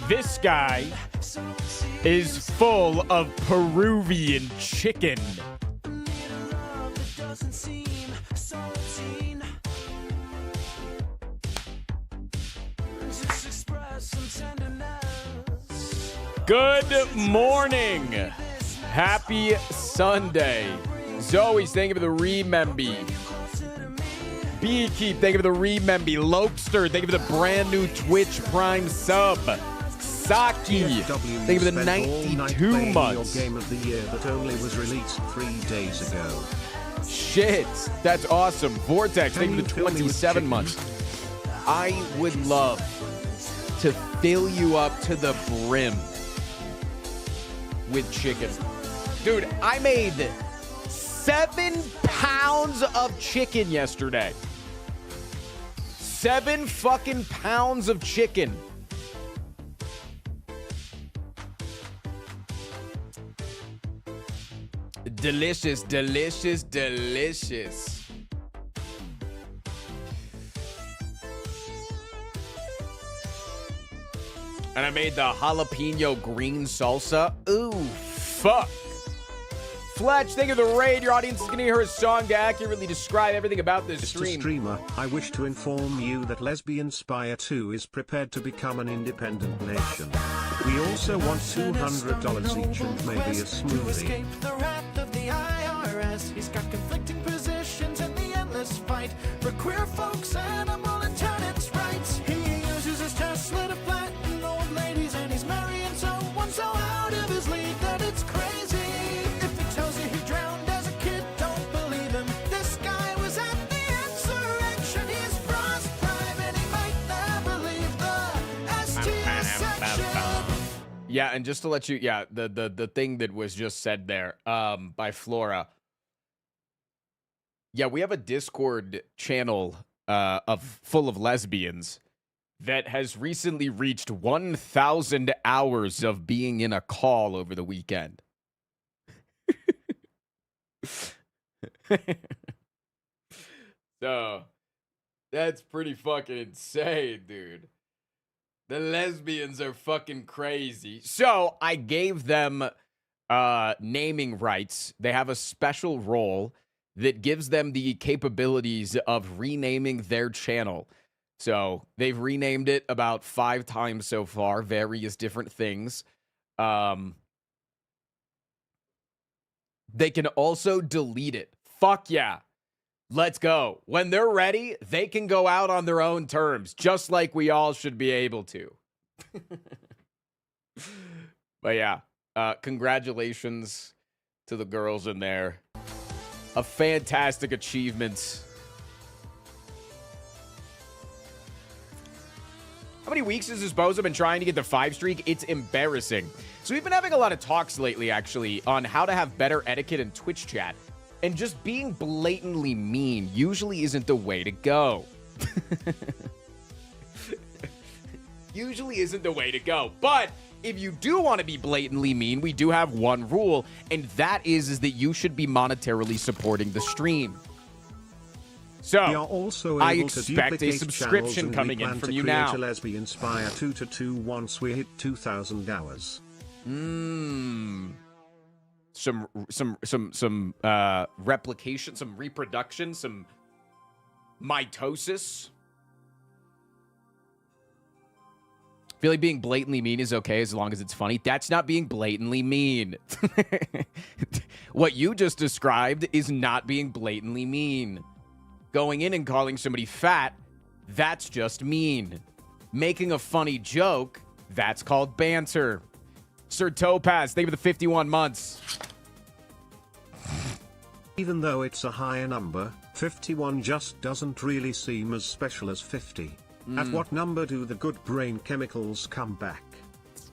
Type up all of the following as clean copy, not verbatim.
This guy is full of Peruvian chicken. Good morning. Happy Sunday. Zoe, thank you for the remember. Beekeep, thank you for the remember. Lopester, thank you for the brand new Twitch Prime sub. Saki, thank you for the 92 months. Your game of the year that only was released 3 days ago. Shit, that's awesome. Vortex, thank you for the 27 months. I would love to fill you up to the brim with chicken. Dude, I made 7 pounds of chicken yesterday. 7 fucking pounds of chicken. Delicious, delicious, delicious. And I made the jalapeno green salsa. Ooh, fuck. Fletch, thank you for the raid. Your audience is going to hear a song to accurately describe everything about this stream. Mr. Streamer, I wish to inform you that Lesbian Spire 2 is prepared to become an independent nation. We also want $200 each and maybe a smoothie. He's got conflicting positions in the endless fight for queer folks, animal and tenants' rights. He uses his Tesla to flatten old ladies, and he's marrying someone so out of his league that it's crazy. If he tells you he drowned as a kid, don't believe him. This guy was at the insurrection. He's Frost Prime, and he might never leave the STS section. Yeah, and just to let you, the thing that was just said there, by Flora. Yeah, we have a Discord channel full of lesbians that has recently reached 1,000 hours of being in a call over the weekend. So, that's pretty fucking insane, dude. The lesbians are fucking crazy. So, I gave them naming rights. They have a special role that gives them the capabilities of renaming their channel. So they've renamed it about 5 times so far, various different things. They can also delete it. Fuck yeah. Let's go. When they're ready, they can go out on their own terms, just like we all should be able to. But yeah, congratulations to the girls in there. A fantastic achievement. How many weeks has this bozo been trying to get the 5 streak? It's embarrassing. So we've been having a lot of talks lately, actually, on how to have better etiquette in Twitch chat. And just being blatantly mean usually isn't the way to go. Usually isn't the way to go. But if you do want to be blatantly mean, we do have one rule, and that is that you should be monetarily supporting the stream. So, we are also I able to expect a duplicate subscription channels, coming in and we from plan you to create now. a Lesbian Spire 2 once we hit 2,000 hours. Some replication, some reproduction, some mitosis. I feel like being blatantly mean is okay as long as it's funny. That's not being blatantly mean. What you just described is not being blatantly mean. Going in and calling somebody fat, that's just mean. Making a funny joke, that's called banter. Sir Topaz, thank you for the 51 months. Even though it's a higher number, 51 just doesn't really seem as special as 50. At what number do the good brain chemicals come back?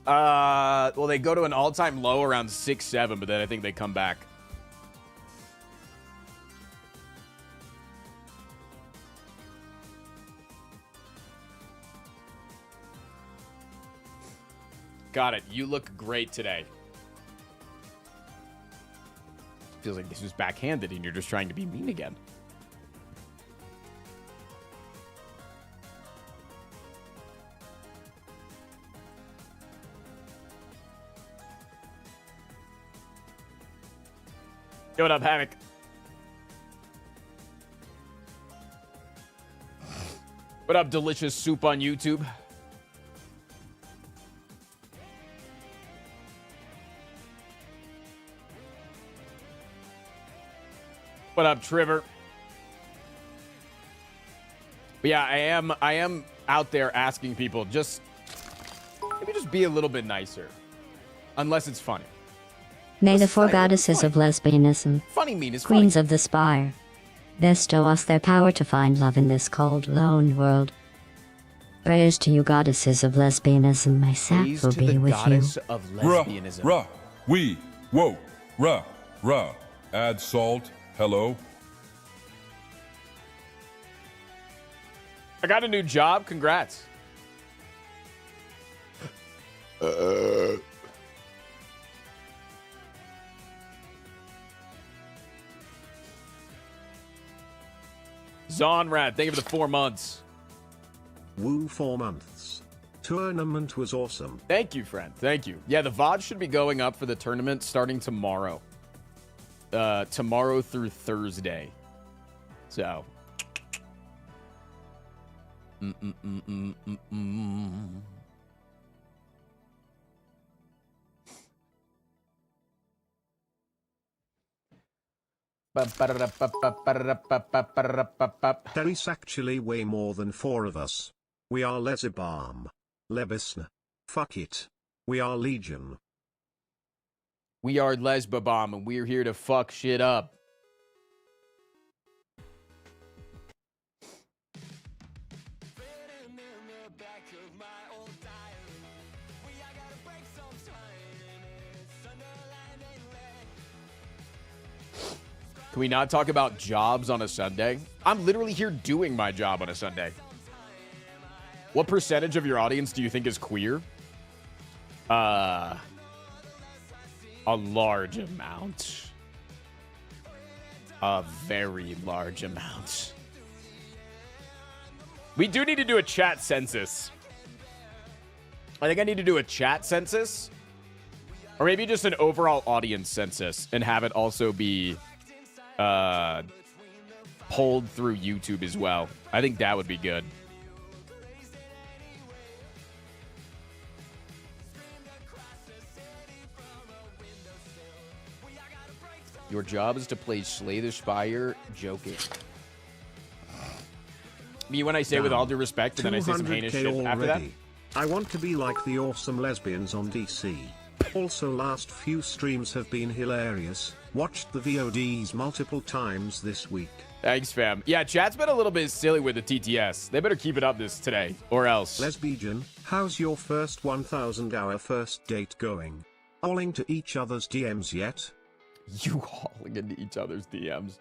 Well, they go to an all-time low around 6, 7, but then I think they come back. Got it. You look great today. Feels like this was backhanded and you're just trying to be mean again. Yo, what up, Havoc? What up, Delicious Soup on YouTube? What up, Trevor? But yeah, I am out there asking people, maybe just be a little bit nicer. Unless it's funny. May the four goddesses of lesbianism, Funny mean is queens funny. of the spire, bestow us their power to find love in this cold, lone world. Prayers to you, goddesses of lesbianism. My sap Praise will to be the with you. goddess of lesbianism. Ruh, we, whoa, ruh, ruh. Add salt, hello. I got a new job. Congrats. Zonrad, thank you for the 4 months. Woo 4 months. Tournament was awesome. Thank you, friend. Thank you. Yeah, the VOD should be going up for the tournament starting tomorrow. Tomorrow through Thursday. So. There is actually way more than 4 of us. We are Lesibam. Lebisna. Fuck it. We are Legion. We are Lesbabomb, and we're here to fuck shit up. Can we not talk about jobs on a Sunday? I'm literally here doing my job on a Sunday. What percentage of your audience do you think is queer? A large amount. A very large amount. We do need to do a chat census. I think I need to do a chat census. Or maybe just an overall audience census and have it also be polled through YouTube as well. I think that would be good. Your job is to play Slay the Spire. Joking. Me when I say with all due respect, and then I say some heinous shit after that. I want to be like the awesome lesbians on DC. Also, last few streams have been hilarious. Watched the VODs multiple times this week. Thanks, fam. Yeah, chat's been a little bit silly with the TTS. They better keep it up this today, or else. Lesbian, how's your first 1,000-hour first date going? Alling to each other's DMs yet? You hauling into each other's DMs.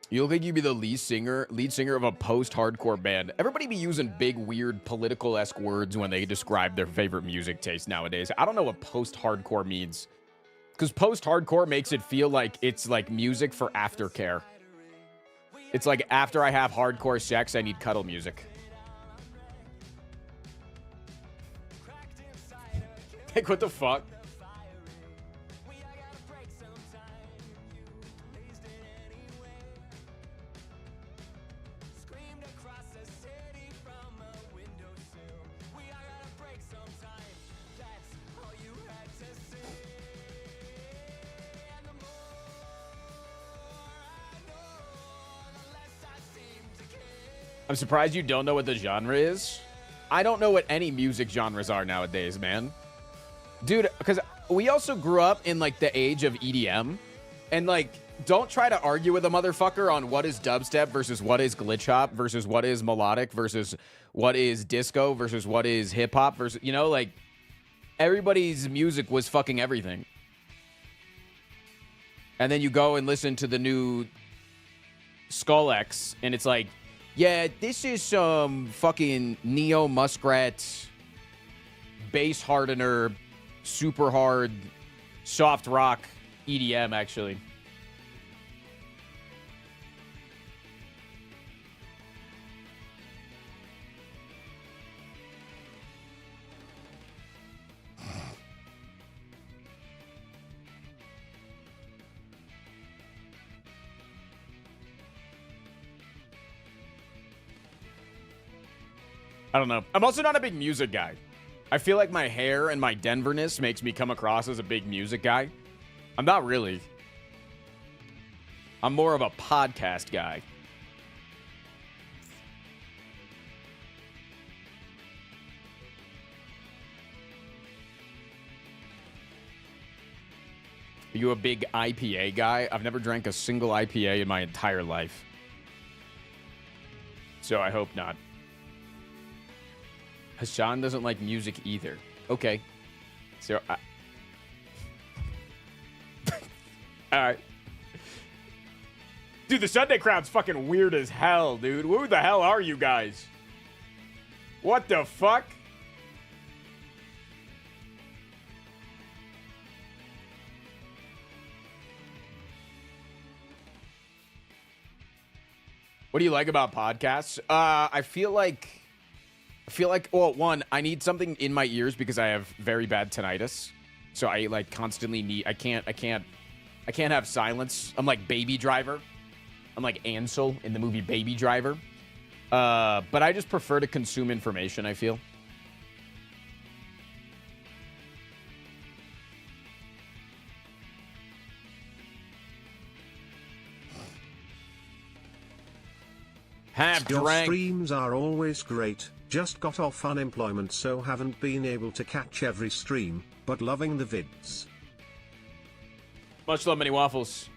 You look like you'd be the lead singer of a post-hardcore band. Everybody be using big, weird, political-esque words when they describe their favorite music taste nowadays. I don't know what post-hardcore means. Because post-hardcore makes it feel like it's like music for aftercare. It's like after I have hardcore sex, I need cuddle music. Like, what the fuck? I'm surprised you don't know what the genre is. I don't know what any music genres are nowadays, man. Dude, because we also grew up in, like, the age of EDM. And, like, don't try to argue with a motherfucker on what is dubstep versus what is glitch hop versus what is melodic versus what is disco versus what is hip-hop versus, you know, like, everybody's music was fucking everything. And then you go and listen to the new Skull X, and it's like, yeah, this is some fucking Neo Muskrat bass hardener, super hard, soft rock EDM, actually. I don't know. I'm also not a big music guy. I feel like my hair and my Denverness makes me come across as a big music guy. I'm not really. I'm more of a podcast guy. Are you a big IPA guy? I've never drank a single IPA in my entire life. So I hope not. Hassan doesn't like music either. Okay. So, alright. Dude, the Sunday crowd's fucking weird as hell, dude. Who the hell are you guys? What the fuck? What do you like about podcasts? I feel like, well, one, I need something in my ears because I have very bad tinnitus. So I like constantly need, I can't have silence. I'm like Baby Driver. I'm like Ansel in the movie Baby Driver. But I just prefer to consume information, I feel. Your streams are always great. Just got off unemployment, so haven't been able to catch every stream, but loving the vids. Much love, many waffles.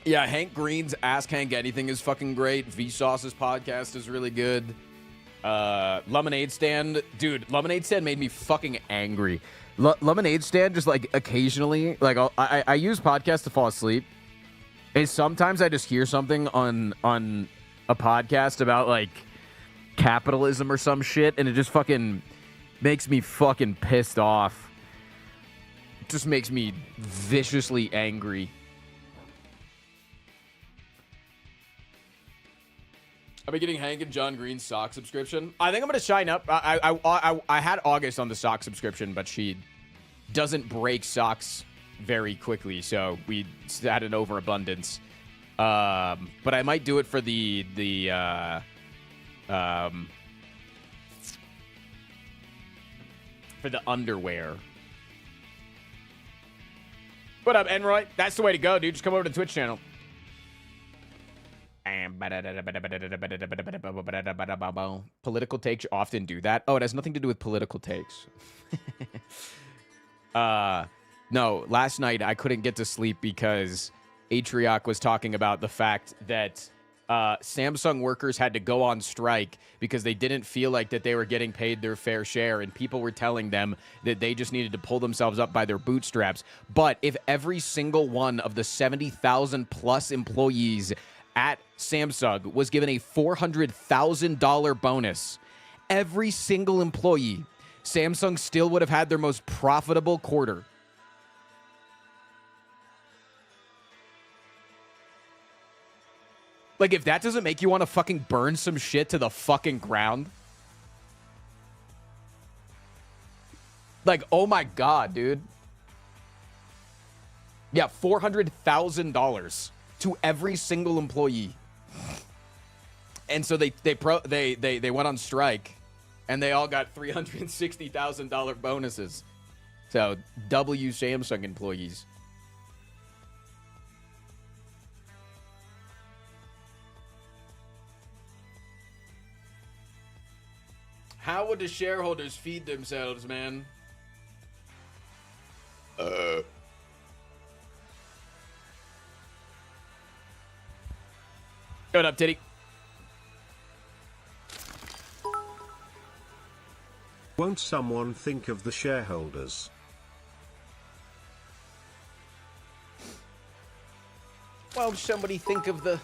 Yeah, Hank Green's Ask Hank Anything is fucking great. Vsauce's podcast is really good. Lemonade Stand. Dude, Lemonade Stand made me fucking angry. Lemonade Stand just, like, occasionally, like, I use podcasts to fall asleep. And sometimes I just hear something on a podcast about, like, capitalism or some shit, and it just fucking makes me fucking pissed off. It just makes me viciously angry. I've been getting Hank and John Green's sock subscription. I think I'm gonna sign up. I had August on the sock subscription, but she doesn't break socks very quickly, so we had an overabundance. But I might do it for the underwear. What up, Enroy? That's the way to go, dude. Just come over to the Twitch channel. Political takes often do that. Oh, it has nothing to do with political takes. No, last night I couldn't get to sleep because Atrioc was talking about the fact that Samsung workers had to go on strike because they didn't feel like that they were getting paid their fair share, and people were telling them that they just needed to pull themselves up by their bootstraps. But if every single one of the 70,000 plus employees at Samsung was given a $400,000 bonus, every single employee, Samsung still would have had their most profitable quarter. Like, if that doesn't make you want to fucking burn some shit to the fucking ground. Like, oh my God, dude. Yeah, $400,000 to every single employee. And so they went on strike, and they all got $360,000 bonuses. So, W Samsung employees. How would the shareholders feed themselves, man? What up, Titty? Won't someone think of the shareholders? Won't somebody think of the...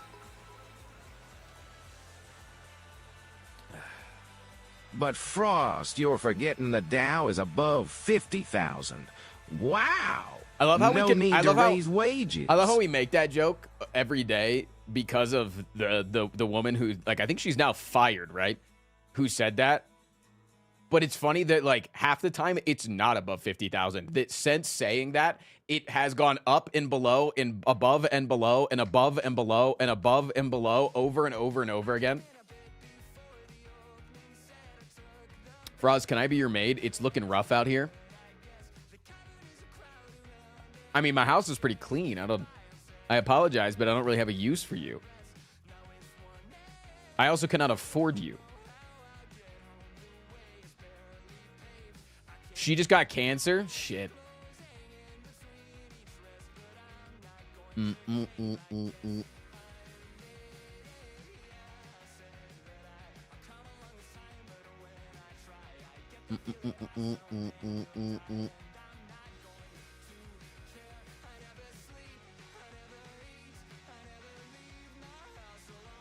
But Frost, you're forgetting the Dow is above 50,000. Wow! I love how no we can. need I to love how raise wages. I love how we make that joke every day because of the woman who, like, I think she's now fired, right? Who said that? But it's funny that, like, half the time it's not above 50,000. That since saying that, it has gone up and below and above and below and above and below and above and below over and over and over again. Froz, can I be your maid? It's looking rough out here. I mean, my house is pretty clean. I apologize, but I don't really have a use for you. I also cannot afford you. She just got cancer? Shit.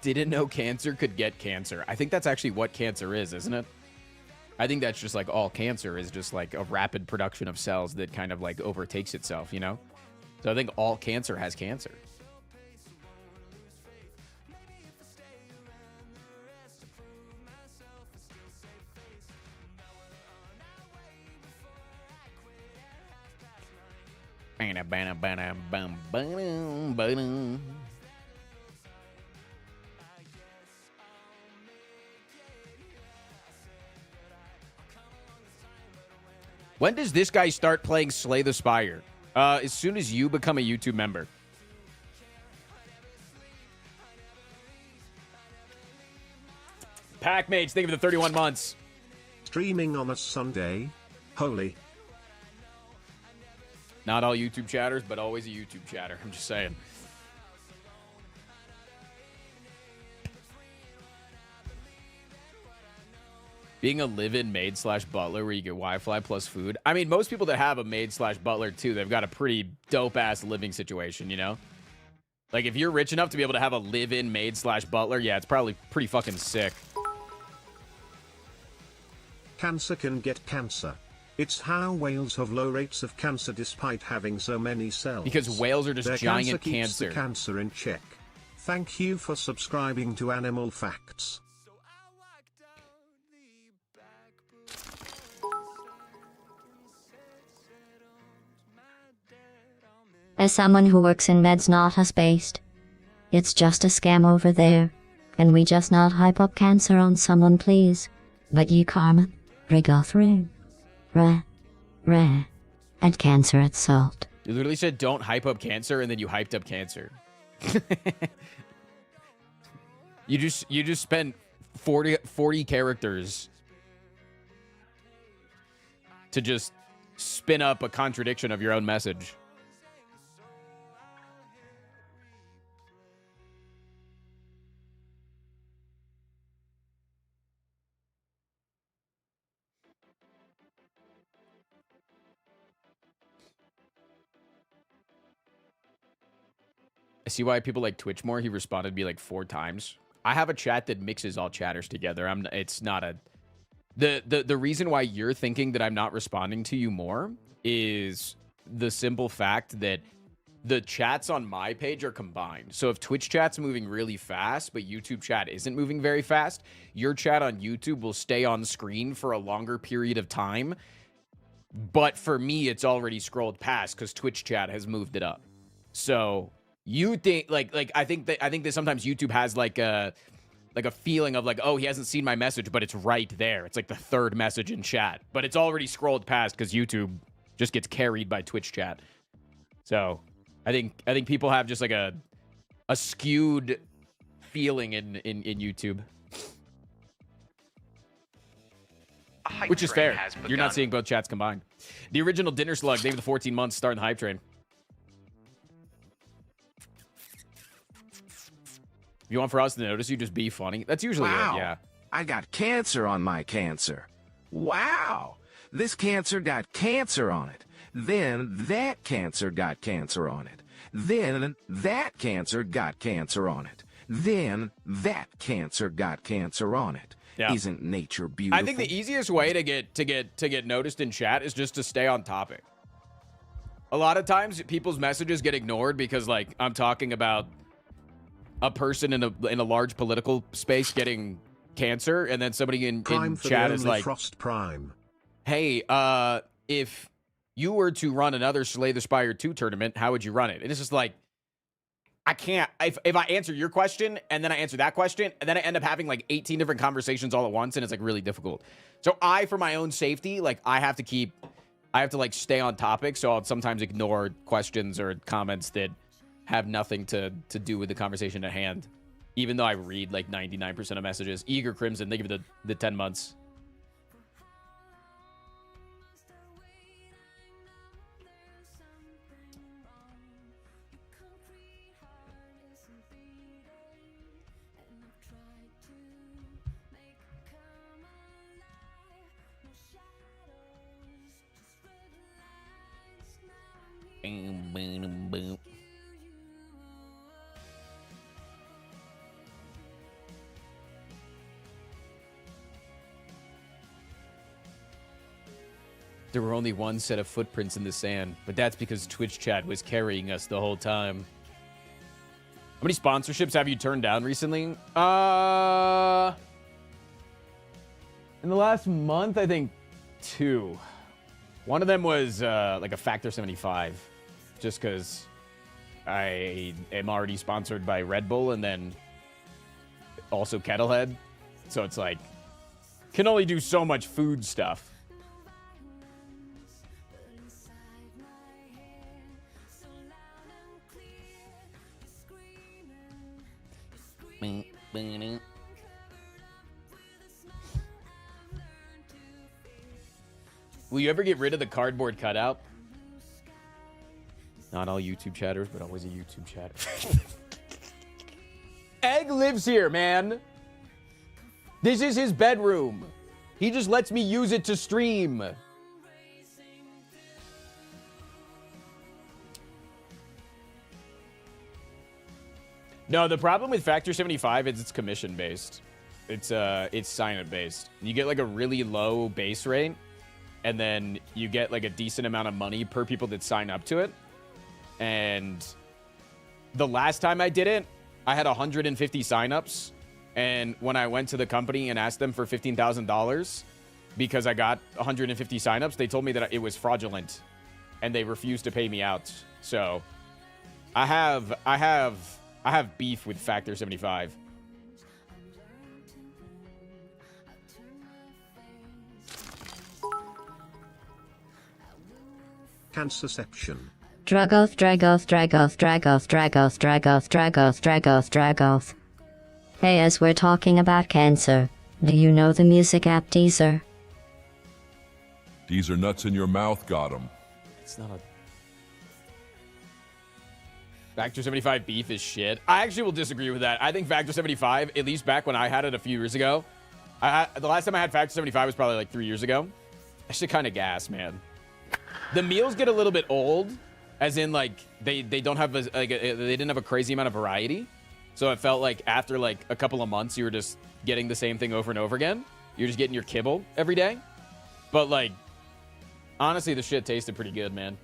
Didn't know cancer could get cancer. I think that's actually what cancer is, isn't it? I think that's just like all cancer is just like a rapid production of cells that kind of like overtakes itself, you know? So I think all cancer has cancer. When does this guy start playing Slay the Spire? As soon as you become a YouTube member. Packmates, thank you for the 31 months. Streaming on a Sunday? Holy. Not all YouTube chatters, but always a YouTube chatter. I'm just saying. Being a live-in maid / butler where you get Wi-Fi plus food. I mean, most people that have a maid / butler too, they've got a pretty dope-ass living situation, you know? Like, if you're rich enough to be able to have a live-in maid / butler, yeah, it's probably pretty fucking sick. Cancer can get cancer. It's how whales have low rates of cancer despite having so many cells. Because whales are just Their giant cancer. Keeps cancer. the cancer in check. Thank you for subscribing to Animal Facts. As someone who works in meds not house-based, it's just a scam over there. Can we just not hype up cancer on someone, please? But you, Carmen, Rigothru, and cancer at salt. You literally said don't hype up cancer, and then you hyped up cancer. You just spent 40 characters to just spin up a contradiction of your own message. I see why people like Twitch more. He responded me like 4 times. I have a chat that mixes all chatters together. It's not a... The reason why you're thinking that I'm not responding to you more is the simple fact that the chats on my page are combined. So if Twitch chat's moving really fast, but YouTube chat isn't moving very fast, your chat on YouTube will stay on screen for a longer period of time. But for me, it's already scrolled past because Twitch chat has moved it up. So... You think I think that sometimes YouTube has like a feeling of like, oh, he hasn't seen my message, but it's right there. It's like the 3rd message in chat, but it's already scrolled past because YouTube just gets carried by Twitch chat. So I think people have just like a skewed feeling in YouTube, which is fair. You're not seeing both chats combined. The original Dinner Slug, they have the 14 months starting the hype train. You want for us to notice you, just be funny. That's usually it, yeah. I got cancer on my cancer. Wow. This cancer got cancer on it. Then that cancer got cancer on it. Then that cancer got cancer on it. Then that cancer got cancer on it. Yeah. Isn't nature beautiful? I think the easiest way to get noticed in chat is just to stay on topic. A lot of times people's messages get ignored because like I'm talking about a person in a large political space getting cancer, and then somebody in Prime for chat the is only like, Frost Prime. hey, if you were to run another Slay the Spire 2 tournament, how would you run it? And it's just like, I can't. If I answer your question and then I answer that question and then I end up having like 18 different conversations all at once, and it's like really difficult. So for my own safety, like I have to like stay on topic. So I'll sometimes ignore questions or comments that have nothing to do with the conversation at hand, even though I read like 99% of messages. Eager Crimson, they give it the 10 months. Boom, boom, boom. There were only one set of footprints in the sand, but that's because Twitch chat was carrying us the whole time. How many sponsorships have you turned down recently? In the last month, I think 2. One of them was like a Factor 75, just because I am already sponsored by Red Bull and then also Kettlehead. So it's like, can only do so much food stuff. Will you ever get rid of the cardboard cutout? Not all YouTube chatters, but always a YouTube chatter. Egg lives here, man. This is his bedroom. He just lets me use it to stream. No, the problem with Factor 75 is it's commission based. It's sign up based. You get like a really low base rate, and then you get like a decent amount of money per people that sign up to it. And the last time I did it, I had 150 signups, and when I went to the company and asked them for $15,000 because I got 150 signups, they told me that it was fraudulent, and they refused to pay me out. So I have beef with Factor 75. Cancerception. Dragoth, Dragoth, Dragoth, Dragoth, Dragoth, Dragoth, Dragoth, Dragoth, Dragoth. Hey, as we're talking about cancer, do you know the music app Deezer? These are nuts in your mouth, got 'em. It's not a... Factor 75 beef is shit. I actually will disagree with that. I think Factor 75, at least back when I had it a few years ago, the last time I had Factor 75 was probably like 3 years ago. That shit kind of gas, man. The meals get a little bit old, as in like they don't have they didn't have a crazy amount of variety. So it felt like after like a couple of months, you were just getting the same thing over and over again. You're just getting your kibble every day. But like, honestly, the shit tasted pretty good, man.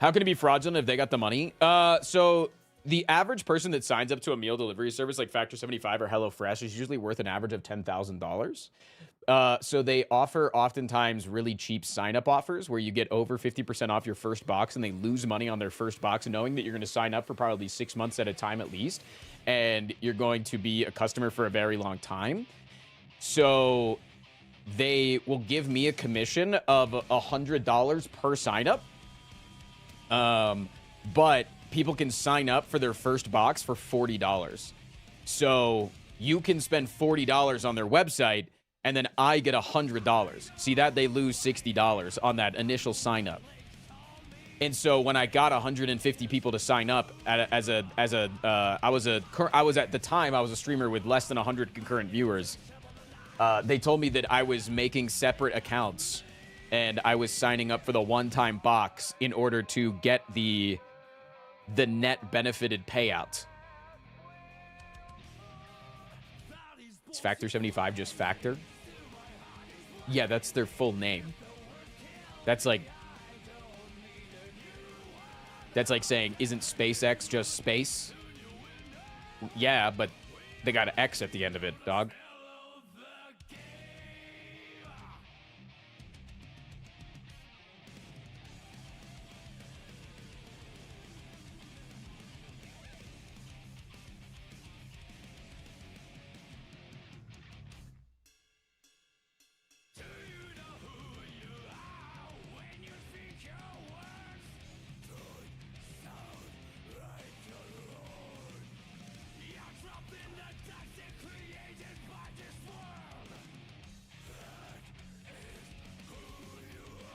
How can it be fraudulent if they got the money? So the average person that signs up to a meal delivery service like Factor 75 or HelloFresh is usually worth an average of $10,000. So they offer oftentimes really cheap sign-up offers where you get over 50% off your first box, and they lose money on their first box knowing that you're going to sign up for probably 6 months at a time at least, and you're going to be a customer for a very long time. So they will give me a commission of $100 per sign-up. But people can sign up for their first box for $40. So you can spend $40 on their website, and then I get $100. See that? They lose $60 on that initial sign up. And so when I got 150 people to sign up I was at the time, I was a streamer with less than 100 concurrent viewers. They told me that I was making separate accounts, and I was signing up for the one-time box in order to get the net benefited payout. Is Factor 75 just Factor? Yeah, that's their full name. That's like saying, isn't SpaceX just space? Yeah, but they got an X at the end of it, dog.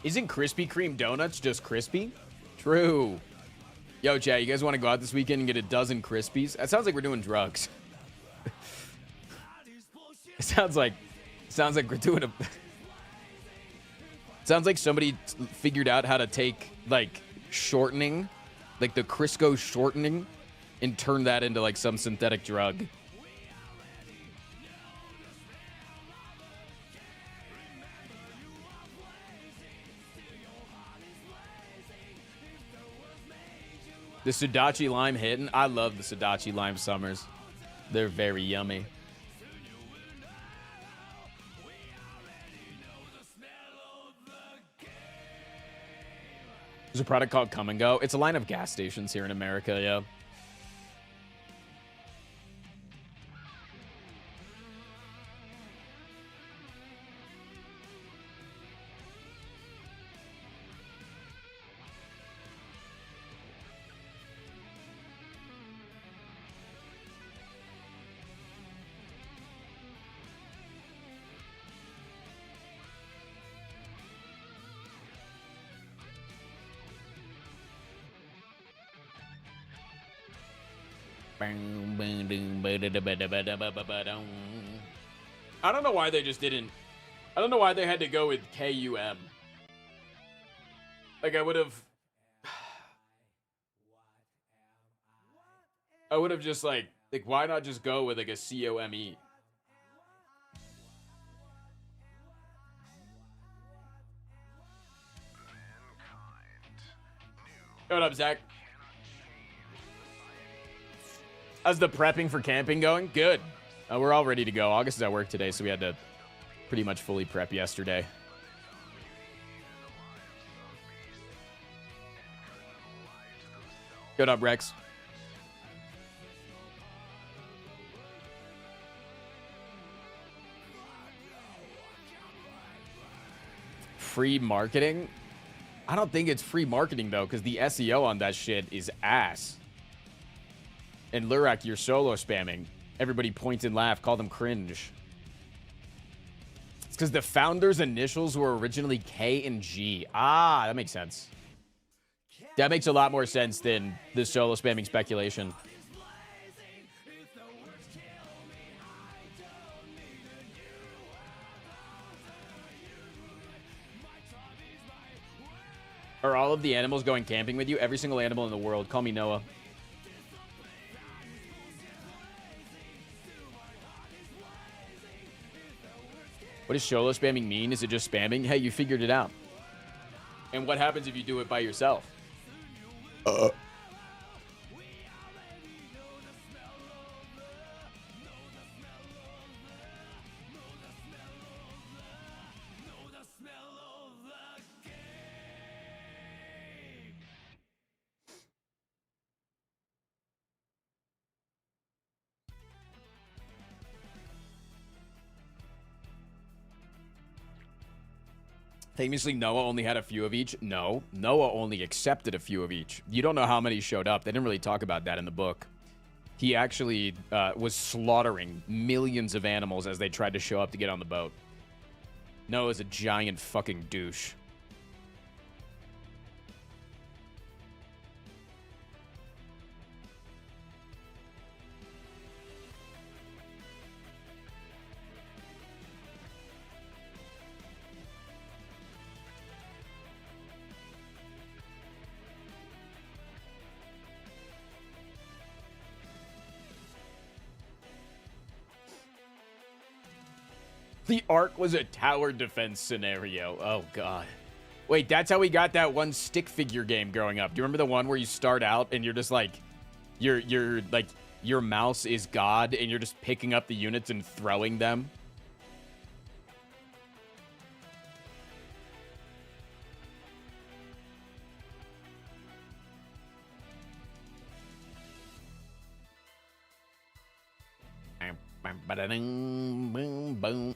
Isn't Krispy Kreme donuts just crispy? True. Yo, chat, you guys want to go out this weekend and get a dozen Krispies? That sounds like we're doing drugs. It sounds like we're doing a... Sounds like somebody figured out how to take, like, shortening, like the Crisco shortening, and turn that into, like, some synthetic drug. The Sudachi lime hitting. I love the Sudachi lime summers. They're very yummy. There's a product called Come and Go. It's a line of gas stations here in America, yeah. I don't know why they just didn't. I don't know why they had to go with KUM. Like, I would have just, like, why not just go with, like, a COME? What up, Zach? How's the prepping for camping going? Good. We're all ready to go. August is at work today, so we had to pretty much fully prep yesterday. Good up, Rex. Free marketing? I don't think it's free marketing, though, because the SEO on that shit is ass. And Lurak, you're solo spamming. Everybody point and laugh. Call them cringe. It's because the founder's initials were originally K and G. Ah, that makes sense. That makes a lot more sense than the solo spamming speculation. Are all of the animals going camping with you? Every single animal in the world. Call me Noah. What does solo spamming mean? Is it just spamming? Hey, you figured it out. And what happens if you do it by yourself? Famously, Noah only had a few of each. No, Noah only accepted a few of each. You don't know how many showed up. They didn't really talk about that in the book. He actually was slaughtering millions of animals as they tried to show up to get on the boat. Noah's a giant fucking douche. The Ark was a tower defense scenario. Oh, God. Wait, that's how we got that one stick figure game growing up. Do you remember the one where you start out and you're just like, you're like, your mouse is God and you're just picking up the units and throwing them? Boom, boom.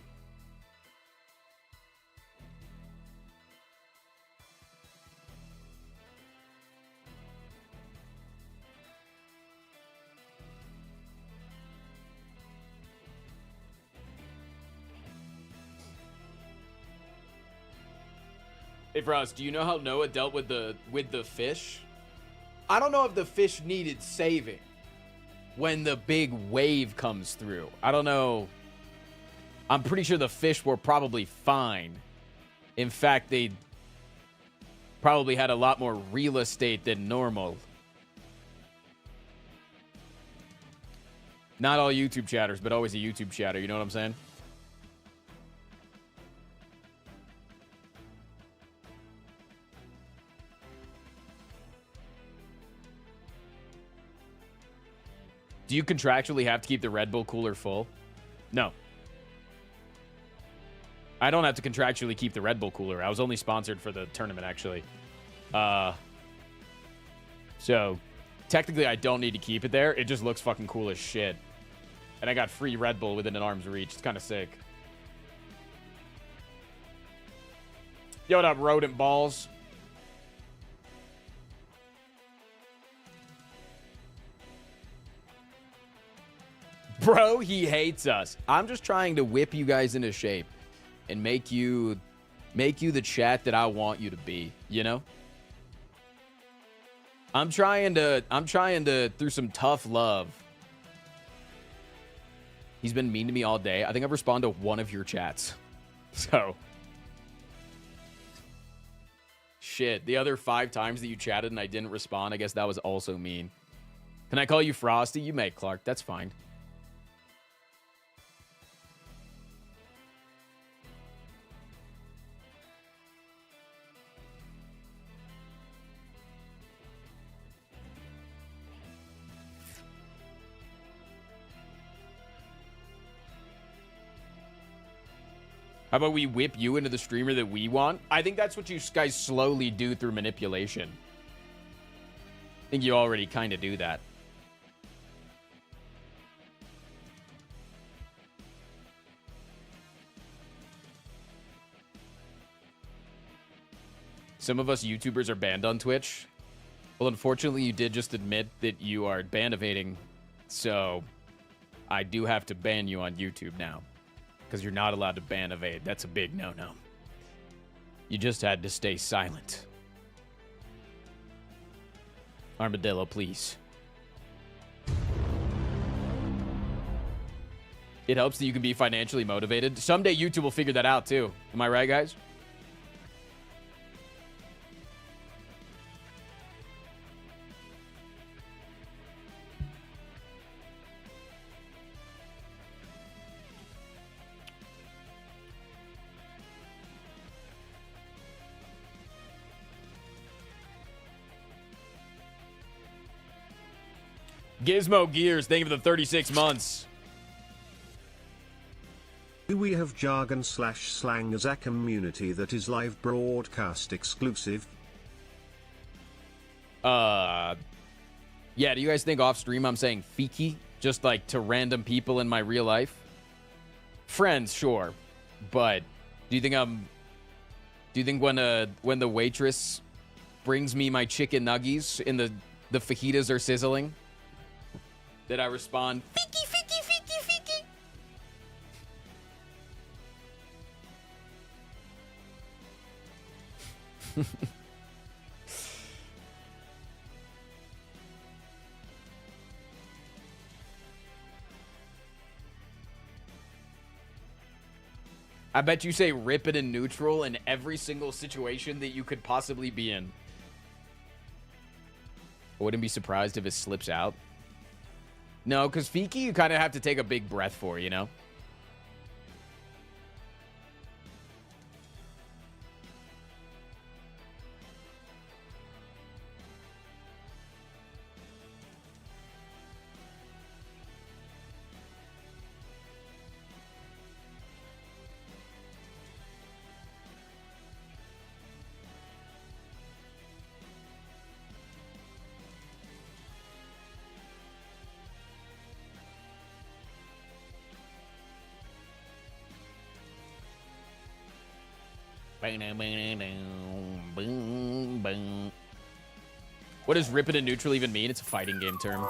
Hey Frost, do you know how Noah dealt with the fish? I don't know if the fish needed saving when the big wave comes through. I don't know. I'm pretty sure the fish were probably fine. In fact, they probably had a lot more real estate than normal. Not all YouTube chatters, but always a YouTube chatter. You know what I'm saying? Do you contractually have to keep the Red Bull cooler full? No. I don't have to contractually keep the Red Bull cooler. I was only sponsored for the tournament, actually. So, technically, I don't need to keep it there. It just looks fucking cool as shit. And I got free Red Bull within an arm's reach. It's kind of sick. Yo, what up, rodent balls? Bro, he hates us. I'm just trying to whip you guys into shape and make you the chat that I want you to be, you know? I'm trying to through some tough love. He's been mean to me all day. I think I've responded to one of your chats. So shit, the other 5 times that you chatted and I didn't respond, I guess that was also mean. Can I call you Frosty? You may, Clark. That's fine. How about we whip you into the streamer that we want? I think that's what you guys slowly do through manipulation. I think you already kind of do that. Some of us YouTubers are banned on Twitch. Well, unfortunately, you did just admit that you are ban evading. So, I do have to ban you on YouTube now. Because you're not allowed to ban evade. That's a big no-no. You just had to stay silent. Armadillo, please. It helps that you can be financially motivated. Someday YouTube will figure that out too. Am I right, guys? Gizmo Gears, thank you for the 36 months. Do we have jargon / slang as a community that is live broadcast exclusive? Yeah, do you guys think off stream I'm saying fiki? Just like to random people in my real life? Friends, sure. But do you think when the waitress brings me my chicken nuggies and the fajitas are sizzling, that I respond, fiki, fiki, fiki, fiki? I bet you say rip it in neutral in every single situation that you could possibly be in. I wouldn't be surprised if it slips out. No, because Fiki you kind of have to take a big breath for, you know? What does rip it in neutral even mean? It's a fighting game term.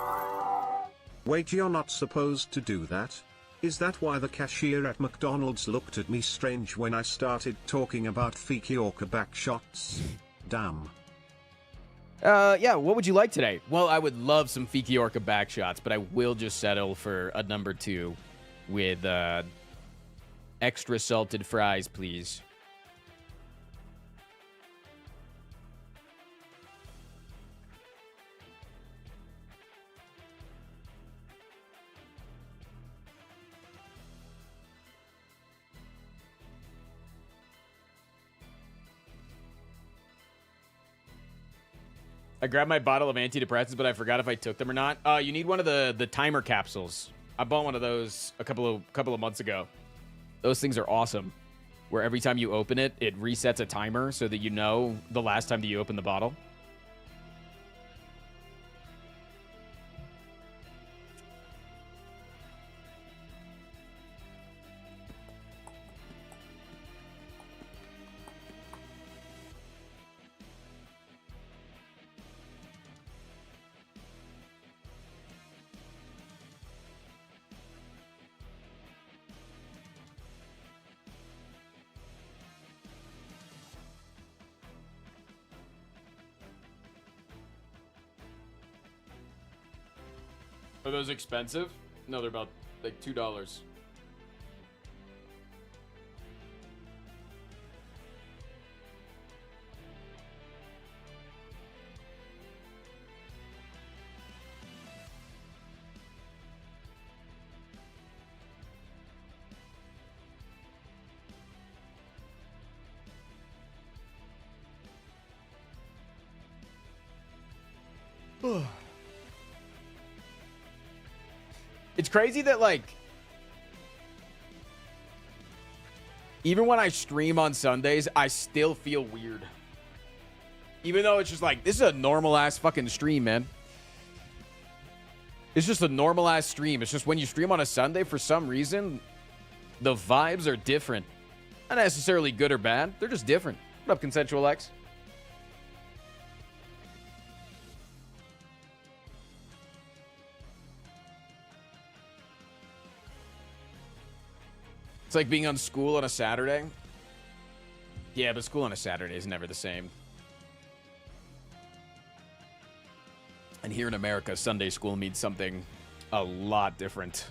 Wait, you're not supposed to do that? Is that why the cashier at McDonald's looked at me strange when I started talking about Fikiorka back shots? Damn. Yeah, what would you like today? Well, I would love some Fikiorka back shots, but I will just settle for a number 2 with extra salted fries, please. I grabbed my bottle of antidepressants, but I forgot if I took them or not. You need one of the timer capsules. I bought one of those a couple of months ago. Those things are awesome. Where every time you open it, it resets a timer so that you know the last time that you opened the bottle. Are those expensive? No, they're about like $2. It's crazy that, like, even when I stream on Sundays, I still feel weird. Even though it's just like, this is a normal-ass fucking stream, man. It's just a normal-ass stream. It's just when you stream on a Sunday, for some reason, the vibes are different. Not necessarily good or bad. They're just different. What up, Consensual X? It's like being on school on a Saturday. Yeah, but school on a Saturday is never the same. And here in America, Sunday school means something a lot different.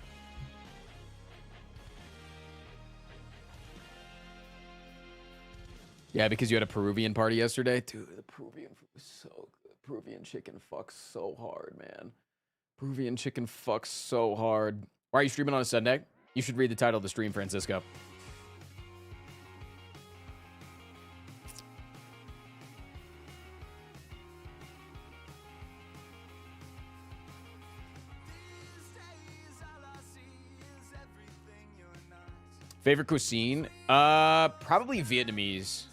Yeah, because you had a Peruvian party yesterday. Dude, the Peruvian food was so good. Peruvian chicken fucks so hard, man. Peruvian chicken fucks so hard. Why are you streaming on a Sunday? You should read the title of the stream, Francisco. Favorite cuisine? Probably Vietnamese.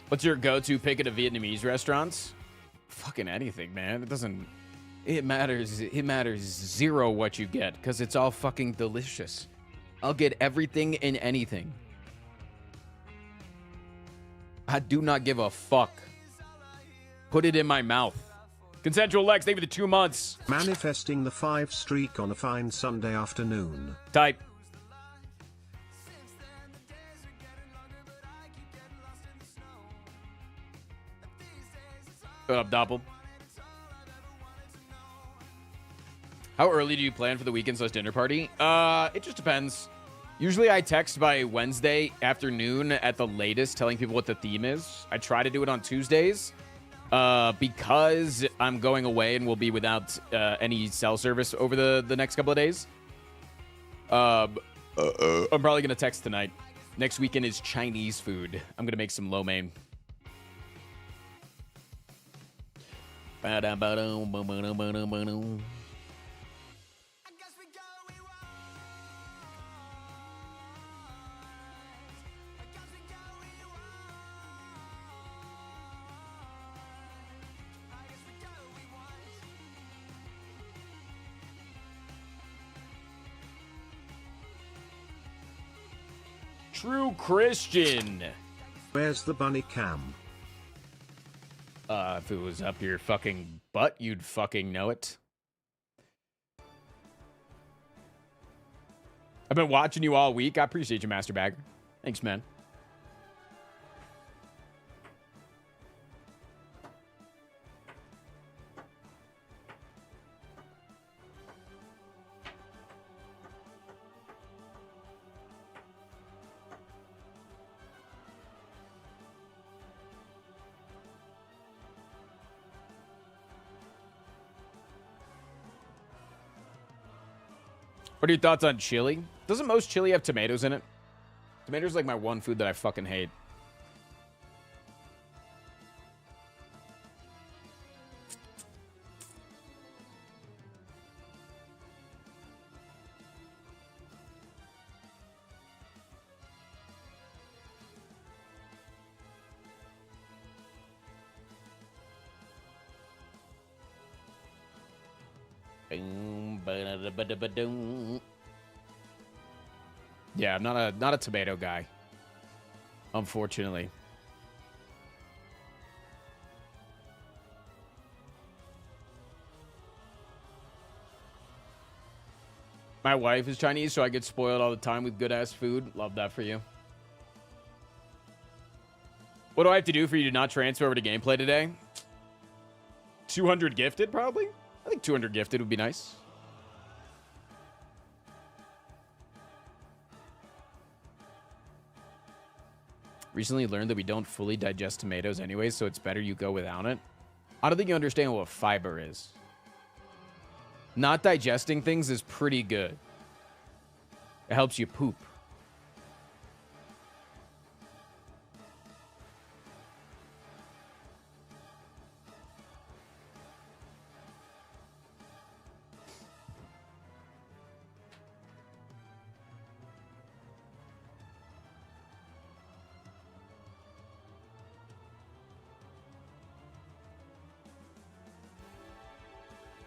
What's your go-to pick at a Vietnamese restaurants? Fucking anything, man. It doesn't... It matters zero what you get, because it's all fucking delicious. I'll get everything and anything. I do not give a fuck. Put it in my mouth. Consensual Lex, thank you for the 2 months. Manifesting the 5 streak on a fine Sunday afternoon. Type. What up, Doppel? How early do you plan for the weekend/dinner party? It just depends. Usually I text by Wednesday afternoon at the latest, telling people what the theme is. I try to do it on Tuesdays. Because I'm going away and will be without any cell service over the next couple of days. I'm probably going to text tonight. Next weekend is Chinese food. I'm gonna make some lo mein. True Christian. Where's the bunny cam? If it was up your fucking butt, you'd fucking know it. I've been watching you all week. I appreciate you, Master Bagger. Thanks, man. What are your thoughts on chili? Doesn't most chili have tomatoes in it? Tomatoes like my one food that I fucking hate. Yeah, I'm not a tomato guy, unfortunately. My wife is Chinese, so I get spoiled all the time with good-ass food. Love that for you. What do I have to do for you to not transfer over to gameplay today? 200 gifted, probably? I think 200 gifted would be nice. Recently learned that we don't fully digest tomatoes anyway, so it's better you go without it. I don't think you understand what fiber is. Not digesting things is pretty good. It helps you poop.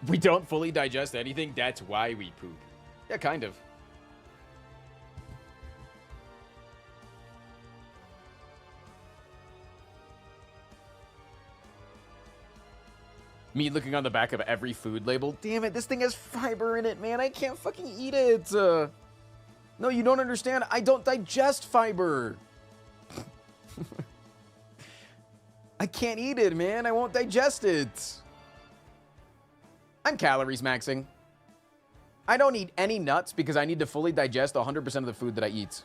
We don't fully digest anything, that's why we poop. Yeah, kind of. Me looking on the back of every food label. Damn it, this thing has fiber in it, man. I can't fucking eat it. No, you don't understand. I don't digest fiber. I can't eat it, man. I won't digest it. I'm calories maxing. I don't eat any nuts because I need to fully digest 100% of the food that I eat.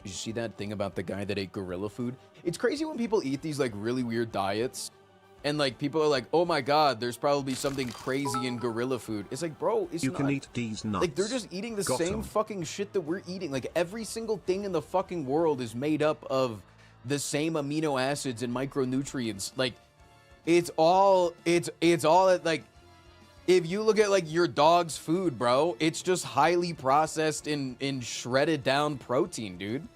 Did you see that thing about the guy that ate gorilla food? It's crazy when people eat these like really weird diets and like people are like, oh my god, there's probably something crazy in gorilla food. It's like, bro, it's You not. can eat these nuts. Like, they're just eating the Got same 'em. fucking shit that we're eating. Like, every single thing in the fucking world is made up of the same amino acids and micronutrients. Like, it's all, like, if you look at, like, your dog's food, bro, it's just highly processed and shredded down protein, dude.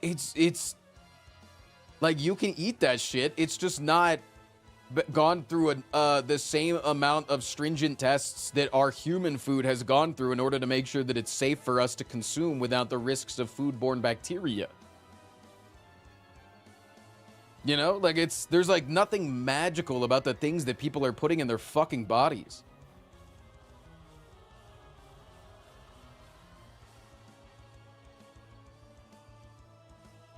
It's, like, you can eat that shit. It's just not gone through the same amount of stringent tests that our human food has gone through in order to make sure that it's safe for us to consume without the risks of foodborne bacteria. You know, like there's like nothing magical about the things that people are putting in their fucking bodies.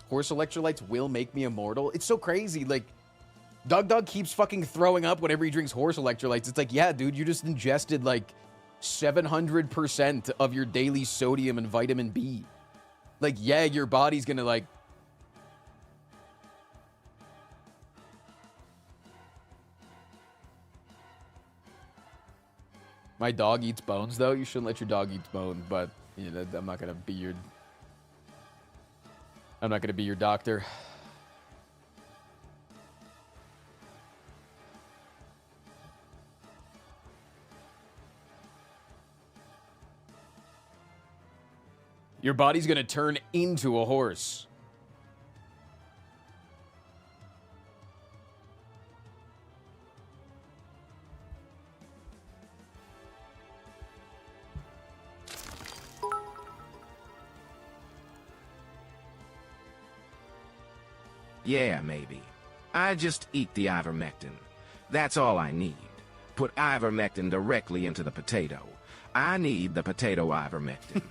Horse electrolytes will make me immortal. It's so crazy, like Dog keeps fucking throwing up whenever he drinks horse electrolytes. It's like, yeah, dude, you just ingested like 700% of your daily sodium and vitamin B. Like, yeah, your body's gonna like... My dog eats bones, though. You shouldn't let your dog eat bone, but you know, I'm not gonna be your doctor. Your body's gonna turn into a horse. Yeah, maybe. I just eat the ivermectin. That's all I need. Put ivermectin directly into the potato. I need the potato ivermectin.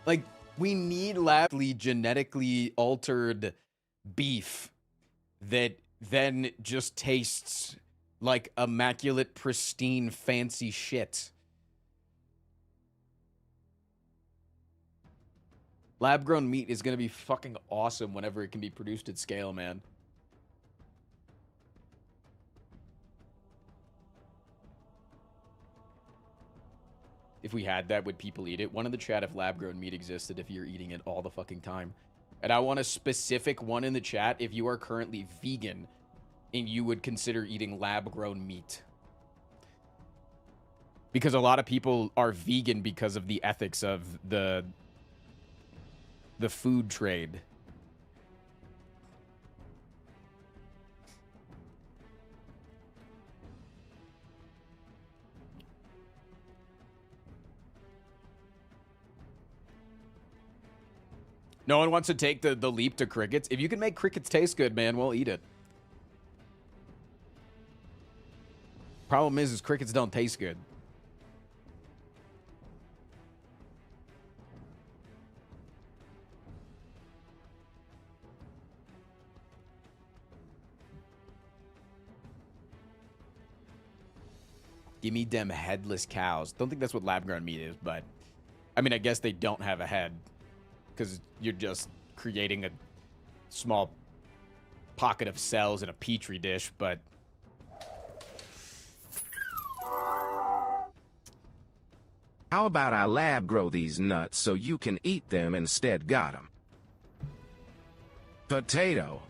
Like, we need genetically altered beef that then just tastes like immaculate, pristine, fancy shit. Lab-grown meat is going to be fucking awesome whenever it can be produced at scale, man. If we had that, would people eat it? One in the chat if lab-grown meat existed, if you're eating it all the fucking time. And I want a specific one in the chat if you are currently vegan and you would consider eating lab-grown meat. Because a lot of people are vegan because of the ethics of the food trade. No one wants to take the leap to crickets. If you can make crickets taste good, man, we'll eat it. Problem is crickets don't taste good. Give me them headless cows. Don't think that's what lab-grown meat is, but I mean, I guess they don't have a head because you're just creating a small pocket of cells in a petri dish, but How about I lab grow these nuts so you can eat them instead? Got 'em. Potato.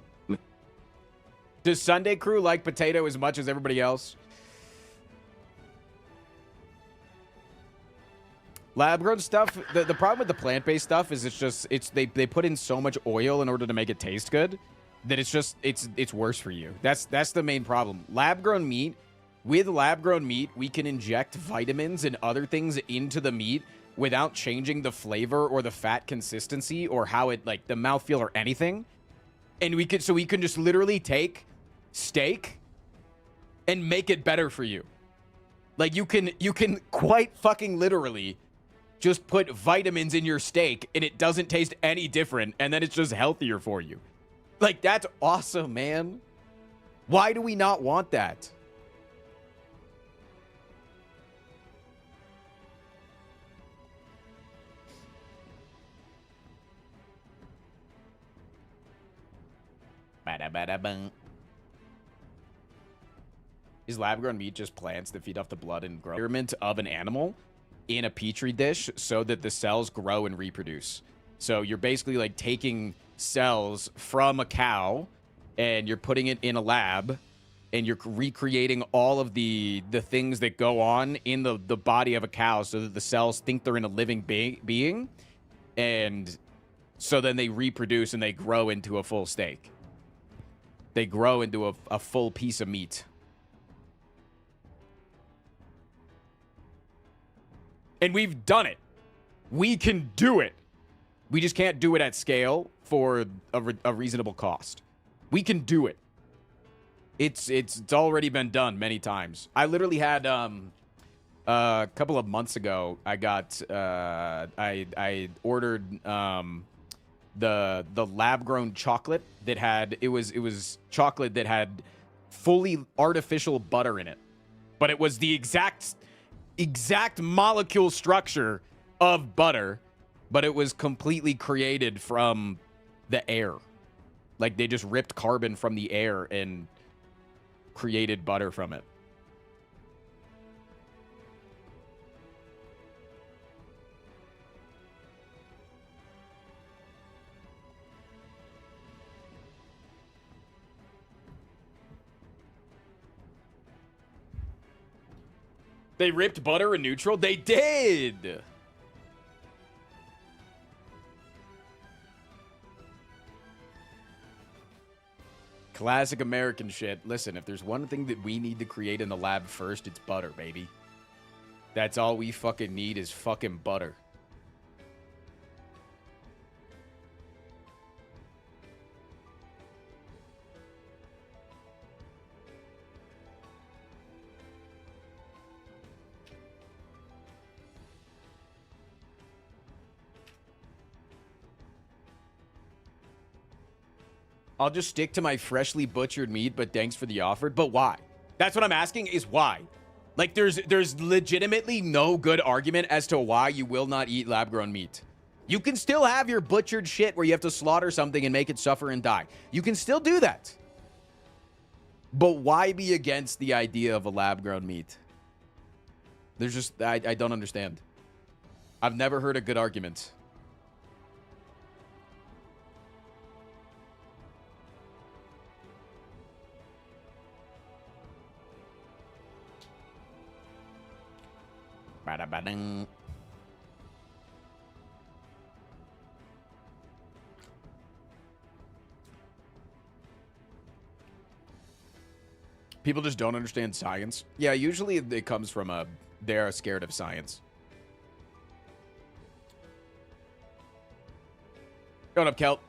does Sunday Crew like potato as much as everybody else? Lab-grown stuff, the problem with the plant-based stuff is they put in so much oil in order to make it taste good that it's worse for you. That's the main problem. Lab-grown meat, with lab-grown meat, we can inject vitamins and other things into the meat without changing the flavor or the fat consistency or how it, like, the mouthfeel or anything. And we can just literally take steak and make it better for you. Like, you can quite fucking literally just put vitamins in your steak and it doesn't taste any different, and then it's just healthier for you. Like, that's awesome, man. Why do we not want that? Bada bada bung. Is lab-grown meat just plants that feed off the blood and grow experiment of an animal in a petri dish so that the cells grow and reproduce? So you're basically like taking cells from a cow and you're putting it in a lab and you're recreating all of the things that go on in the body of a cow so that the cells think they're in a living being. And so then they reproduce and they grow into a full steak. They grow into a full piece of meat. And we've done it. We can do it. We just can't do it at scale for a reasonable cost. We can do it. It's already been done many times. I literally had a couple of months ago. I got I ordered the lab-grown chocolate that had it was chocolate that had fully artificial butter in it, but it was the exact molecule structure of butter, but it was completely created from the air. Like, they just ripped carbon from the air and created butter from it. They ripped butter in neutral? They did! Classic American shit. Listen, if there's one thing that we need to create in the lab first, it's butter, baby. That's all we fucking need is fucking butter. I'll just stick to my freshly butchered meat, but thanks for the offer. But why? That's what I'm asking is why? Like, there's legitimately no good argument as to why you will not eat lab-grown meat. You can still have your butchered shit where you have to slaughter something and make it suffer and die. You can still do that. But why be against the idea of a lab-grown meat? There's just, I don't understand. I've never heard a good argument. Ba-da-ba-ding. People just don't understand science. Yeah, usually it comes from they're scared of science. Going up, Kelt.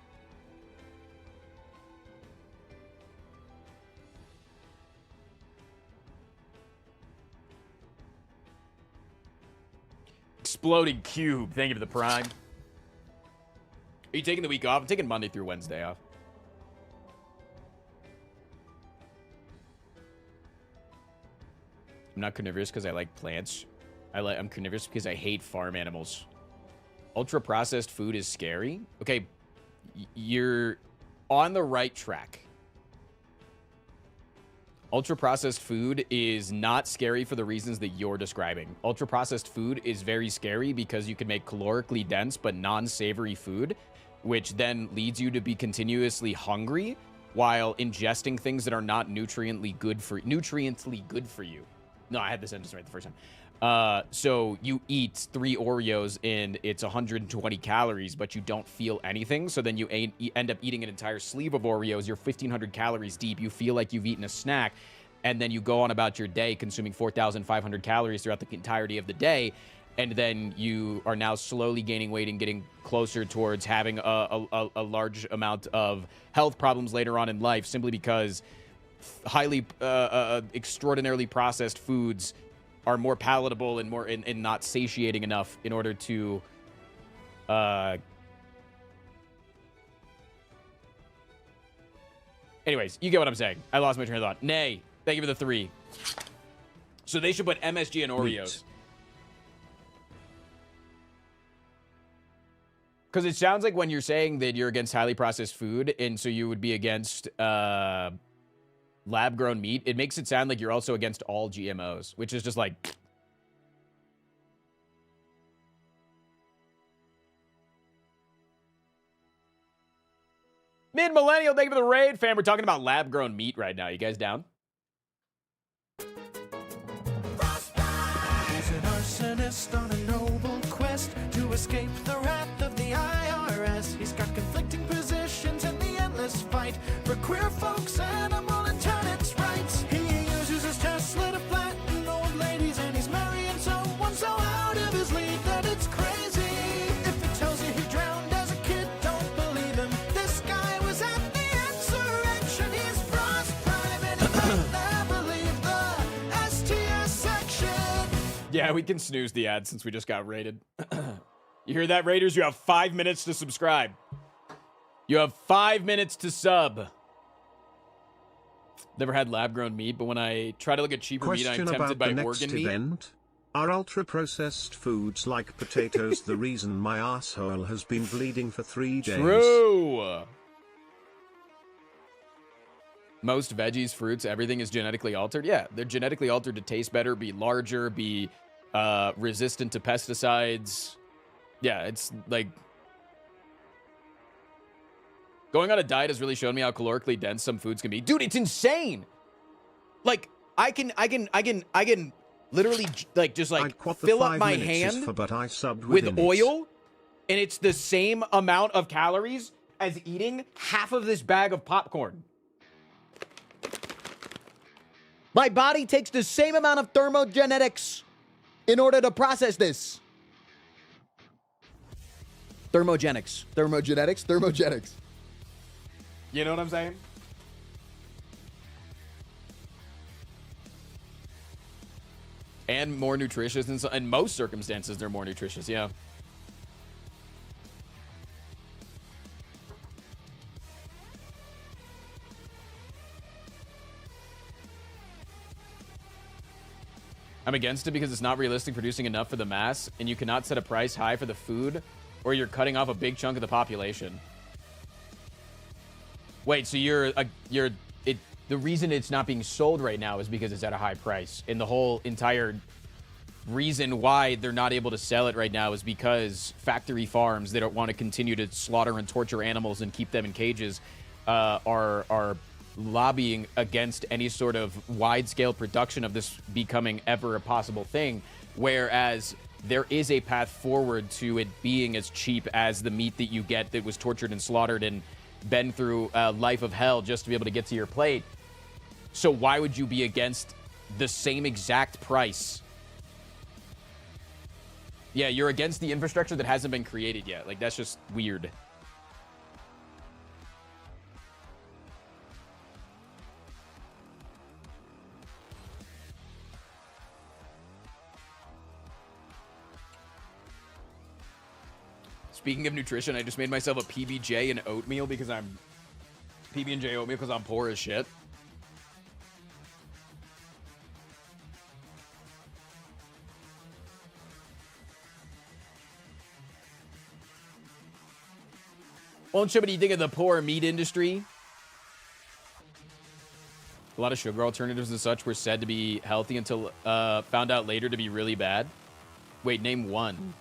Exploding cube. Thank you for the prime. Are you taking the week off? I'm taking Monday through Wednesday off. I'm not carnivorous because I like plants. I'm carnivorous because I hate farm animals. Ultra processed food is scary. Okay, you're on the right track. Ultra-processed food is not scary for the reasons that you're describing. Ultra-processed food is very scary because you can make calorically dense but non-savory food, which then leads you to be continuously hungry while ingesting things that are not nutriently good for you. No, I had the sentence right the first time. So you eat 3 Oreos and it's 120 calories, but you don't feel anything. So then you end up eating an entire sleeve of Oreos. You're 1,500 calories deep. You feel like you've eaten a snack. And then you go on about your day consuming 4,500 calories throughout the entirety of the day. And then you are now slowly gaining weight and getting closer towards having a large amount of health problems later on in life simply because highly extraordinarily processed foods are more palatable and more and not satiating enough in order to anyways, you get what I'm saying. I lost my train of thought. Nay, thank you for the 3. So they should put MSG and Oreos. Because it sounds like when you're saying that you're against highly processed food and so you would be against lab-grown meat, it makes it sound like you're also against all GMOs, which is just like... Mid-millennial, thank you for the raid, fam. We're talking about lab-grown meat right now. You guys down? He's an arsonist on a noble quest to escape the wrath of the IRS. He's got conflicting positions in the endless fight for queer folks, animal and tenants' rights. He uses his Tesla to flatten old ladies, and he's marrying someone so out of his league that it's crazy. If he tells you he drowned as a kid, don't believe him. This guy was at the insurrection. He's Frost Prime, and he might never leave the STS section. Yeah, we can snooze the ad since we just got raided. You hear that, Raiders? You have 5 minutes to subscribe. You have 5 minutes to sub. Never had lab-grown meat, but when I try to look at cheaper meat, I'm tempted by organ meat. Event? Are ultra-processed foods like potatoes the reason my asshole has been bleeding for 3 days? True. Most veggies, fruits, everything is genetically altered. Yeah, they're genetically altered to taste better, be larger, be resistant to pesticides. Yeah, it's like... Going on a diet has really shown me how calorically dense some foods can be. Dude, it's insane! Like, I can Literally, like, just like I'd quote the fill up 5 my minutes is hand for, but I subbed with within it. oil, and it's the same amount of calories as eating half of this bag of popcorn. My body takes the same amount of thermogenetics in order to process this. Thermogenics. You know what I'm saying? And more nutritious in most circumstances, they're more nutritious, yeah. I'm against it because it's not realistic producing enough for the mass, and you cannot set a price high for the food, or you're cutting off a big chunk of the population. Wait, so the reason it's not being sold right now is because it's at a high price, and the whole entire reason why they're not able to sell it right now is because factory farms that don't want to continue to slaughter and torture animals and keep them in cages are lobbying against any sort of wide-scale production of this becoming ever a possible thing, whereas there is a path forward to it being as cheap as the meat that you get that was tortured and slaughtered and been through a life of hell just to be able to get to your plate. So why would you be against the same exact price? Yeah, you're against the infrastructure that hasn't been created yet. Like, that's just weird. Speaking of nutrition, I just made myself a PB&J and oatmeal because I'm PB&J oatmeal because I'm poor as shit. Won't somebody think of the poor meat industry? A lot of sugar alternatives and such were said to be healthy until found out later to be really bad. Wait, name one.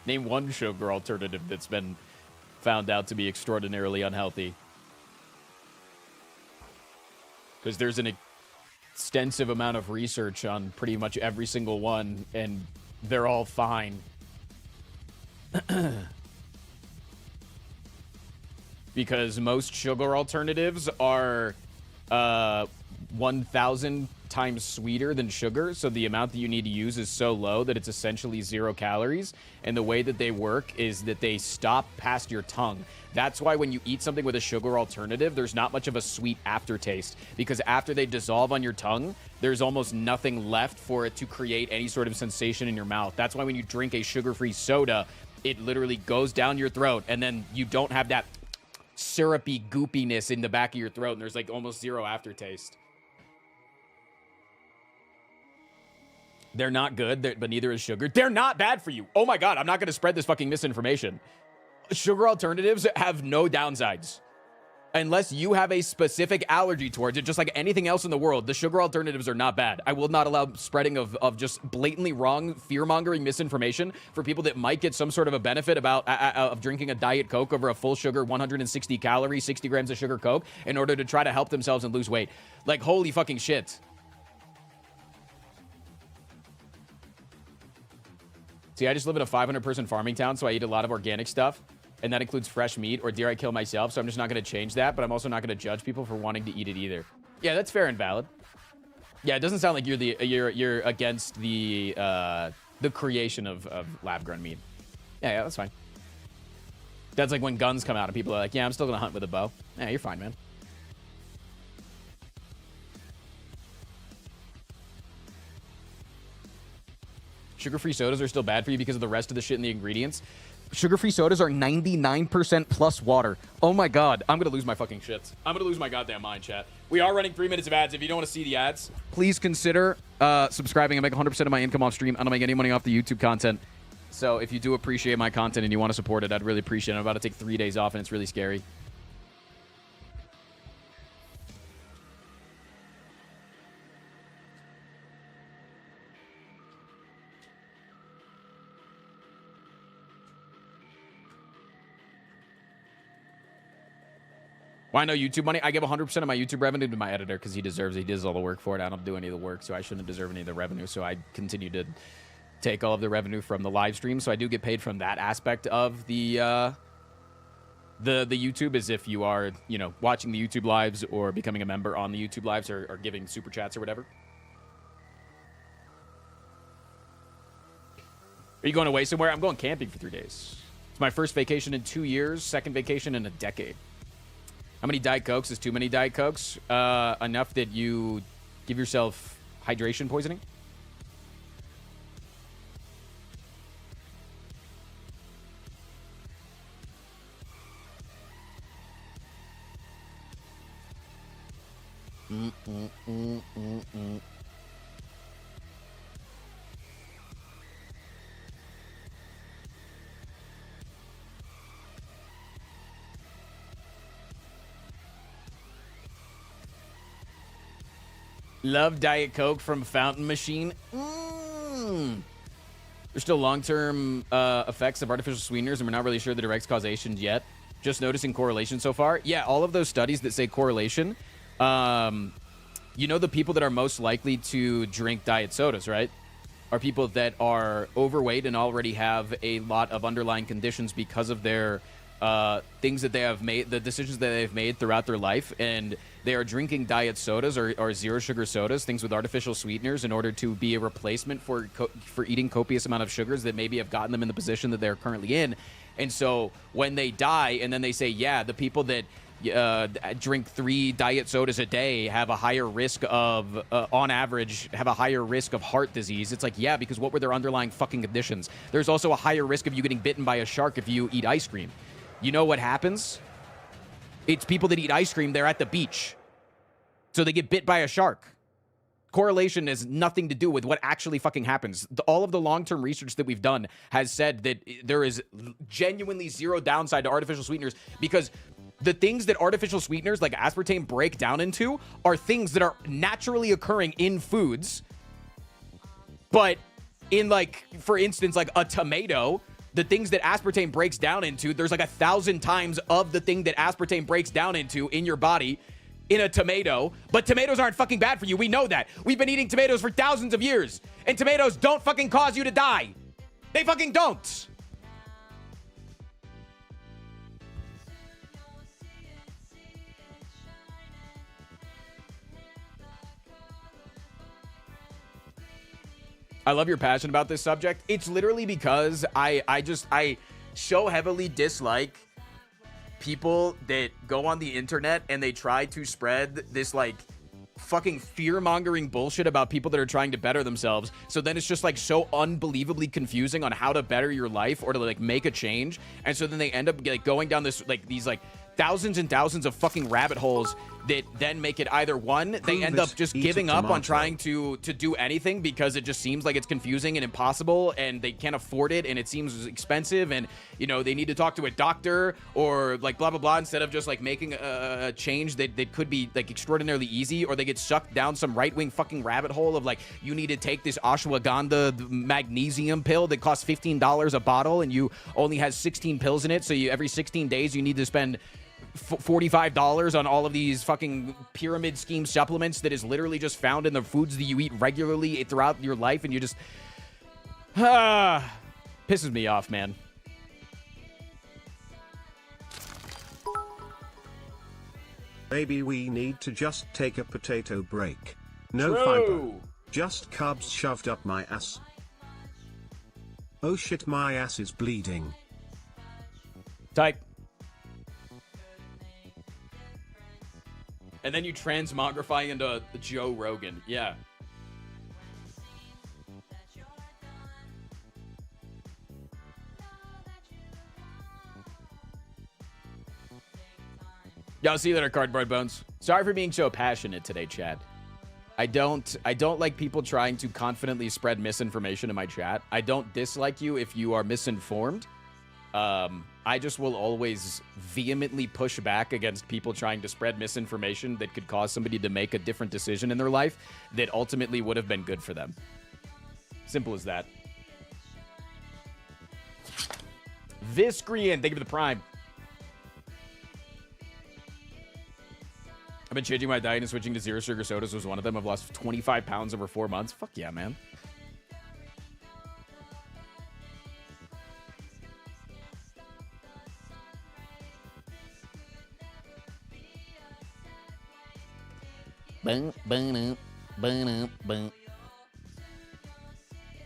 Name one sugar alternative that's been found out to be extraordinarily unhealthy. Because there's an extensive amount of research on pretty much every single one, and they're all fine. Because most sugar alternatives are 1,000 times sweeter than sugar, so the amount that you need to use is so low that it's essentially 0 calories, and the way that they work is that they stop past your tongue. That's why when you eat something with a sugar alternative, there's not much of a sweet aftertaste, because after they dissolve on your tongue, there's almost nothing left for it to create any sort of sensation in your mouth. That's why when you drink a sugar-free soda, it literally goes down your throat, and then you don't have that syrupy goopiness in the back of your throat, and there's like almost 0 aftertaste. They're not good, but neither is sugar. They're not bad for you. Oh my God, I'm not going to spread this fucking misinformation. Sugar alternatives have no downsides. Unless you have a specific allergy towards it, just like anything else in the world, the sugar alternatives are not bad. I will not allow spreading of just blatantly wrong, fear-mongering misinformation for people that might get some sort of a benefit about of drinking a Diet Coke over a full sugar, 160 calorie, 60 grams of sugar Coke in order to try to help themselves and lose weight. Like, holy fucking shit. See, I just live in a 500-person farming town, so I eat a lot of organic stuff, and that includes fresh meat, or dare I kill myself, so I'm just not going to change that, but I'm also not going to judge people for wanting to eat it either. Yeah, that's fair and valid. Yeah, it doesn't sound like you're against the creation of lab-grown meat. Yeah, that's fine. That's like when guns come out and people are like, yeah, I'm still going to hunt with a bow. Yeah, you're fine, man. Sugar-free sodas are still bad for you because of the rest of the shit in the ingredients. Sugar-free sodas are 99% plus water. Oh my God, I'm gonna lose my fucking shit. I'm gonna lose my goddamn mind, chat. We are running 3 minutes of ads. If you don't want to see the ads, please consider subscribing. I make 100% of my income off stream. I don't make any money off the YouTube content. So if you do appreciate my content and you want to support it, I'd really appreciate it. I'm about to take 3 days off and it's really scary. Why no YouTube money? I give 100% of my YouTube revenue to my editor because he deserves it. He does all the work for it. I don't do any of the work, so I shouldn't deserve any of the revenue. So I continue to take all of the revenue from the live stream. So I do get paid from that aspect of the YouTube, as if you are, you know, watching the YouTube lives or becoming a member on the YouTube lives or giving super chats or whatever. Are you going away somewhere? I'm going camping for 3 days. It's my first vacation in 2 years, second vacation in a decade. How many Diet Cokes is too many Diet Cokes? Enough that you give yourself hydration poisoning? Love Diet Coke from Fountain Machine. There's still long-term effects of artificial sweeteners, and we're not really sure the direct causation yet. Just noticing correlation so far. Yeah, all of those studies that say correlation. You know, the people that are most likely to drink diet sodas, right, are people that are overweight and already have a lot of underlying conditions because of their things that they have made, the decisions that they've made throughout their life, and they are drinking diet sodas or zero sugar sodas, things with artificial sweeteners, in order to be a replacement for eating copious amount of sugars that maybe have gotten them in the position that they're currently in. And so when they die, and then they say, yeah, the people that drink 3 diet sodas a day have a higher risk of, on average, have a higher risk of heart disease. It's like, yeah, because what were their underlying fucking conditions? There's also a higher risk of you getting bitten by a shark if you eat ice cream. You know what happens? It's people that eat ice cream, they're at the beach. So they get bit by a shark. Correlation has nothing to do with what actually fucking happens. All of the long-term research that we've done has said that there is genuinely zero downside to artificial sweeteners, because the things that artificial sweeteners like aspartame break down into are things that are naturally occurring in foods. But in, like, for instance, like a tomato, the things that aspartame breaks down into, there's like 1,000 times of the thing that aspartame breaks down into in your body in a tomato. But tomatoes aren't fucking bad for you. We know that. We've been eating tomatoes for thousands of years. And tomatoes don't fucking cause you to die. They fucking don't. I love your passion about this subject. It's literally because I so heavily dislike people that go on the internet and they try to spread this, like, fucking fear-mongering bullshit about people that are trying to better themselves. So then it's just, like, so unbelievably confusing on how to better your life or to, like, make a change. And so then they end up, like, going down this, like, these, like, thousands and thousands of fucking rabbit holes that then make it either one, they end up just giving up on trying to do anything because it just seems like it's confusing and impossible and they can't afford it and it seems expensive and, you know, they need to talk to a doctor or, like, blah, blah, blah, instead of just, like, making a change that could be, like, extraordinarily easy, or they get sucked down some right-wing fucking rabbit hole of, like, you need to take this ashwagandha magnesium pill that costs $15 a bottle and you only has 16 pills in it, so every 16 days you need to spend $45 on all of these fucking pyramid scheme supplements that is literally just found in the foods that you eat regularly throughout your life, and you just pisses me off, man. Maybe we need to just take a potato break. No True. fiber. Just carbs shoved up my ass. Oh shit, my ass is bleeding. Type. And then you transmogrify into Joe Rogan. Yeah. Y'all see that our cardboard bones? Sorry for being so passionate today, Chad. I don't like people trying to confidently spread misinformation in my chat. I don't dislike you if you are misinformed. I just will always vehemently push back against people trying to spread misinformation that could cause somebody to make a different decision in their life that ultimately would have been good for them. Simple as that. Viscrian, thank you for the prime. been changing my diet and switching to zero sugar sodas was one of them. I've lost 25 pounds over 4 months. Fuck yeah, man.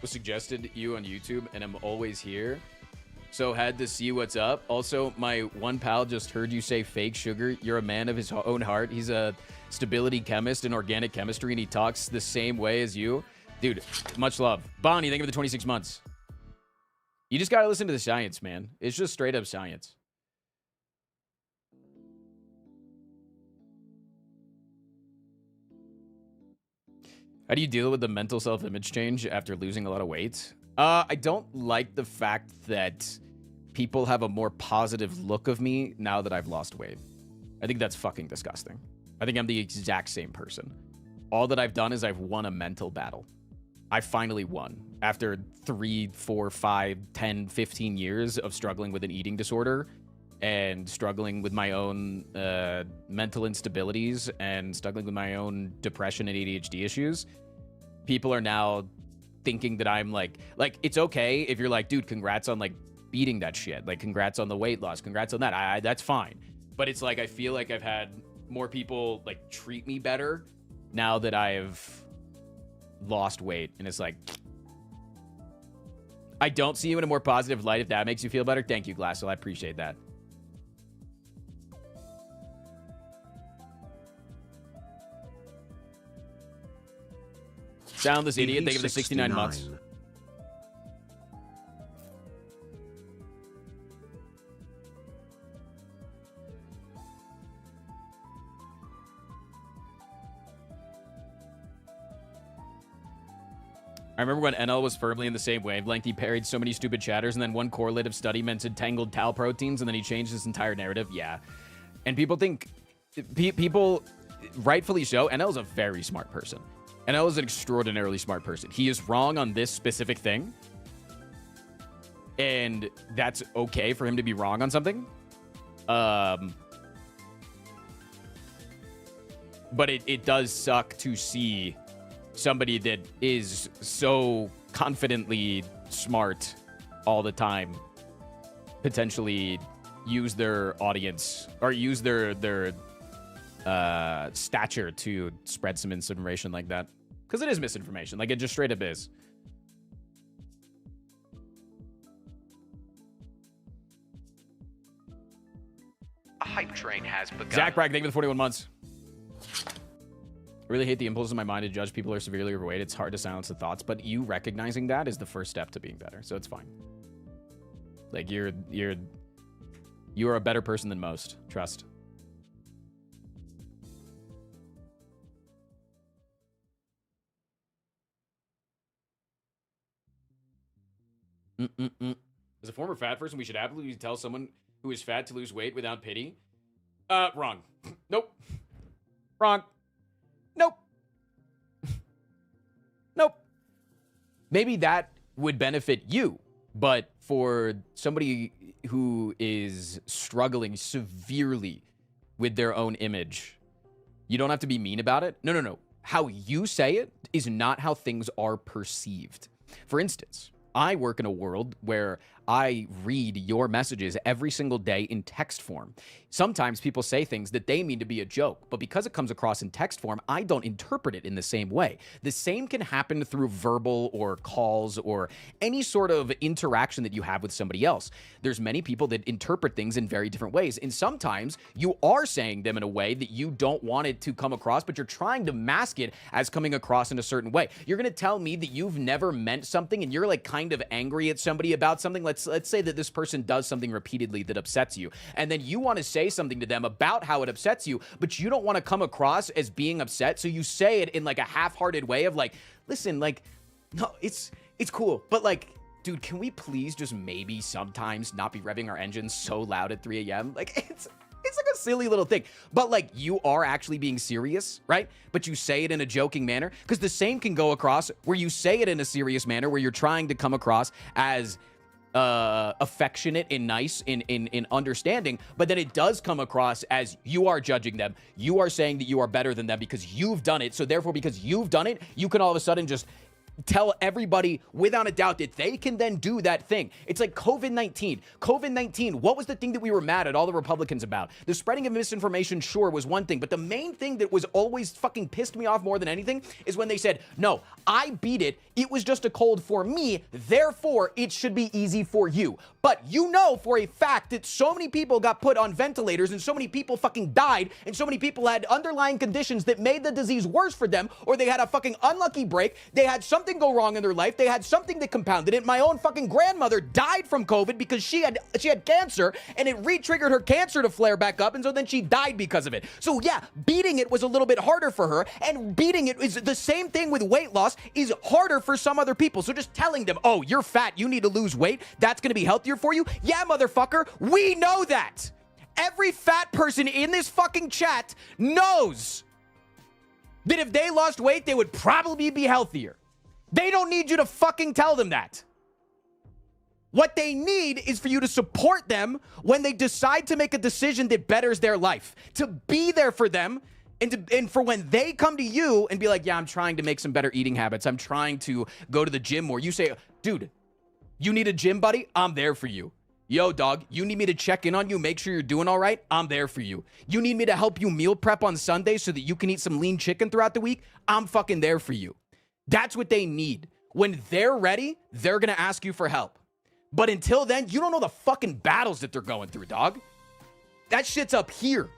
Was suggested you on YouTube, and I'm always here, so had to see what's up. Also, my one pal just heard you say fake sugar. You're a man of his own heart. He's a stability chemist in organic chemistry, and he talks the same way as you. Dude, much love. Bonnie, thank you for the 26 months. You just gotta listen to the science, man. It's just straight up science. How do you deal with the mental self-image change after losing a lot of weight? I don't like the fact that people have a more positive look of me now that I've lost weight. I think that's fucking disgusting. I think I'm the exact same person. All that I've done is I've won a mental battle. I finally won after 3, 4, 5, 10, 15 years of struggling with an eating disorder and struggling with my own mental instabilities and struggling with my own depression and ADHD issues. People are now thinking that I'm like it's okay if you're like, dude, congrats on like beating that shit. Like, congrats on the weight loss. Congrats on that. That's fine. But it's like, I feel like I've had more people like treat me better now that I've lost weight. And it's like, I don't see you in a more positive light if that makes you feel better. Thank you, Glassel. I appreciate that. Soundless idiot. Thank you for the 69 months. I remember when NL was firmly in the same wavelength, he parried so many stupid chatters, and then one correlative study mentioned tangled tau proteins, and then he changed his entire narrative. Yeah. And people think, people, rightfully so, NL is a very smart person. NL is an extraordinarily smart person. He is wrong on this specific thing, and that's okay for him to be wrong on something. But it does suck to see somebody that is so confidently smart all the time potentially use their audience or use their stature to spread some misinformation like that, because it is misinformation. Like, it just straight up is. A hype train has begun. Zach Bragg, thank you for the 41 months. I really hate the impulse in my mind to judge people who are severely overweight. It's hard to silence the thoughts, but you recognizing that is the first step to being better, so it's fine. Like, you are a better person than most. Trust. As a former fat person, we should absolutely tell someone who is fat to lose weight without pity. Wrong. Nope. Wrong. Nope. Nope. Maybe that would benefit you, but for somebody who is struggling severely with their own image, you don't have to be mean about it. No. How you say it is not how things are perceived. For instance, I work in a world where I read your messages every single day in text form. Sometimes people say things that they mean to be a joke, but because it comes across in text form, I don't interpret it in the same way. The same can happen through verbal or calls or any sort of interaction that you have with somebody else. There's many people that interpret things in very different ways, and sometimes you are saying them in a way that you don't want it to come across, but you're trying to mask it as coming across in a certain way. You're going to tell me that you've never meant something and you're like kind of angry at somebody about something. Let's say that this person does something repeatedly that upsets you, and then you want to say something to them about how it upsets you, but you don't want to come across as being upset, so you say it in like a half-hearted way of like, listen, like, no, it's cool, but like, dude, can we please just maybe sometimes not be revving our engines so loud at 3 a.m.? Like, it's like a silly little thing, but like, you are actually being serious, right? But you say it in a joking manner, because the same can go across where you say it in a serious manner, where you're trying to come across as affectionate and nice in understanding, but then it does come across as you are judging them. You are saying that you are better than them because you've done it. So therefore, because you've done it, you can all of a sudden just tell everybody without a doubt that they can then do that thing. It's like COVID-19. COVID-19, what was the thing that we were mad at all the Republicans about? The spreading of misinformation, sure, was one thing, but the main thing that was always fucking pissed me off more than anything is when they said, no, I beat it. It was just a cold for me. Therefore, it should be easy for you. But you know for a fact that so many people got put on ventilators and so many people fucking died and so many people had underlying conditions that made the disease worse for them, or they had a fucking unlucky break. They had something go wrong in their life. They had something that compounded it. My own fucking grandmother died from COVID because she had cancer and it re-triggered her cancer to flare back up, and so then she died because of it. So yeah, beating it was a little bit harder for her, and beating it is the same thing with weight loss is harder for some other people. So just telling them, oh, you're fat, you need to lose weight, that's going to be healthier for you. Yeah, motherfucker, we know that. Every fat person in this fucking chat knows that if they lost weight, they would probably be healthier. They don't need you to fucking tell them that. What they need is for you to support them when they decide to make a decision that betters their life, to be there for them, and for when they come to you and be like, yeah, I'm trying to make some better eating habits. I'm trying to go to the gym more. You say, dude, you need a gym buddy? I'm there for you. Yo, dog, you need me to check in on you, make sure you're doing all right? I'm there for you. You need me to help you meal prep on Sunday so that you can eat some lean chicken throughout the week? I'm fucking there for you. That's what they need. When they're ready, they're going to ask you for help. But until then, you don't know the fucking battles that they're going through, dog. That shit's up here.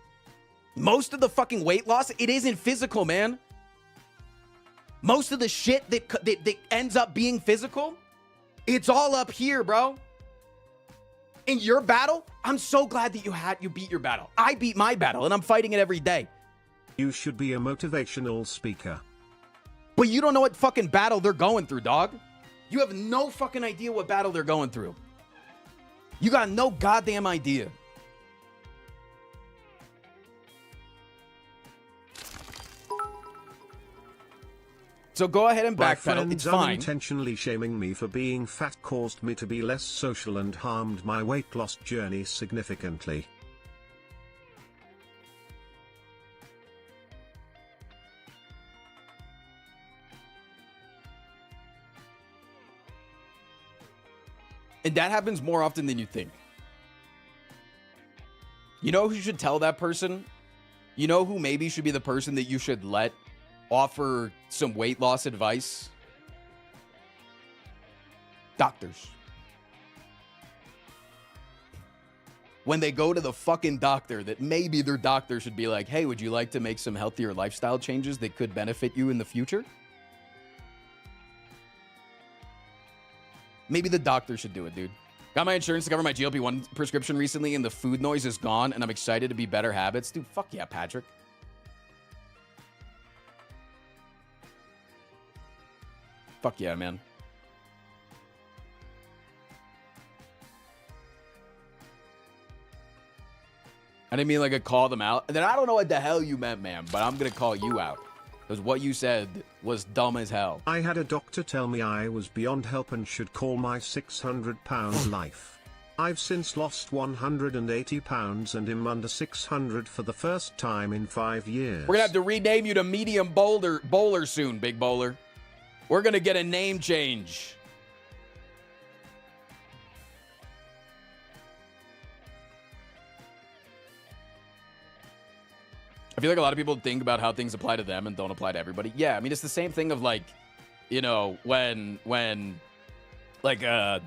Most of the fucking weight loss, it isn't physical, man. Most of the shit that ends up being physical, it's all up here, bro. In your battle, I'm so glad that you beat your battle. I beat my battle, and I'm fighting it every day. You should be a motivational speaker. But you don't know what fucking battle they're going through, dog. You have no fucking idea what battle they're going through. You got no goddamn idea. So go ahead and My backpedal. It's friends fine. unintentionally shaming me for being fat caused me to be less social and harmed my weight loss journey significantly. And that happens more often than you think. You know who you should tell that person? You know who maybe should be the person that you should let offer some weight loss advice? Doctors. When they go to the fucking doctor, that maybe their doctor should be like, hey, would you like to make some healthier lifestyle changes that could benefit you in the future? Maybe the doctor should do it, dude. Got my insurance to cover my GLP-1 prescription recently, and the food noise is gone, and I'm excited to be better habits. Dude, fuck yeah, Patrick. Fuck yeah, man. I didn't mean like I call them out. And then I don't know what the hell you meant, man, but I'm going to call you out. Because what you said was dumb as hell. I had a doctor tell me I was beyond help and should call my 600-pound life. I've since lost 180 pounds and am under 600 for the first time in 5 years. We're going to have to rename you to Medium Bowler soon, Big Bowler. We're going to get a name change. I feel like a lot of people think about how things apply to them and don't apply to everybody. Yeah, I mean, it's the same thing of like, you know, when like a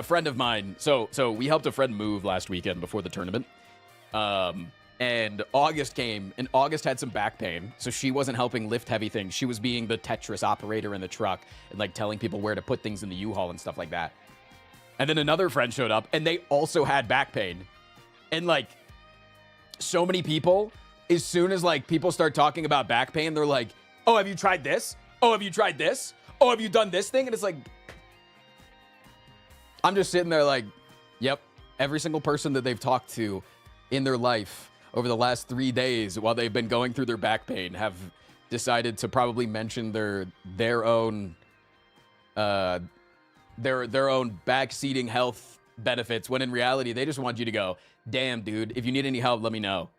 friend of mine, so we helped a friend move last weekend before the tournament. And August came, and August had some back pain, so she wasn't helping lift heavy things. She was being the Tetris operator in the truck and like telling people where to put things in the U-Haul and stuff like that. And then another friend showed up, and they also had back pain. And like, so many people, as soon as like people start talking about back pain, they're like, oh, have you tried this? Oh, have you tried this? Oh, have you done this thing? And it's like, I'm just sitting there like, yep, every single person that they've talked to in their life over the last 3 days while they've been going through their back pain have decided to probably mention their own their own backseating health benefits, when in reality, they just want you to go, damn, dude, if you need any help, let me know.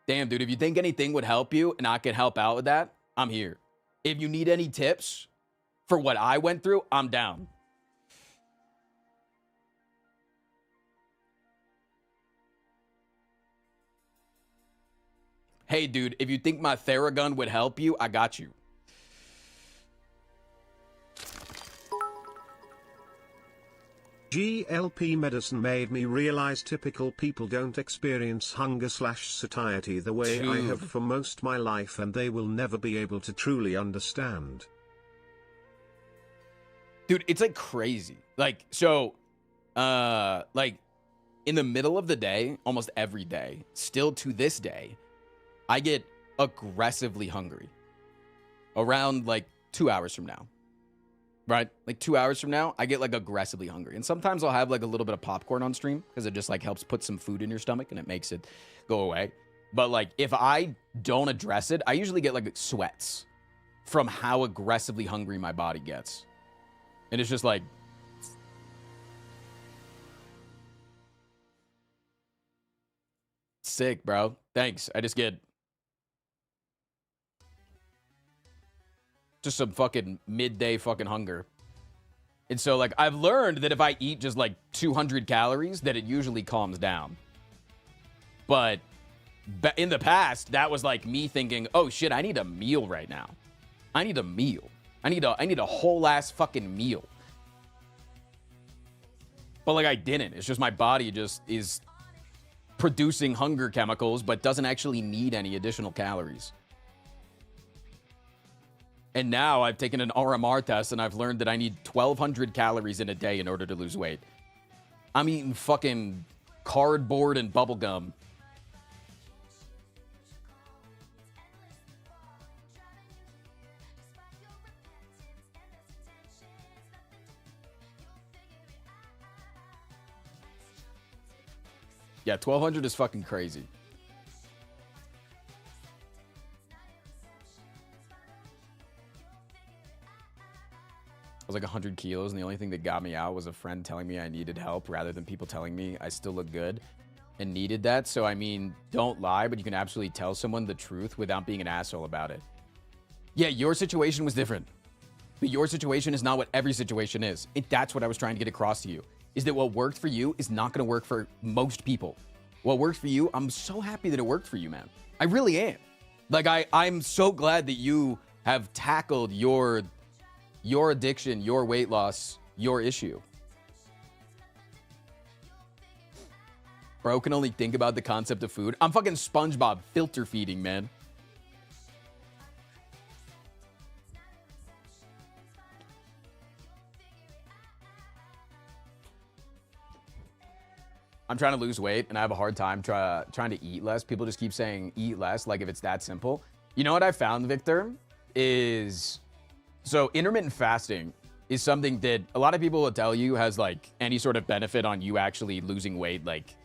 Damn, dude, if you think anything would help you and I can help out with that, I'm here. If you need any tips for what I went through, I'm down. Hey, dude, if you think my Theragun would help you, I got you. GLP medicine made me realize typical people don't experience hunger/satiety the way I have for most my life, and they will never be able to truly understand. Dude, it's like crazy. Like, so, like in the middle of the day, almost every day, still to this day, I get aggressively hungry around like 2 hours from now. Right? Like 2 hours from now, I get like aggressively hungry. And sometimes I'll have like a little bit of popcorn on stream because it just like helps put some food in your stomach and it makes it go away. But like if I don't address it, I usually get like sweats from how aggressively hungry my body gets. And it's just like, sick, bro. Thanks. I just get just some fucking midday fucking hunger. And so like I've learned that if I eat just like 200 calories, that it usually calms down. But in the past, that was like me thinking, oh shit, I need a meal right now. I need a meal. I need a whole ass fucking meal. But like I didn't. It's just my body just is producing hunger chemicals, but doesn't actually need any additional calories. And now I've taken an RMR test and I've learned that I need 1,200 calories in a day in order to lose weight. I'm eating fucking cardboard and bubble gum. Yeah, 1,200 is fucking crazy. I was like 100 kilos, and the only thing that got me out was a friend telling me I needed help rather than people telling me I still look good and needed that. So, I mean, don't lie, but you can absolutely tell someone the truth without being an asshole about it. Yeah, your situation was different. But your situation is not what every situation is. That's what I was trying to get across to you, is that what worked for you is not going to work for most people. What worked for you, I'm so happy that it worked for you, man. I really am. Like, I'm so glad that you have tackled your addiction, your weight loss, your issue. Bro can only think about the concept of food. I'm fucking SpongeBob filter feeding, man. I'm trying to lose weight and I have a hard time trying to eat less. People just keep saying eat less, like if it's that simple. You know what I found, Victor, is... So intermittent fasting is something that a lot of people will tell you has like any sort of benefit on you actually losing weight. Like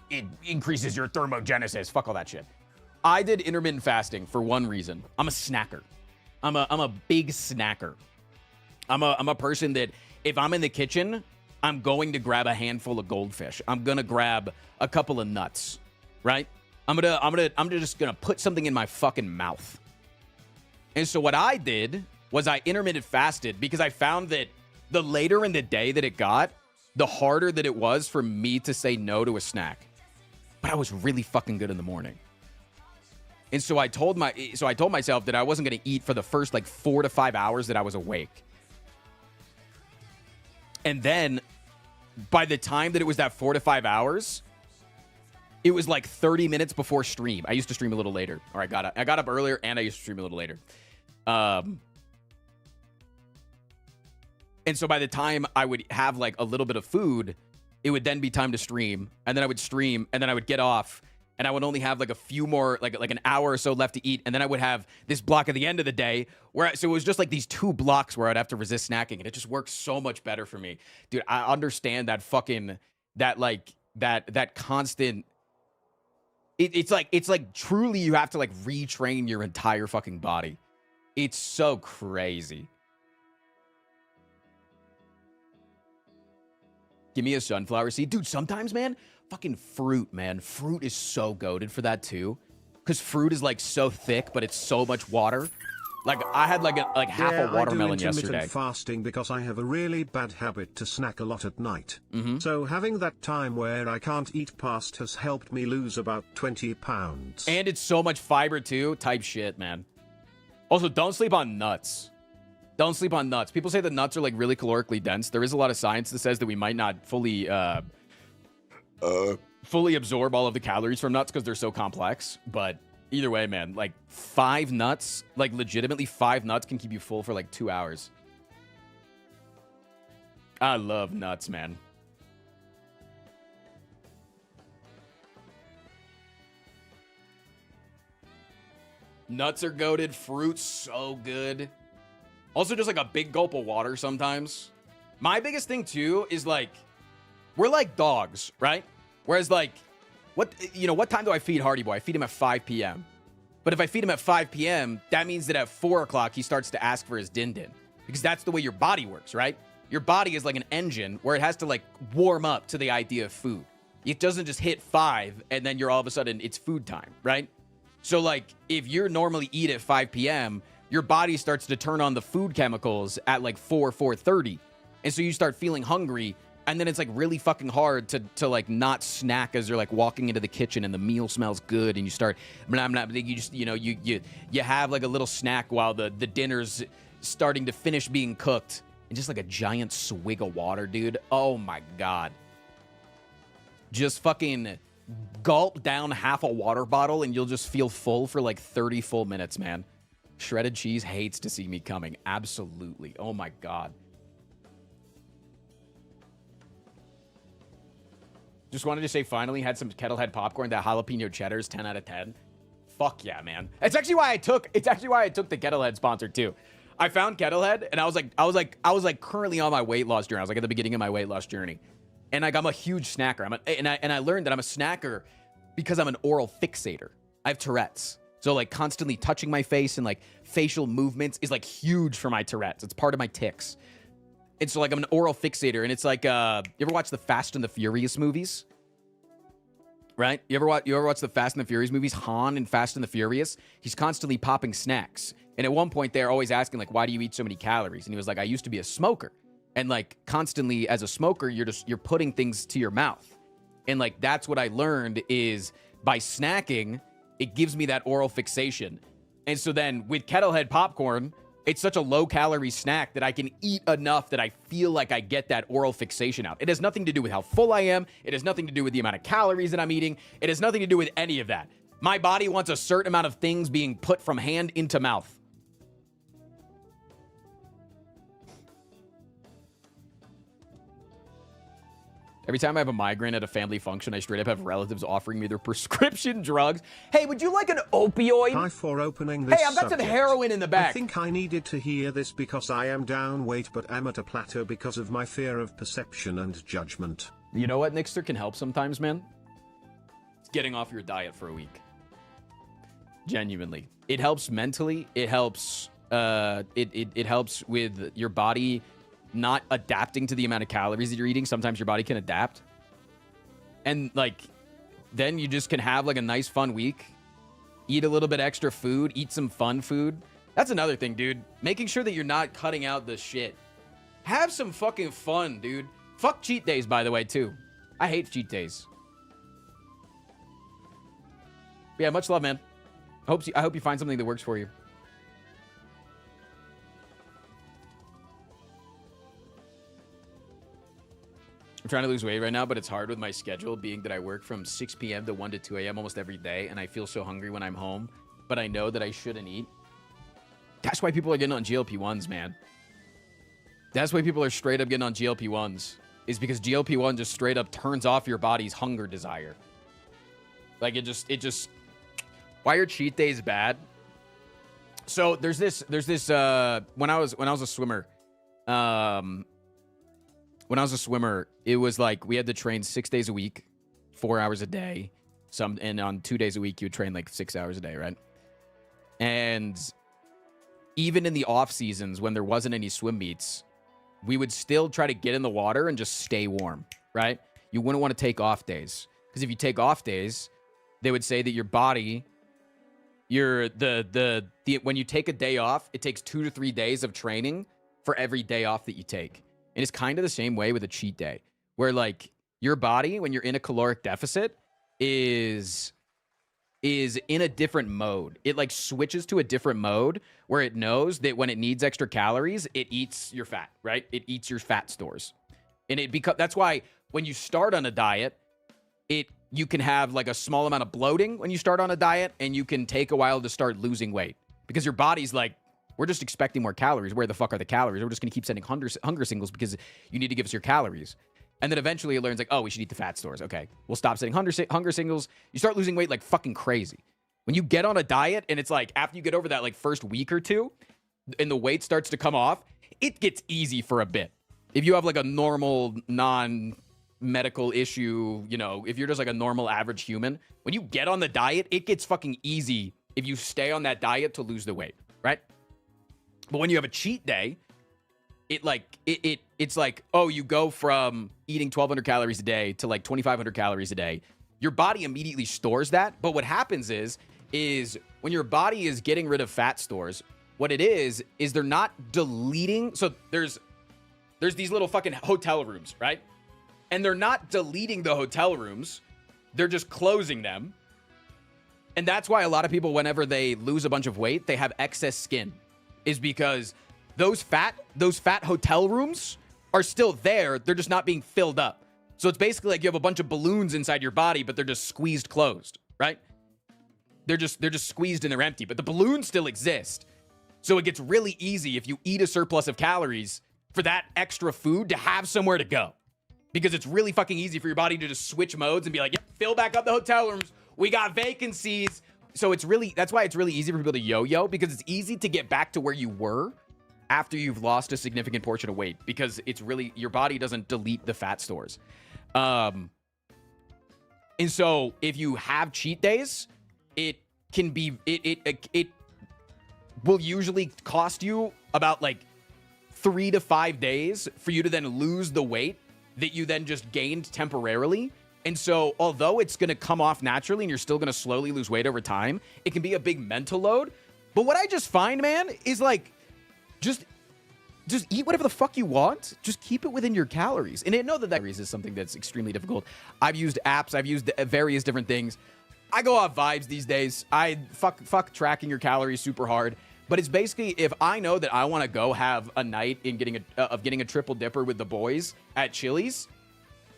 it increases your thermogenesis. Fuck all that shit. I did intermittent fasting for one reason. I'm a snacker. I'm a big snacker. I'm a person that if I'm in the kitchen, I'm going to grab a handful of goldfish. I'm gonna grab a couple of nuts, right? I'm just gonna put something in my fucking mouth. And so what I did was I intermittent fasted because I found that the later in the day that it got, the harder that it was for me to say no to a snack. But I was really fucking good in the morning. And so I told myself that I wasn't going to eat for the first like 4 to 5 hours that I was awake. And then by the time that it was that 4 to 5 hours, it was like 30 minutes before stream. I used to stream a little later. Or I got up earlier and I used to stream a little later. And so by the time I would have like a little bit of food, it would then be time to stream. And then I would stream and then I would get off and I would only have like a few more, like an hour or so left to eat. And then I would have this block at the end of the day so it was just like these 2 blocks where I'd have to resist snacking. And it just worked so much better for me. Dude, I understand that fucking, that constant, it's like truly you have to like retrain your entire fucking body. It's so crazy. Give me a sunflower seed. Dude, sometimes, man, fucking fruit, man. Fruit is so goated for that, too. Because fruit is, like, so thick, but it's so much water. Like, I had, like, half a watermelon I do intermittent yesterday. fasting because I have a really bad habit to snack a lot at night. So having that time where I can't eat past has helped me lose about 20 pounds. And it's so much fiber, too. Type shit, man. Also, don't sleep on nuts. Don't sleep on nuts. People say that nuts are, like, really calorically dense. There is a lot of science that says that we might not fully absorb all of the calories from nuts because they're so complex. But either way, man, like 5 nuts, like legitimately 5 nuts can keep you full for like 2 hours. I love nuts, man. Nuts are goated. Fruit's so good. Also, just like a big gulp of water sometimes. My biggest thing too is like, we're like dogs, right? Whereas like, what time do I feed Hardy Boy? I feed him at 5 p.m. But if I feed him at 5 p.m., that means that at 4 o'clock, he starts to ask for his din-din. Because that's the way your body works, right? Your body is like an engine where it has to like warm up to the idea of food. It doesn't just hit 5 and then you're all of a sudden, it's food time, right? So like, if you're normally eat at 5 p.m., your body starts to turn on the food chemicals at like 4:30. And so you start feeling hungry. And then it's like really fucking hard to like not snack as you're like walking into the kitchen and the meal smells good and you start blah, blah, blah, you just you have like a little snack while the dinner's starting to finish being cooked and just like a giant swig of water, dude. Oh my god. Just fucking gulp down half a water bottle and you'll just feel full for like 30 full minutes, man. Shredded cheese hates to see me coming. Absolutely. Oh my god. Just wanted to say finally had some Kettlehead popcorn. That jalapeno cheddar is 10 out of 10. Fuck yeah, man. It's actually why I took the Kettlehead sponsor too. I found Kettlehead and I was like currently on my weight loss journey. I was like at the beginning of my weight loss journey. And like I'm a huge snacker. And I learned that I'm a snacker because I'm an oral fixator. I have Tourette's. So like constantly touching my face and like facial movements is like huge for my Tourette's. It's part of my tics. And so like I'm an oral fixator and it's like you ever watch the Fast and the Furious movies? Right? You ever watch the Fast and the Furious movies? Han in Fast and the Furious, he's constantly popping snacks. And at one point they're always asking like, why do you eat so many calories? And he was like, I used to be a smoker. And like constantly as a smoker, you're putting things to your mouth. And like that's what I learned is by snacking, it gives me that oral fixation. And so then with Kettlehead popcorn, it's such a low-calorie snack that I can eat enough that I feel like I get that oral fixation out. It has nothing to do with how full I am. It has nothing to do with the amount of calories that I'm eating. It has nothing to do with any of that. My body wants a certain amount of things being put from hand into mouth. Every time I have a migraine at a family function, I straight up have relatives offering me their prescription drugs. Hey, would you like an opioid? Hi for opening this Hey, I've got some heroin in the back. I think I needed to hear this because I am down weight but am at a plateau because of my fear of perception and judgment. You know what, Nixter, can help sometimes, man? It's getting off your diet for a week. Genuinely. It helps mentally. It helps, it helps with your body not adapting to the amount of calories that you're eating. Sometimes your body can adapt. And like, then you just can have like a nice fun week. Eat a little bit extra food. Eat some fun food. That's another thing, dude. Making sure that you're not cutting out the shit. Have some fucking fun, dude. Fuck cheat days, by the way, too. I hate cheat days. But yeah, much love, man. I hope you find something that works for you. I'm trying to lose weight right now, but it's hard with my schedule, being that I work from 6 p.m. to 1 to 2 a.m. almost every day, and I feel so hungry when I'm home, but I know that I shouldn't eat. That's why people are getting on GLP-1s, man. That's why people are straight up getting on GLP-1s, is because GLP-1 just straight up turns off your body's hunger desire. Like, it just... Why are cheat days bad? So, there's this, when I was a swimmer, when I was a swimmer, it was like we had to train 6 days a week, 4 hours a day. And on 2 days a week, you would train like 6 hours a day, right? And even in the off seasons when there wasn't any swim meets, we would still try to get in the water and just stay warm, right? You wouldn't want to take off days. Because if you take off days, they would say that your body, when you take a day off, it takes 2 to 3 days of training for every day off that you take. And it's kind of the same way with a cheat day, where like your body, when you're in a caloric deficit, is in a different mode. It like switches to a different mode where it knows that when it needs extra calories, it eats your fat, right? It eats your fat stores. And that's why when you start on a diet, you can have like a small amount of bloating when you start on a diet, and you can take a while to start losing weight because your body's like, we're just expecting more calories. Where the fuck are the calories? We're just going to keep sending hunger signals because you need to give us your calories. And then eventually it learns like, oh, we should eat the fat stores. Okay, we'll stop sending hunger signals. You start losing weight like fucking crazy. When you get on a diet and it's like after you get over that like first week or two and the weight starts to come off, it gets easy for a bit. If you have like a normal non-medical issue, you know, if you're just like a normal average human, when you get on the diet, it gets fucking easy if you stay on that diet to lose the weight, right? But when you have a cheat day, it's like, oh, you go from eating 1,200 calories a day to like 2,500 calories a day. Your body immediately stores that. But what happens is when your body is getting rid of fat stores, what it is they're not deleting. So there's these little fucking hotel rooms, right? And they're not deleting the hotel rooms. They're just closing them. And that's why a lot of people, whenever they lose a bunch of weight, they have excess skin, is because those fat hotel rooms are still there. They're just not being filled up. So it's basically like you have a bunch of balloons inside your body, but they're just squeezed closed, right? They're just squeezed and they're empty, but the balloons still exist. So it gets really easy if you eat a surplus of calories for that extra food to have somewhere to go. Because it's really fucking easy for your body to just switch modes and be like, yep, fill back up the hotel rooms. We got vacancies. So that's why it's really easy for people to yo-yo, because it's easy to get back to where you were after you've lost a significant portion of weight, because it's really, your body doesn't delete the fat stores. And so if you have cheat days, it will usually cost you about like 3 to 5 days for you to then lose the weight that you then just gained temporarily. And so although it's going to come off naturally and you're still going to slowly lose weight over time, it can be a big mental load. But what I just find, man, is like, just eat whatever the fuck you want. Just keep it within your calories. And I know that is something that's extremely difficult. I've used apps. I've used various different things. I go off vibes these days. I fuck tracking your calories super hard. But it's basically, if I know that I want to go have a night in getting a triple dipper with the boys at Chili's,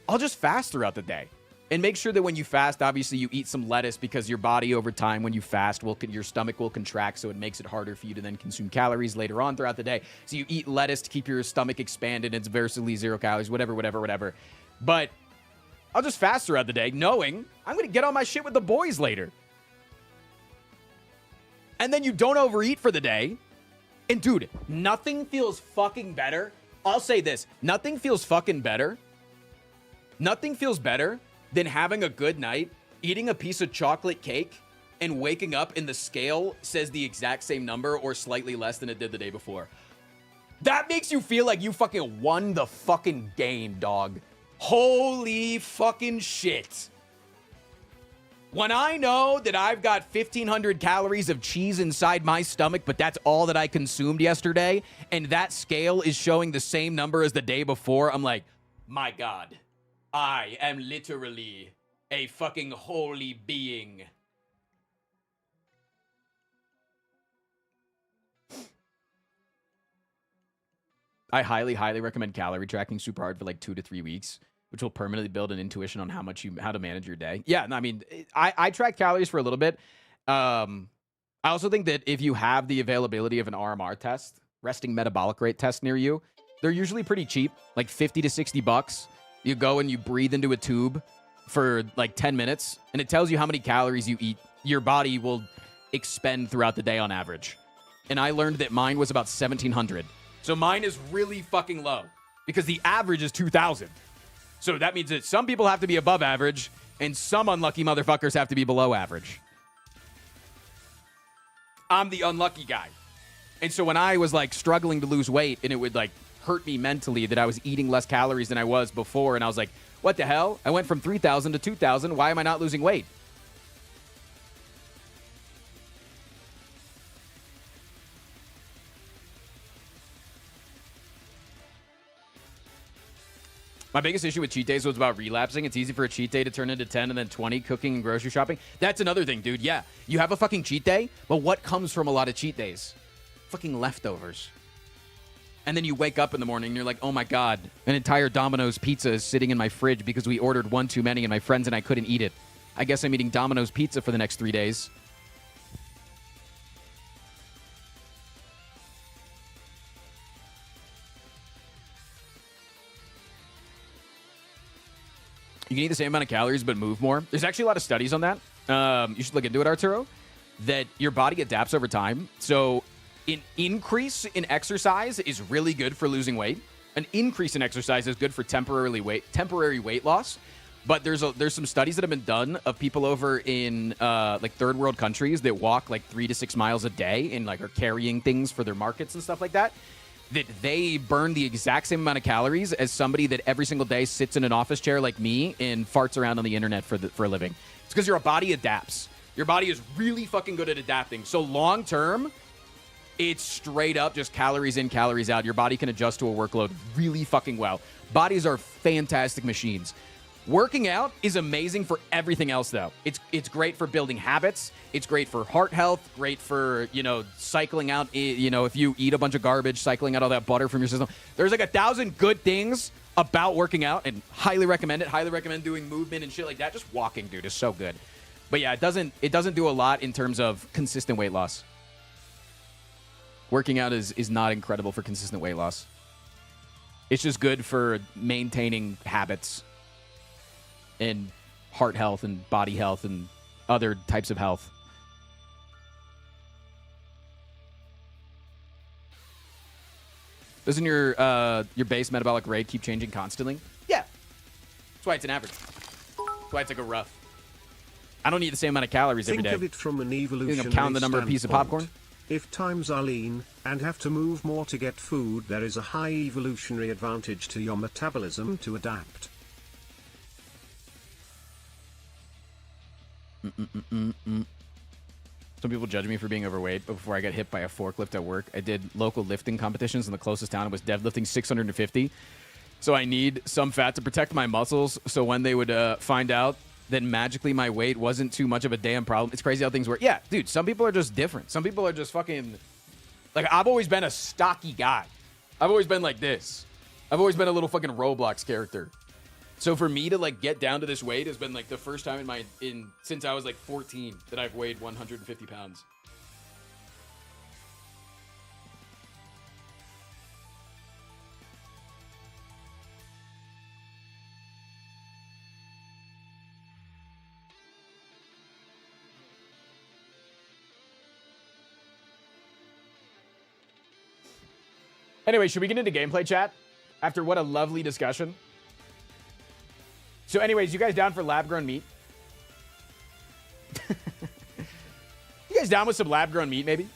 I'll just fast throughout the day. And make sure that when you fast, obviously you eat some lettuce, because your body over time, when you fast, your stomach will contract, so it makes it harder for you to then consume calories later on throughout the day. So you eat lettuce to keep your stomach expanded. It's virtually 0 calories, whatever. But I'll just fast throughout the day, knowing I'm going to get on my shit with the boys later. And then you don't overeat for the day. And dude, nothing feels fucking better. I'll say this. Nothing feels fucking better. Nothing feels better than having a good night, eating a piece of chocolate cake, and waking up and the scale says the exact same number or slightly less than it did the day before. That makes you feel like you fucking won the fucking game, dog. Holy fucking shit. When I know that I've got 1,500 calories of cheese inside my stomach, but that's all that I consumed yesterday, and that scale is showing the same number as the day before, I'm like, my God, I am literally a fucking holy being. I highly, highly recommend calorie tracking super hard for like 2 to 3 weeks, which will permanently build an intuition on how to manage your day. Yeah, no, I mean, I track calories for a little bit. I also think that if you have the availability of an RMR test, resting metabolic rate test near you, they're usually pretty cheap, like 50 to 60 bucks. You go and you breathe into a tube for like 10 minutes, and it tells you how many calories you eat. Your body will expend throughout the day on average. And I learned that mine was about 1,700. So mine is really fucking low because the average is 2,000. So that means that some people have to be above average and some unlucky motherfuckers have to be below average. I'm the unlucky guy. And so when I was like struggling to lose weight and it would like hurt me mentally that I was eating less calories than I was before. And I was like, what the hell? I went from 3,000 to 2,000. Why am I not losing weight? My biggest issue with cheat days was about relapsing. It's easy for a cheat day to turn into 10 and then 20 cooking and grocery shopping. That's another thing, dude. Yeah, you have a fucking cheat day, but what comes from a lot of cheat days? Fucking leftovers. And then you wake up in the morning and you're like, oh my God, an entire Domino's pizza is sitting in my fridge because we ordered one too many and my friends and I couldn't eat it. I guess I'm eating Domino's pizza for the next 3 days. You can eat the same amount of calories but move more. There's actually a lot of studies on that. You should look into it, Arturo. That your body adapts over time. So an increase in exercise is really good for losing weight. An increase in exercise is good for temporary weight loss. But there's some studies that have been done of people over in like third world countries that walk like 3 to 6 miles a day and like are carrying things for their markets and stuff like that. That they burn the exact same amount of calories as somebody that every single day sits in an office chair like me and farts around on the internet for a living. It's because your body adapts. Your body is really fucking good at adapting. So long term, it's straight up just calories in, calories out. Your body can adjust to a workload really fucking well. Bodies are fantastic machines. Working out is amazing for everything else, though. It's great for building habits. It's great for heart health. Great for, cycling out, if you eat a bunch of garbage, cycling out all that butter from your system. There's like 1,000 good things about working out, and highly recommend it. Highly recommend doing movement and shit like that. Just walking, dude, is so good. But yeah, it doesn't do a lot in terms of consistent weight loss. Working out is not incredible for consistent weight loss. It's just good for maintaining habits and heart health and body health and other types of health. Doesn't your base metabolic rate keep changing constantly? Yeah. That's why it's an average. That's why it's like a rough. I don't eat the same amount of calories every day. Think of it from an evolutionary count the number of pieces of popcorn? If times are lean, and have to move more to get food, there is a high evolutionary advantage to your metabolism to adapt. Some people judge me for being overweight, but before I got hit by a forklift at work, I did local lifting competitions in the closest town. It was deadlifting 650. So I need some fat to protect my muscles, so when they would find out that magically my weight wasn't too much of a damn problem. It's crazy how things work. Yeah, dude, some people are just different. Some people are just fucking... Like, I've always been a stocky guy. I've always been like this. I've always been a little fucking Roblox character. So for me to, like, get down to this weight has been, like, the first time since I was, like, 14 that I've weighed 150 pounds. Anyway, should we get into gameplay chat? After what a lovely discussion. So anyways, you guys down for lab-grown meat? You guys down with some lab-grown meat, maybe?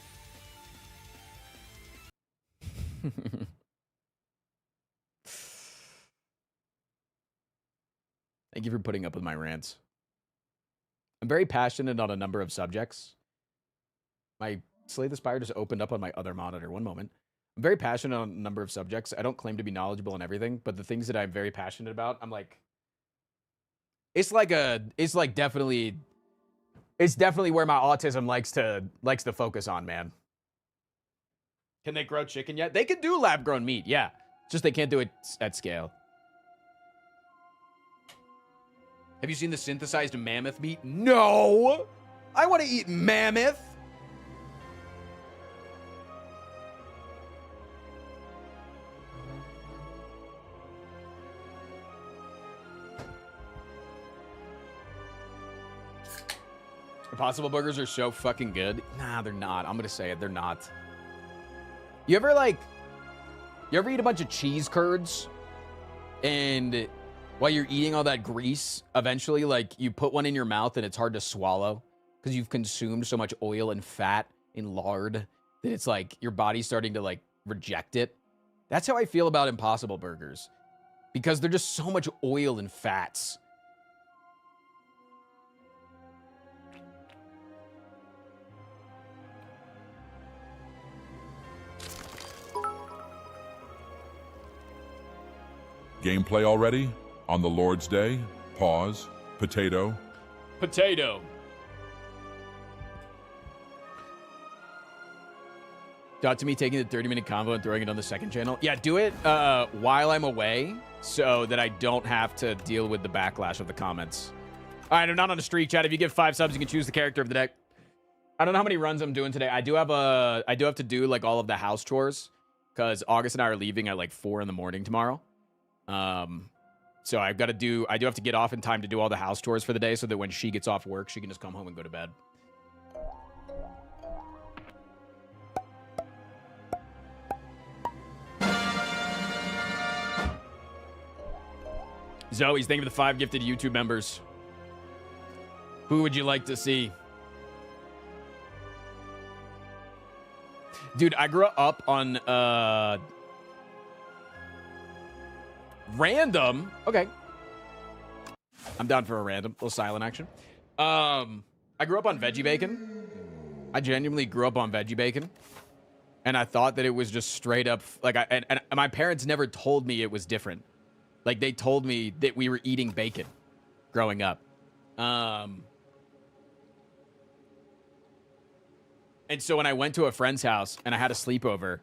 Thank you for putting up with my rants. I'm very passionate on a number of subjects. My Slay the Spire just opened up on my other monitor. One moment. I'm very passionate on a number of subjects. I don't claim to be knowledgeable on everything, but the things that I'm very passionate about, I'm like... It's definitely where my autism likes to focus on, man. Can they grow chicken yet? They can do lab-grown meat, yeah. It's just they can't do it at scale. Have you seen the synthesized mammoth meat? No! I want to eat mammoth! Impossible burgers are so fucking good. Nah, they're not. I'm gonna say it. They're not. You ever eat a bunch of cheese curds and while you're eating all that grease, eventually, like, you put one in your mouth and it's hard to swallow because you've consumed so much oil and fat and lard that it's like your body's starting to, like, reject it? That's how I feel about Impossible Burgers. Because they're just so much oil and fats. Gameplay already? On the Lord's Day? Pause. Potato. Potato. Got to me taking the 30-minute convo and throwing it on the second channel. Yeah, do it while I'm away so that I don't have to deal with the backlash of the comments. All right, I'm not on a streak, chat. If you give 5 subs, you can choose the character of the deck. I don't know how many runs I'm doing today. I do have to do like all of the house chores because August and I are leaving at like 4 in the morning tomorrow. So I do have to get off in time to do all the house chores for the day so that when she gets off work, she can just come home and go to bed. Zoe's, thank you for the 5 gifted YouTube members. Who would you like to see? Dude, I grew up on, random. Okay. I'm down for a random. Little silent action. I grew up on veggie bacon. I genuinely grew up on veggie bacon. And I thought that it was just straight up, like, and my parents never told me it was different. Like, they told me that we were eating bacon growing up. And so when I went to a friend's house and I had a sleepover,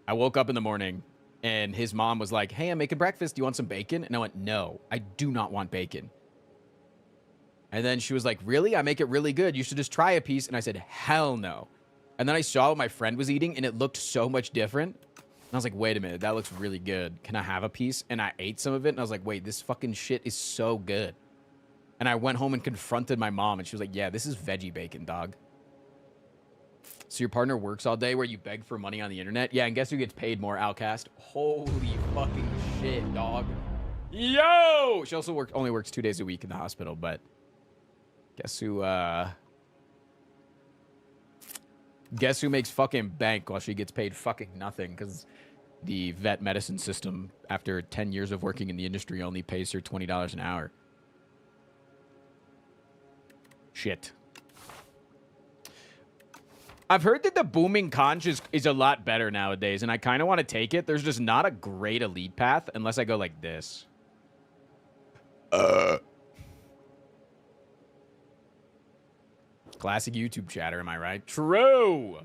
I woke up in the morning and his mom was like, hey, I'm making breakfast. Do you want some bacon? And I went, no, I do not want bacon. And then she was like, really? I make it really good. You should just try a piece. And I said, hell no. And then I saw what my friend was eating and it looked so much different. And I was like, wait a minute, that looks really good. Can I have a piece? And I ate some of it and I was like, wait, this fucking shit is so good. And I went home and confronted my mom and she was like, yeah, this is veggie bacon, dog. So your partner works all day where you beg for money on the internet? Yeah, and guess who gets paid more, Outcast? Holy fucking shit, dog. Yo! She also only works 2 days a week in the hospital, but guess who makes fucking bank while she gets paid fucking nothing? Because the vet medicine system, after 10 years of working in the industry, only pays her $20 an hour. Shit. I've heard that the booming conch is a lot better nowadays, and I kind of want to take it. There's just not a great elite path unless I go like this. Classic YouTube chatter, am I right? True!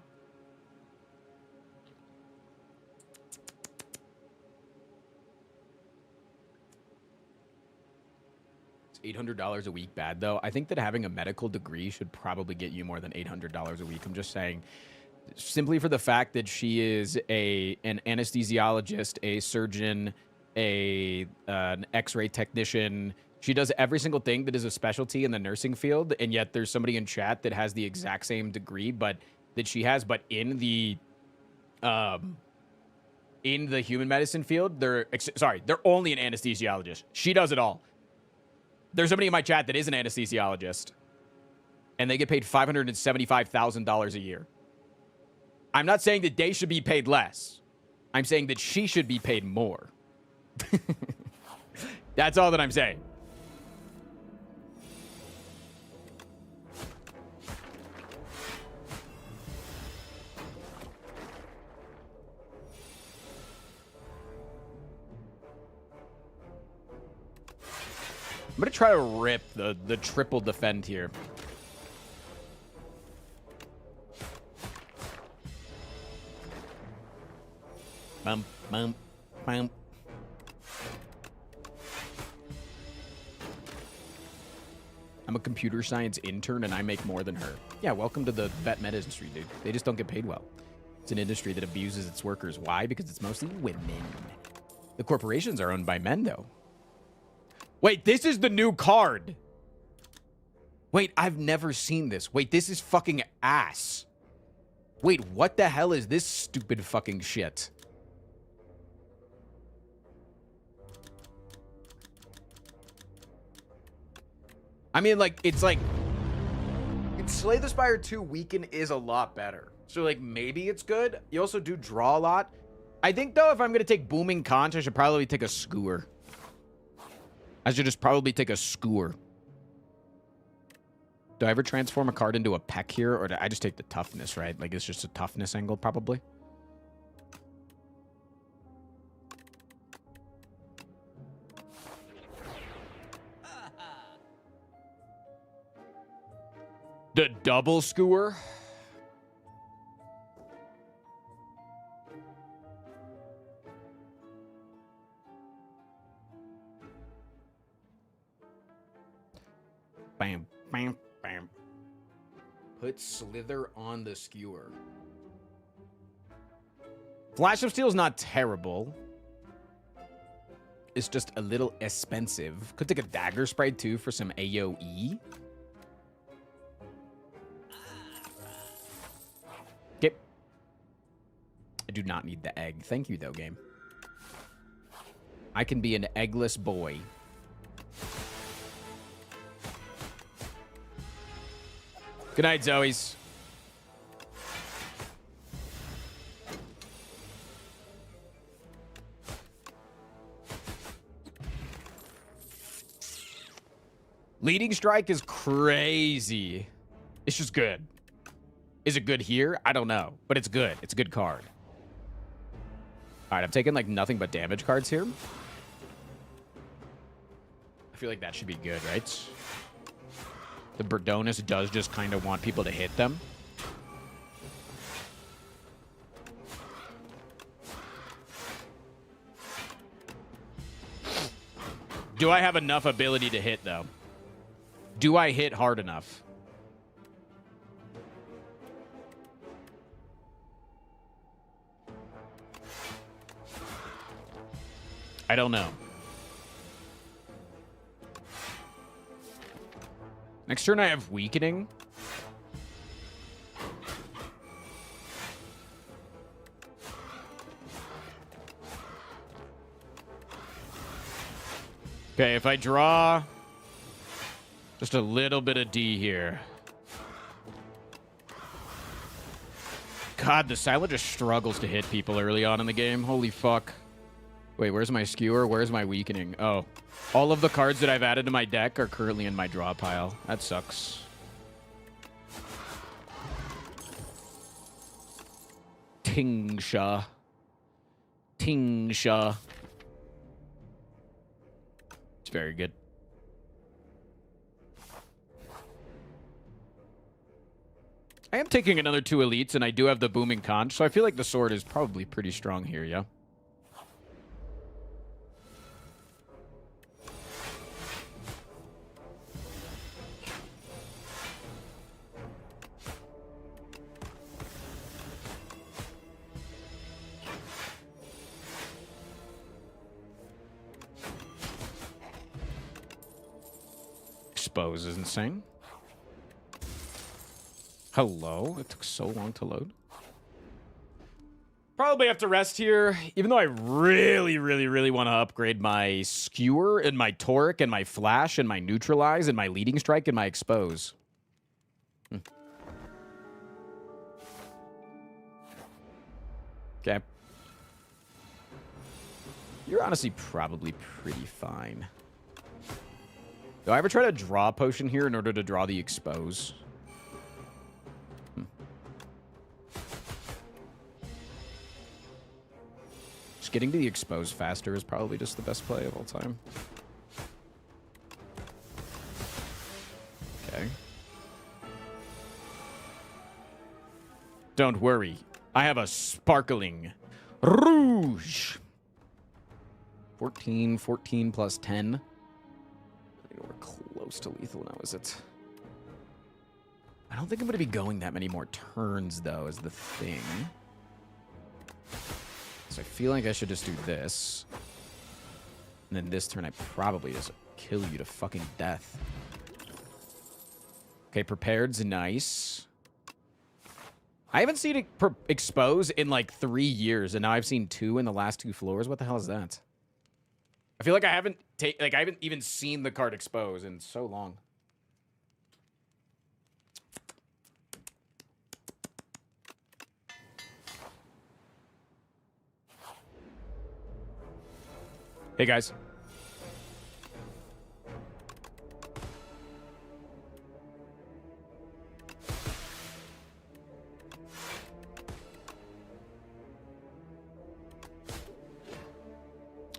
$800 a week bad, though? I think that having a medical degree should probably get you more than $800 a week. I'm just saying, simply for the fact that she is an anesthesiologist, a surgeon, an x-ray technician. She does every single thing that is a specialty in the nursing field, and yet there's somebody in chat that has the exact same degree, but that she has, but in the human medicine field, they're only an anesthesiologist. She does it all. There's somebody in my chat that is an anesthesiologist, and they get paid $575,000 a year. I'm not saying that they should be paid less. I'm saying that she should be paid more. That's all that I'm saying. I'm going to try to rip the triple defend here. Bump, bump, bump. I'm a computer science intern and I make more than her. Yeah, welcome to the vet medicine industry, dude. They just don't get paid well. It's an industry that abuses its workers. Why? Because it's mostly women. The corporations are owned by men, though. Wait, this is the new card. Wait, I've never seen this. Wait, this is fucking ass. Wait, what the hell is this stupid fucking shit? I mean, like, it's Slay the Spire 2 Weaken is a lot better. So, like, maybe it's good. You also do draw a lot. I think, though, if I'm going to take Booming Conch, I should probably take a Skewer. I should just probably take a Skewer. Do I ever transform a card into a Peck here? Or do I just take the Toughness, right? Like, it's just a Toughness angle, probably. The double Skewer? Bam, bam, bam. Put Slither on the Skewer. Flash of Steel is not terrible. It's just a little expensive. Could take a Dagger Sprite too for some AoE. Okay. I do not need the egg. Thank you, though, game. I can be an eggless boy. Good night, Zoe's. Leading Strike is crazy. It's just good. Is it good here? I don't know, but it's good. It's a good card. All right, I'm taking like nothing but damage cards here. I feel like that should be good, right? The Burdonus does just kind of want people to hit them. Do I have enough ability to hit, though? Do I hit hard enough? I don't know. Next turn I have Weakening. Okay, if I draw just a little bit of D here. God, the Silent just struggles to hit people early on in the game. Holy fuck. Wait, where's my Skewer? Where's my Weakening? Oh. All of the cards that I've added to my deck are currently in my draw pile. That sucks. Tingsha. Tingsha. It's very good. I am taking another 2 elites, and I do have the Booming Conch, so I feel like the sword is probably pretty strong here, yeah? Expose is insane. Hello? It took so long to load. Probably have to rest here, even though I really, really, really want to upgrade my Skewer and my Toric and my Flash and my Neutralize and my Leading Strike and my Expose. Okay. You're honestly probably pretty fine. Do I ever try to draw a potion here in order to draw the Expose? Just getting to the Expose faster is probably just the best play of all time. Okay. Don't worry. I have a Sparkling Rouge. 14 plus 10. We're close to lethal now, is it? I don't think I'm going to be going that many more turns, though, is the thing. So I feel like I should just do this. And then this turn, I probably just kill you to fucking death. Okay, Prepared's nice. I haven't seen it Expose in, like, 3 years, and now I've seen 2 in the last 2 floors. What the hell is that? I feel like I haven't even seen the card Expose in so long. Hey, guys.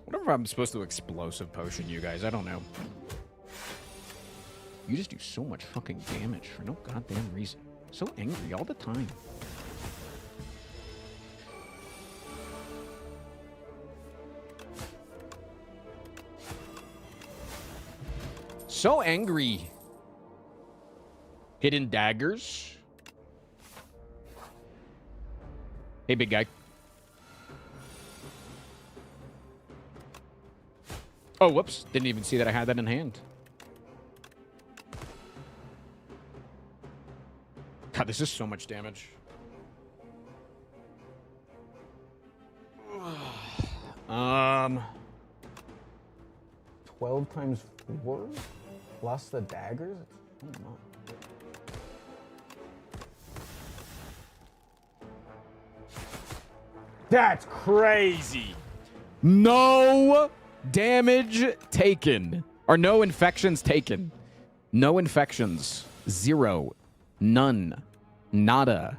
I wonder if I'm supposed to explosive potion you guys. I don't know. You just do so much fucking damage for no goddamn reason. So angry all the time. So angry. Hidden daggers. Hey, big guy. Oh, whoops. Didn't even see that I had that in hand. God, this is so much damage. 12 times 4 plus the daggers? Oh my. That's crazy. No damage taken. Or no infections taken. No infections. 0. None. Nada.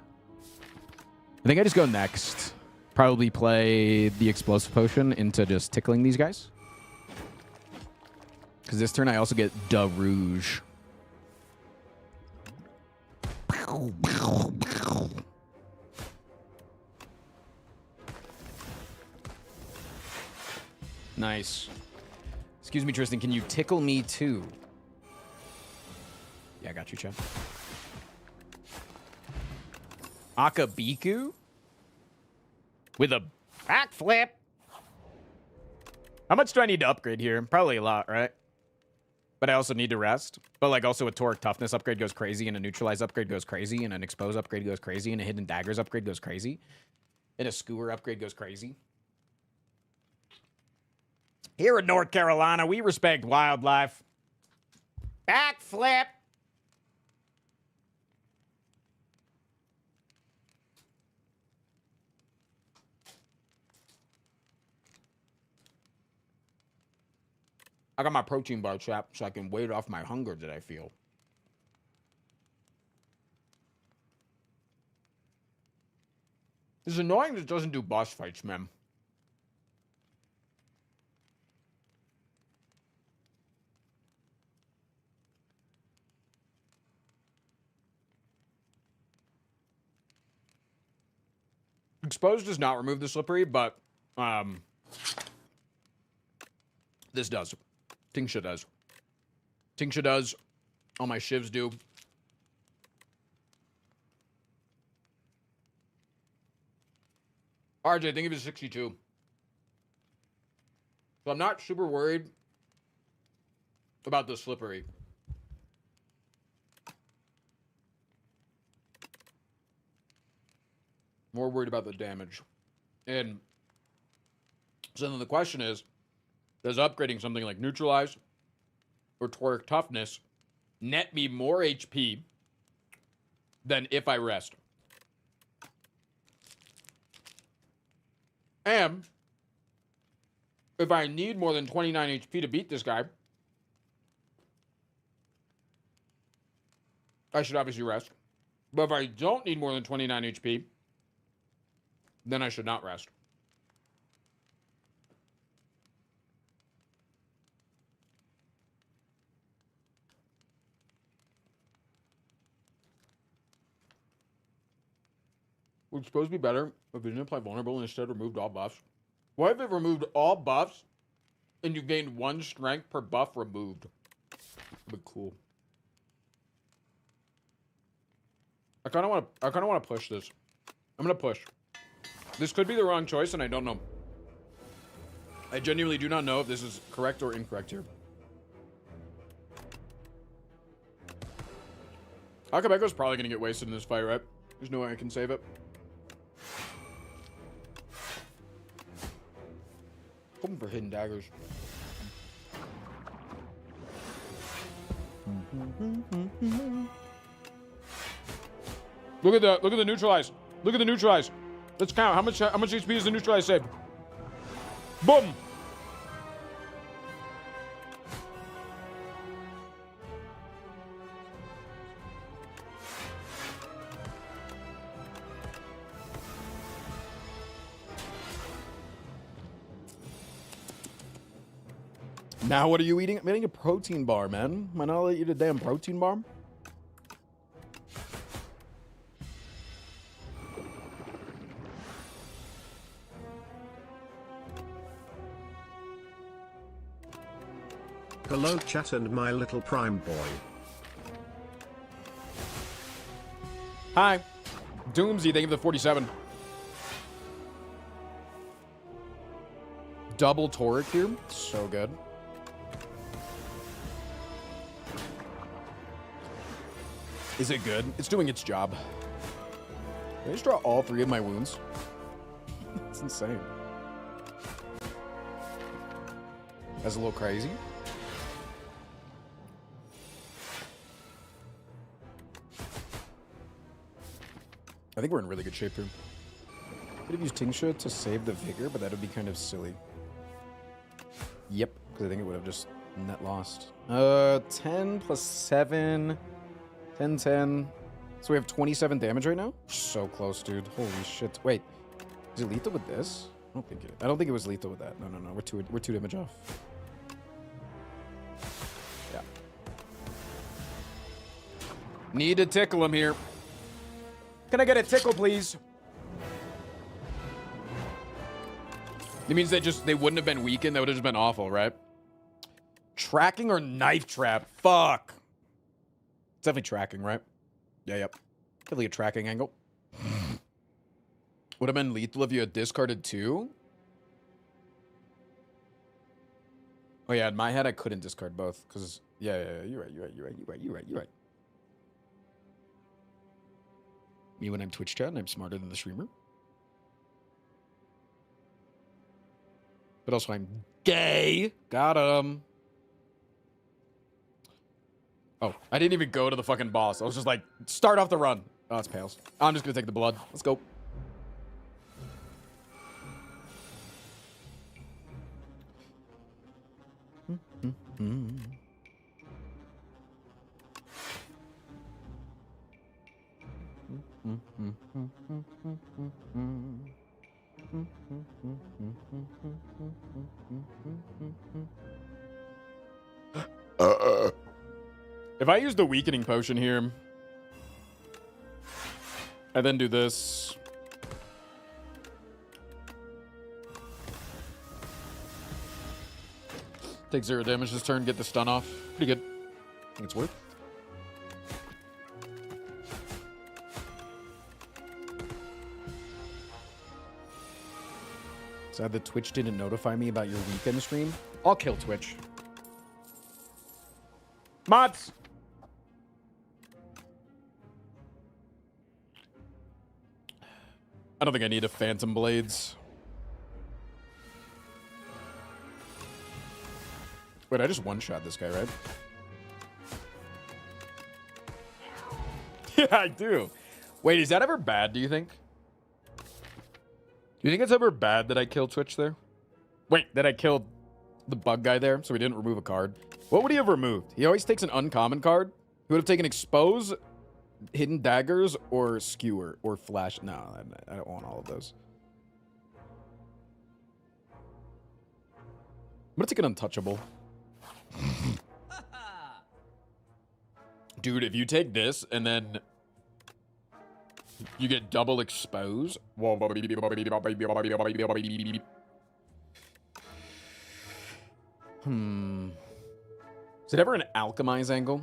I think I just go next. Probably play the explosive potion into just tickling these guys. Because this turn I also get Da Rouge. Nice. Excuse me, Tristan. Can you tickle me too? Yeah, I got you, Chad. Akabiku? With a backflip? How much do I need to upgrade here? Probably a lot, right? But I also need to rest. But like also a Toric Toughness upgrade goes crazy, and a Neutralize upgrade goes crazy, and an Expose upgrade goes crazy, and a Hidden Daggers upgrade goes crazy, and a Skewer upgrade goes crazy. Here in North Carolina, we respect wildlife. Backflip! I got my protein bar, chap, so I can wait off my hunger that I feel. It's annoying that it doesn't do boss fights, man. Exposed does not remove the slippery, but this does. Tincture does. Tincture does. All my shivs do. RJ, I think it was 62. So I'm not super worried about the slippery. More worried about the damage. And so then the question is, does upgrading something like Neutralize or Toric Toughness net me more HP than if I rest? And if I need more than 29 HP to beat this guy, I should obviously rest. But if I don't need more than 29 HP, then I should not rest. Would it supposed to be better if it didn't apply vulnerable and instead removed all buffs? What if it removed all buffs and you gained 1 strength per buff removed? That'd be cool. I kind of want to push this. I'm gonna push. This could be the wrong choice, and I don't know. I genuinely do not know if this is correct or incorrect here. Akabeko's probably gonna get wasted in this fight, right? There's no way I can save it. Hoping for hidden daggers. Look at the neutralize. Look at the neutralize. Let's count. How much HP is the neutralize save? Boom. Now what are you eating? I'm eating a protein bar, man. Am I not let you eat a damn protein bar? Hello chat and my little prime boy. Hi. Doomsy, thank you for the 47. Double toric here. So good. Is it good? It's doing its job. Can I just draw all 3 of my wounds? That's insane. That's a little crazy. I think we're in really good shape here. Could have used Tingsha to save the vigor, but that would be kind of silly. Yep, because I think it would have just net lost. 10 plus 7. 10, 10. So we have 27 damage right now? So close, dude. Holy shit. Wait, is it lethal with this? I don't think it was lethal with that. No. We're two damage off. Yeah. Need to tickle him here. Can I get a tickle, please? It means they wouldn't have been weakened. That would have just been awful, right? Tracking or knife trap? Fuck. It's definitely tracking, right? Yeah, yep. Definitely a tracking angle. Would have been lethal if you had discarded 2. Oh yeah, in my head I couldn't discard both because yeah, you're right. Me when I'm Twitch chat and I'm smarter than the streamer. But also I'm gay. Got him. Oh, I didn't even go to the fucking boss. I was just like, start off the run. Oh, it's Pales. I'm just gonna take the blood. Let's go. If I use the weakening potion here, I then do this. Take 0 damage this turn, get the stun off. Pretty good. I think it's worth. Sad that Twitch didn't notify me about your weekend stream. I'll kill Twitch. Mods! I don't think I need a Phantom Blades. Wait, I just one-shot this guy, right? Yeah, I do. Wait, is that ever bad, do you think? Do you think it's ever bad that I killed Twitch there? Wait, that I killed the bug guy there, so he didn't remove a card? What would he have removed? He always takes an uncommon card. He would have taken Expose, Hidden Daggers, or Skewer, or Flash. No, I don't want all of those. I'm gonna take an Untouchable. Dude, if you take this and then you get double Expose. Is it ever an Alchemize angle?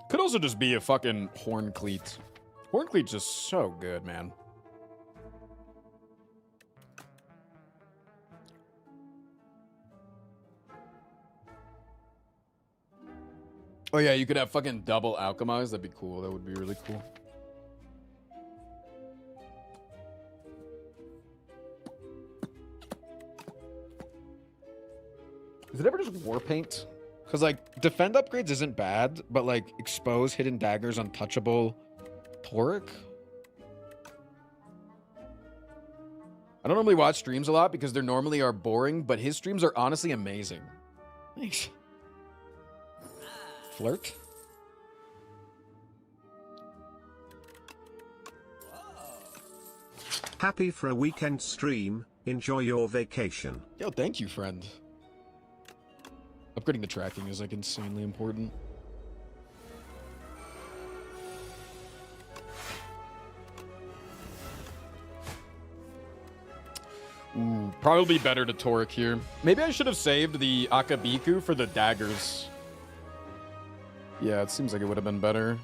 Could also just be a fucking Horn Cleat. Horn Cleat's just so good, man. Oh yeah, you could have fucking double Alchemize. That'd be cool. That would be really cool. Is it ever just War Paint? Because, like, Defend upgrades isn't bad, but, like, Expose, Hidden Daggers, Untouchable, Toric? I don't normally watch streams a lot because they normally are boring, but his streams are honestly amazing. Thanks. Flirt? Happy for a weekend stream. Enjoy your vacation. Yo, thank you, friend. Upgrading the tracking is like insanely important. Ooh, probably better to Toric here. Maybe I should have saved the Akabiku for the daggers. Yeah, it seems like it would have been better.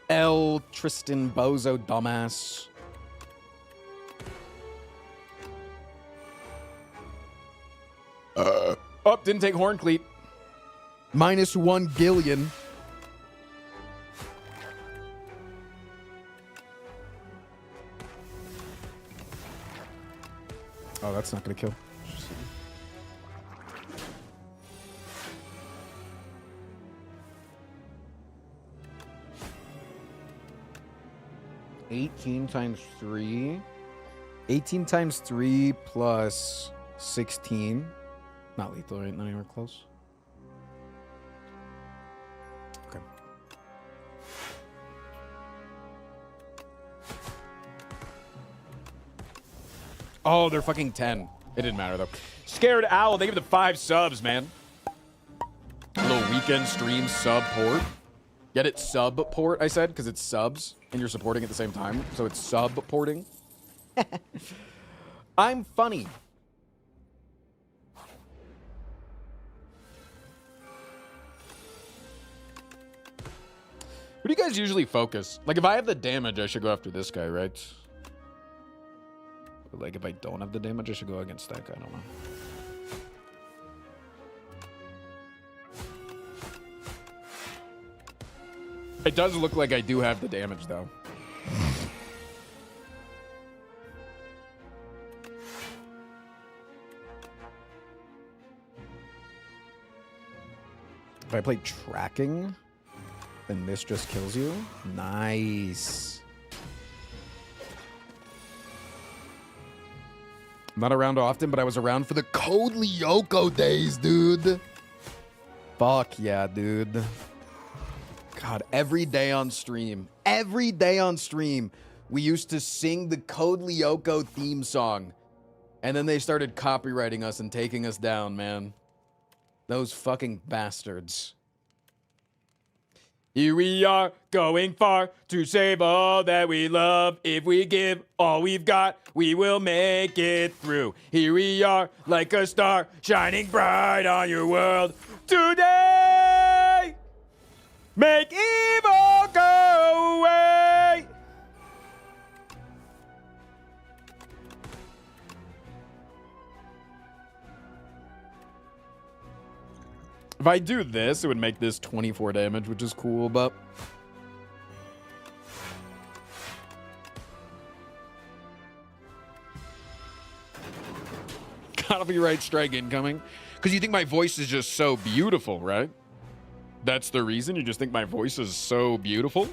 L. Tristan Bozo, dumbass. Oh, didn't take Horn Cleat. -1 Gillion. Oh, that's not gonna kill. Interesting. 18 times 3. 18 times 3 plus 16. Not lethal, right? Not anywhere close. Okay. Oh, they're fucking 10. It didn't matter, though. Scared Owl, they give the 5 subs, man. A little weekend stream sub port. Get it? Sub port, I said, because it's subs, and you're supporting at the same time. So it's sub porting. I'm funny. Who do you guys usually focus? Like, if I have the damage, I should go after this guy, right? But like, if I don't have the damage, I should go against that guy. I don't know. It does look like I do have the damage, though. If I play tracking, then this just kills you. Nice. I'm not around often, but I was around for the Code Lyoko days, dude. Fuck yeah, dude. God, every day on stream, we used to sing the Code Lyoko theme song. And then they started copyrighting us and taking us down, man. Those fucking bastards. Here we are, going far to save all that we love. If we give all we've got, we will make it through. Here we are, like a star, shining bright on your world. Today, make evil go away. If I do this, it would make this 24 damage, which is cool, but... Copyright strike incoming. Because you think my voice is just so beautiful, right? That's the reason? You just think my voice is so beautiful?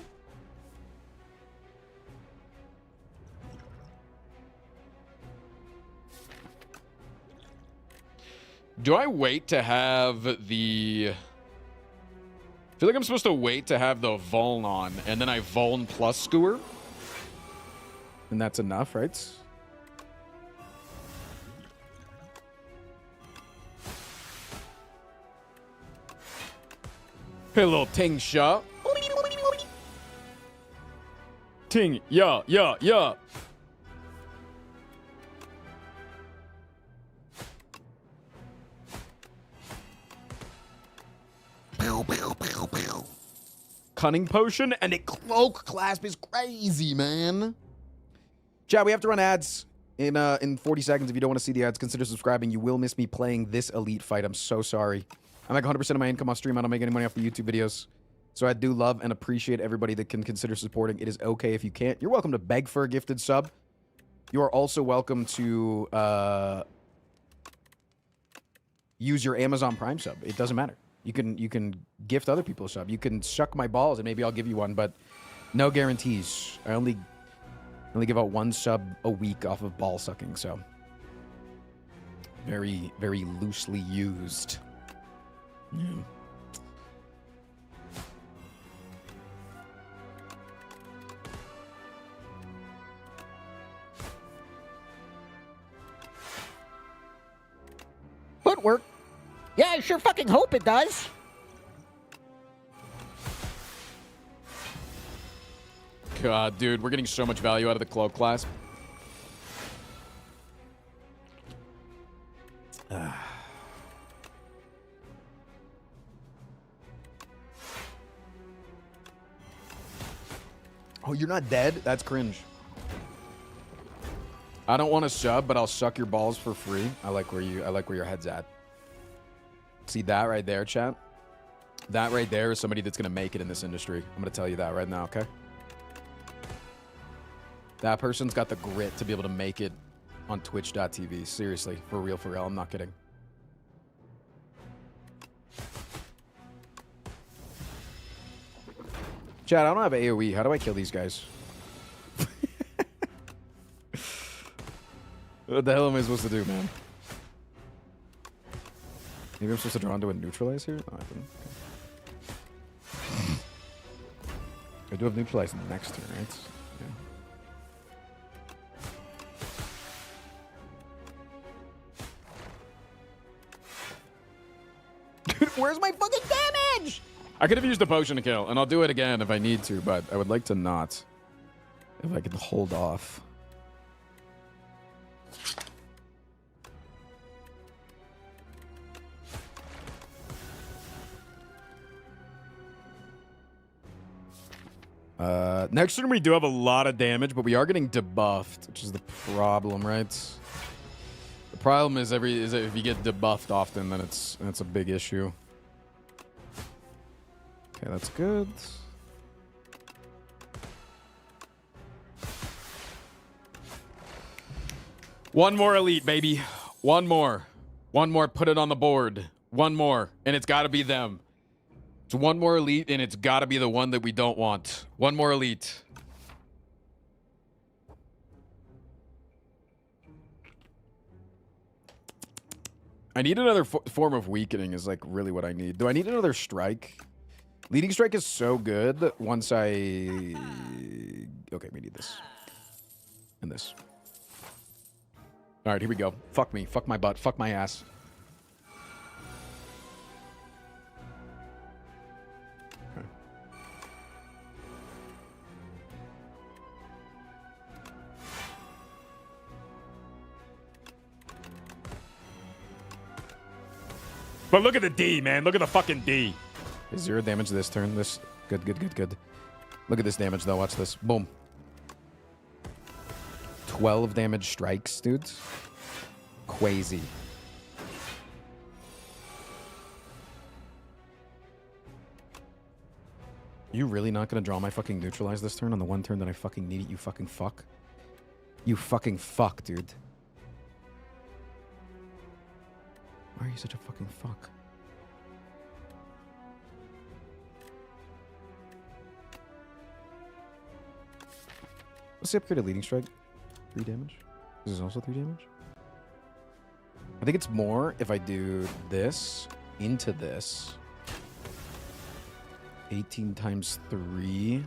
Do I wait to have the... I feel like I'm supposed to wait to have the Vuln on, and then I Vuln plus Skewer. And that's enough, right? Hey, little Ting Sha. Ting, yeah, yeah, yeah. Cunning Potion and a Cloak Clasp is crazy, man. Chat, we have to run ads in 40 seconds. If you don't want to see the ads, consider subscribing. You will miss me playing this elite fight. I'm so sorry. I make 100% of my income off stream. I don't make any money off the YouTube videos. So I do love and appreciate everybody that can consider supporting. It is okay if you can't. You're welcome to beg for a gifted sub. You are also welcome to use your Amazon Prime sub. It doesn't matter. You can gift other people a sub. You can suck my balls and maybe I'll give you one, but no guarantees. I only give out 1 sub a week off of ball sucking, so very, very loosely used. Yeah. artwork. Yeah, I sure fucking hope it does. God, dude, we're getting so much value out of the cloak clasp. Oh, you're not dead? That's cringe. I don't want to sub, but I'll suck your balls for free. I like where your head's at. See that right there, chat? That right there is somebody that's going to make it in this industry. I'm going to tell you that right now, okay? That person's got the grit to be able to make it on twitch.tv. Seriously, for real, I'm not kidding. Chat, I don't have AoE. How do I kill these guys? What the hell am I supposed to do, man? Maybe I'm supposed to draw into a neutralize here? Oh, I didn't. Okay. I do have neutralize next turn, right? Yeah. Dude, where's my fucking damage? I could have used a potion to kill, and I'll do it again if I need to, but I would like to not. If I could hold off. Next turn we do have a lot of damage, but we are getting debuffed, which is the problem, right? The problem is if you get debuffed often, then it's a big issue. Okay, that's good. One more elite, baby. One more. One more, put it on the board. One more, and it's got to be them. It's one more elite, and it's got to be the one that we don't want. One more elite. I need another form of weakening is like really what I need. Do I need another strike? Leading strike is so good once I... Okay, we need this. And this. All right, here we go. Fuck me. Fuck my butt. Fuck my ass. Okay. But look at the D, man. Look at the fucking D. Okay, 0 damage this turn. This. Good, good, good, good. Look at this damage, though. Watch this. Boom. 12 damage strikes, dudes. Crazy. You really not gonna draw my fucking neutralize this turn on the one turn that I fucking need it, you fucking fuck? You fucking fuck, dude. Why are you such a fucking fuck? What's the upgraded leading strike? 3 damage? This is also 3 damage? I think it's more if I do this into this. 18 times 3.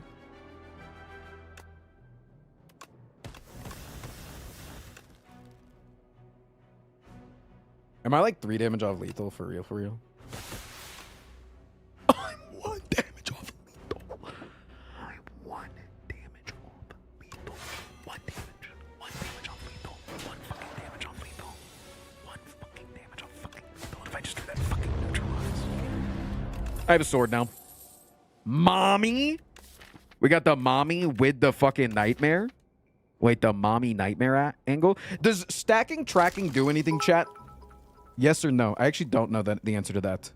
Am I like 3 damage off lethal for real, for real? I'm 1 damage off lethal. I'm 1 damage off lethal. 1 damage. 1 damage off lethal. 1 fucking damage off lethal. 1 fucking damage off fucking lethal. What if I just do that fucking neutralize? I have a sword now. Mommy? We got the mommy with the fucking nightmare? Wait, the mommy nightmare angle? Does stacking tracking do anything, chat? Yes or no? I actually don't know the answer to that.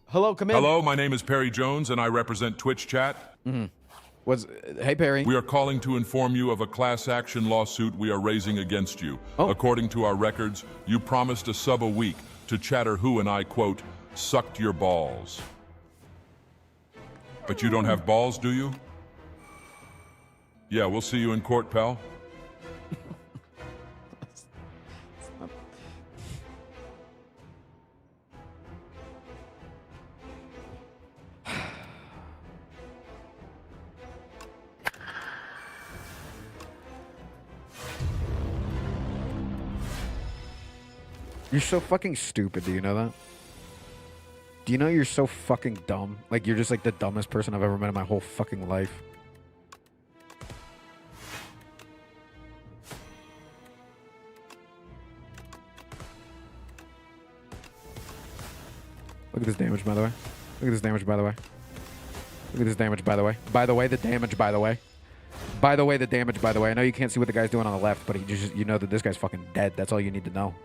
Hello, come in. Hello, my name is Perry Jones, and I represent Twitch Chat. Hey, Perry. We are calling to inform you of a class action lawsuit we are raising against you. Oh. According to our records, you promised a sub a week to Chatter who, and I quote, sucked your balls. But you don't have balls, do you? Yeah, we'll see you in court, pal. You're so fucking stupid. Do you know that? Do you know you're so fucking dumb? Like, you're just like the dumbest person I've ever met in my whole fucking life. Look at this damage, by the way. Look at this damage, by the way. Look at this damage, by the way. By the way, the damage, by the way. By the way, the damage, by the way. I know you can't see what the guy's doing on the left, but he just, you know that this guy's fucking dead. That's all you need to know.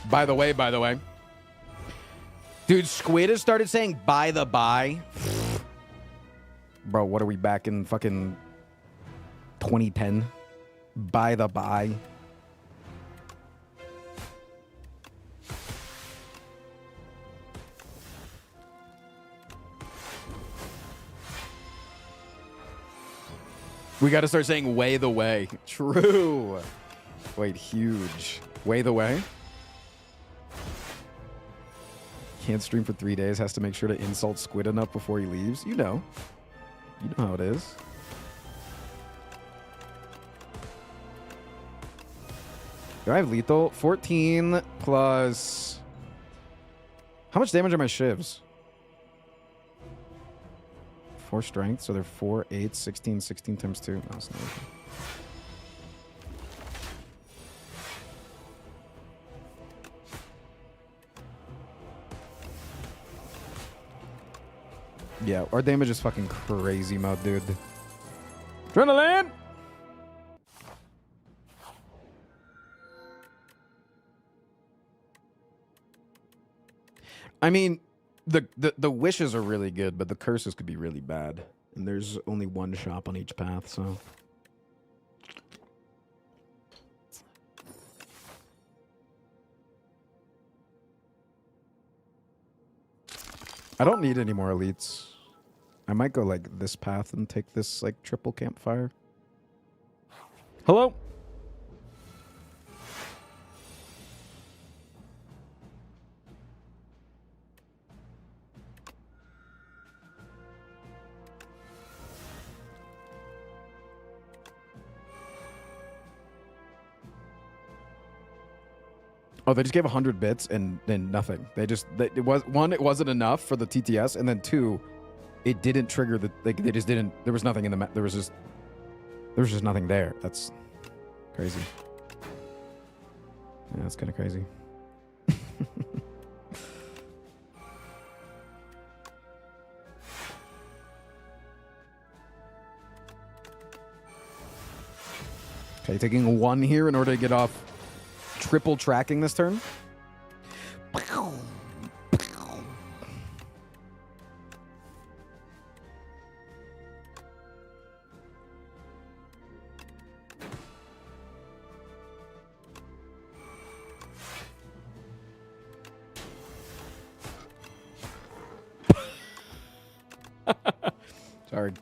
By the way, by the way. Dude, Squid has started saying by the by. Bro, what are we back in fucking 2010? By the by. We got to start saying way the way. True. Wait, huge. Way the way? Can't stream for 3 days. Has to make sure to insult Squid enough before he leaves. You know. You know how it is. Do I have lethal? 14 plus... How much damage are my shivs? 4 strength, so they're 4, 8, 16, 16 times 2. No, it's not okay. Yeah, our damage is fucking crazy mode, dude. Trying to land! I mean, the wishes are really good, but the curses could be really bad. And there's only one shop on each path, so... I don't need any more elites. I might go like this path and take this like triple campfire. Hello? Oh, they just gave 100 bits and then nothing. They just, it was, one, it wasn't enough for the TTS, and then two, it didn't trigger the, like, they just didn't, there was nothing in the map, there was just nothing there. That's crazy. Yeah, that's kind of crazy. Okay, taking one here in order to get off triple tracking this turn. Sorry.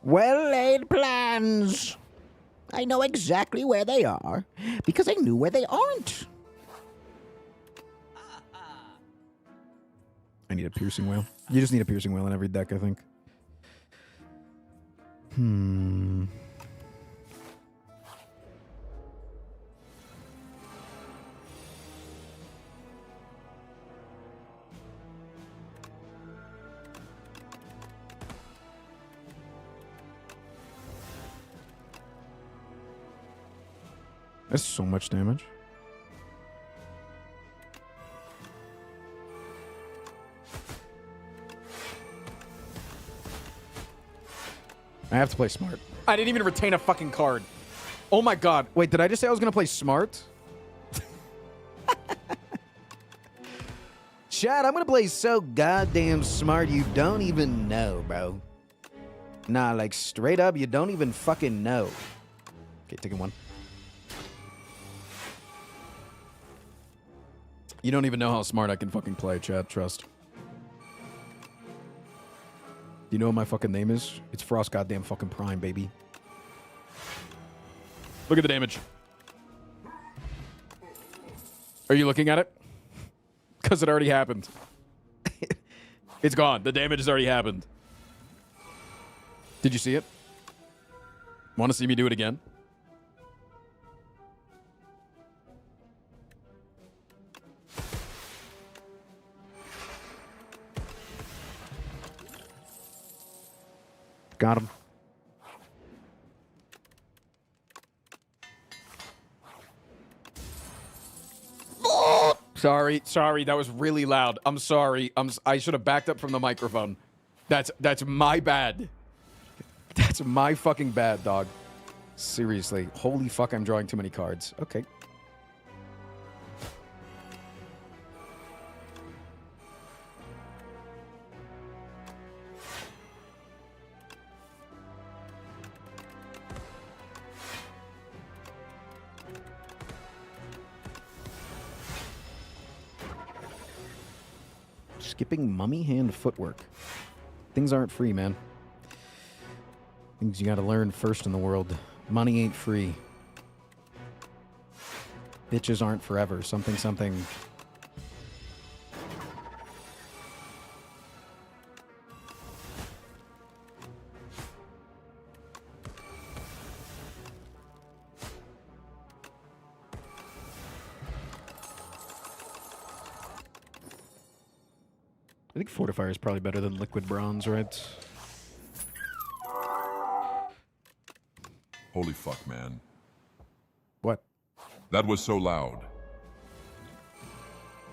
Well-laid plans. I know exactly where they are, because I knew where they aren't. I need a piercing whale. You just need a piercing whale in every deck, I think. That's so much damage. I have to play smart. I didn't even retain a fucking card. Oh my god. Wait, did I just say I was going to play smart? Chad, I'm going to play so goddamn smart you don't even know, bro. Nah, like straight up, you don't even fucking know. Okay, taking one. You don't even know how smart I can fucking play, Chad. Trust. You know what my fucking name is? It's Frost goddamn fucking Prime, baby. Look at the damage. Are you looking at it? Because it already happened. It's gone. The damage has already happened. Did you see it? Want to see me do it again? Got him. Sorry, that was really loud. I'm sorry. I should have backed up from the microphone. That's my bad. That's my fucking bad, dog. Seriously. Holy fuck, I'm drawing too many cards. Okay. Skipping mummy hand footwork. Things aren't free, man. Things you gotta learn first in the world. Money ain't free. Bitches aren't forever. Something, something. I think Fortifier is probably better than Liquid Bronze, right? Holy fuck, man. What? That was so loud.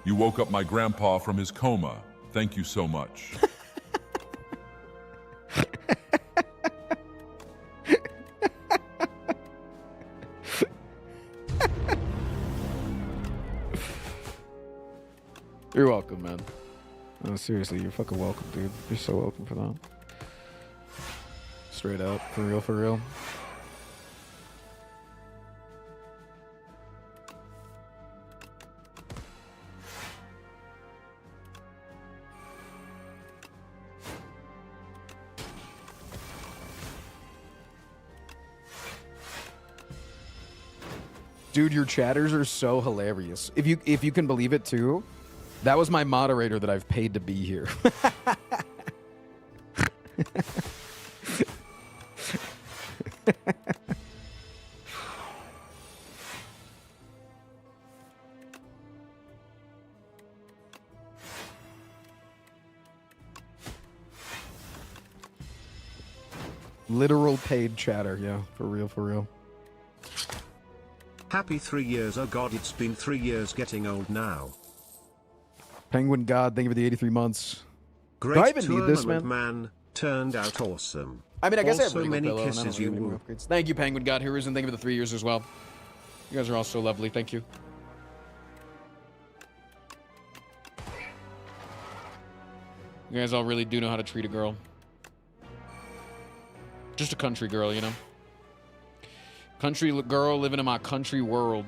You woke up my grandpa from his coma. Thank you so much. You're welcome, man. No, seriously, you're fucking welcome, dude. You're so welcome for that. Straight up. For real, for real. Dude, your chatters are so hilarious. If you can believe it too, that was my moderator that I've paid to be here. Literal paid chatter, yeah. For real, for real. Happy 3 years. Oh god, it's been 3 years, getting old now. Penguin God, thank you for the 83 months. Great Do I even need this, man. Turned out awesome. I mean, I guess I have also a many pillow, and I kisses don't you need any more woo. upgrades. Thank you, Penguin God Heroes, and thank you for the 3 years as well. You guys are all so lovely. Thank you. You guys all really do know how to treat a girl. Just a country girl, you know? Country girl living in my country world.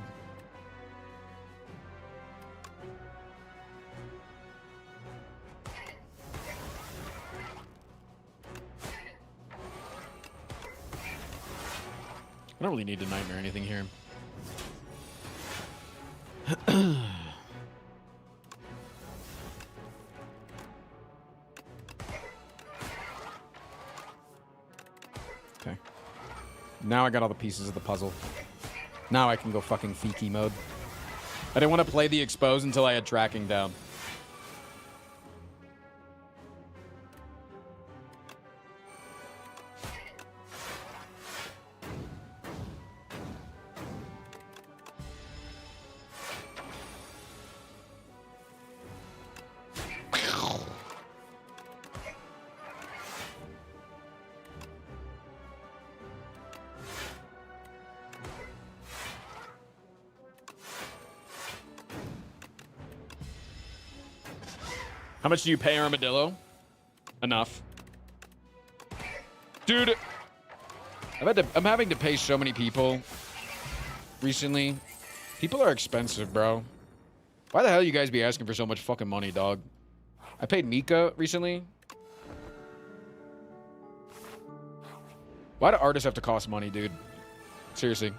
I don't really need a nightmare or anything here. Okay. Now I got all the pieces of the puzzle. Now I can go fucking Fiki mode. I didn't want to play the expose until I had tracking down. How much do you pay Armadillo? Enough. Dude, I'm having to pay so many people recently. People are expensive, bro. Why the hell you guys be asking for so much fucking money, dog? I paid Mika recently. Why do artists have to cost money, dude? Seriously.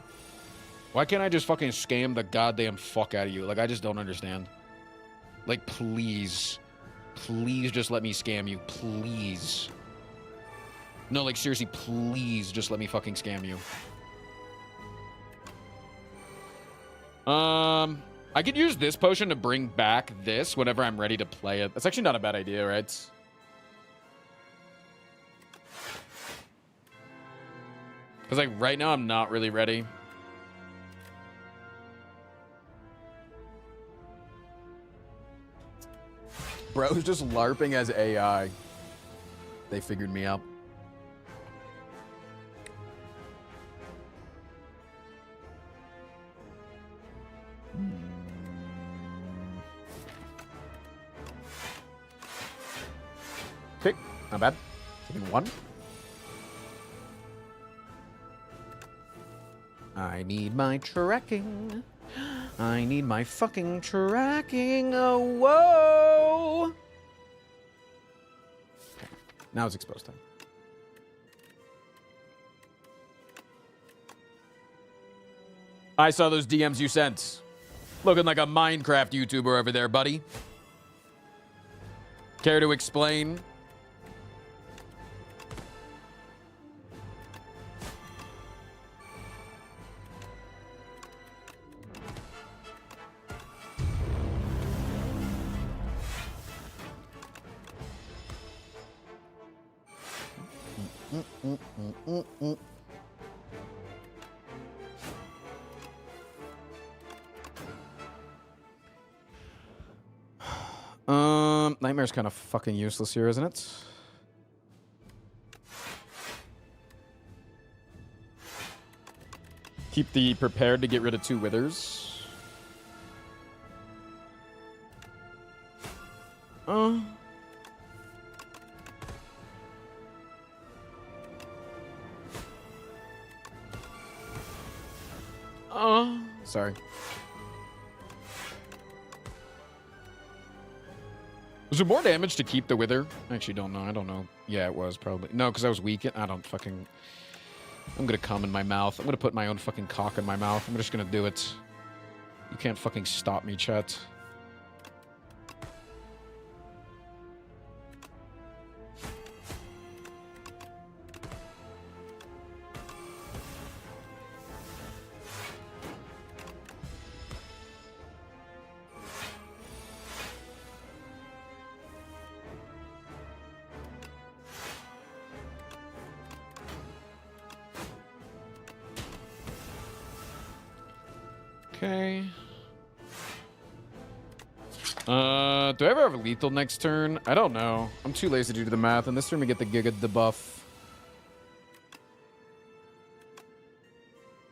Why can't I just fucking scam the goddamn fuck out of you? Like, I just don't understand. Like, please. Please just let me scam you. Please. No, like, seriously, please just let me fucking scam you. I could use this potion to bring back this whenever I'm ready to play it. That's actually not a bad idea, right? Because, like, right now I'm not really ready. Bro's just LARPing as AI. They figured me out. Okay, not bad. Taking 1. I need my tracking. I need my fucking tracking. Oh, whoa. Okay, now it's exposed time. I saw those DMs you sent. Looking like a Minecraft YouTuber over there, buddy. Care to explain? Nightmare's kind of fucking useless here, isn't it? Keep the prepared to get rid of 2 withers. Sorry. Was there more damage to keep the wither? I actually don't know. I don't know. Yeah, it was probably. No, because I was weak. I don't fucking... I'm gonna cum in my mouth. I'm gonna put my own fucking cock in my mouth. I'm just gonna do it. You can't fucking stop me, chat. Okay. Do I ever have lethal next turn? I don't know. I'm too lazy to do the math, and this turn we get the Giga debuff.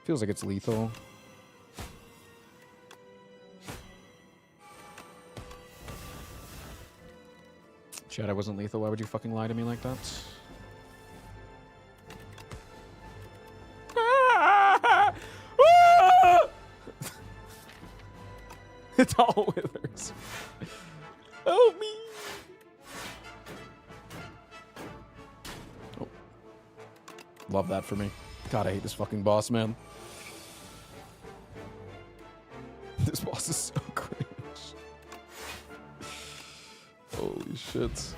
Feels like it's lethal. Chad, I wasn't lethal. Why would you fucking lie to me like that? It's all withers. Help me. Oh. Love that for me. God, I hate this fucking boss, man. This boss is so cringe. Holy shit.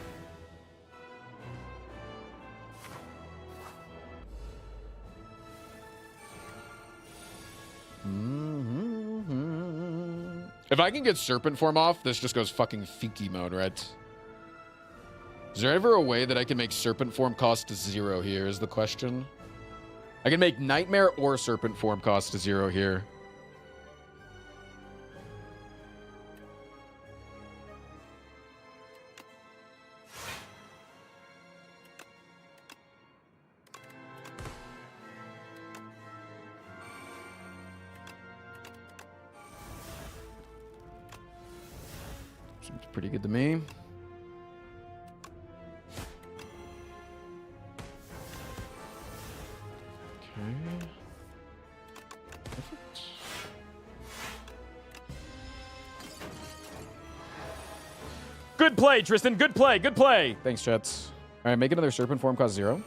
If I can get Serpent Form off, this just goes fucking Fiki mode, right? Is there ever a way that I can make Serpent Form cost to 0 here is the question. I can make Nightmare or Serpent Form cost to 0 here. Seems pretty good to me. Okay. Perfect. Good play, Tristan. Good play. Good play. Thanks, Chets. All right, make another Serpent Form cost 0.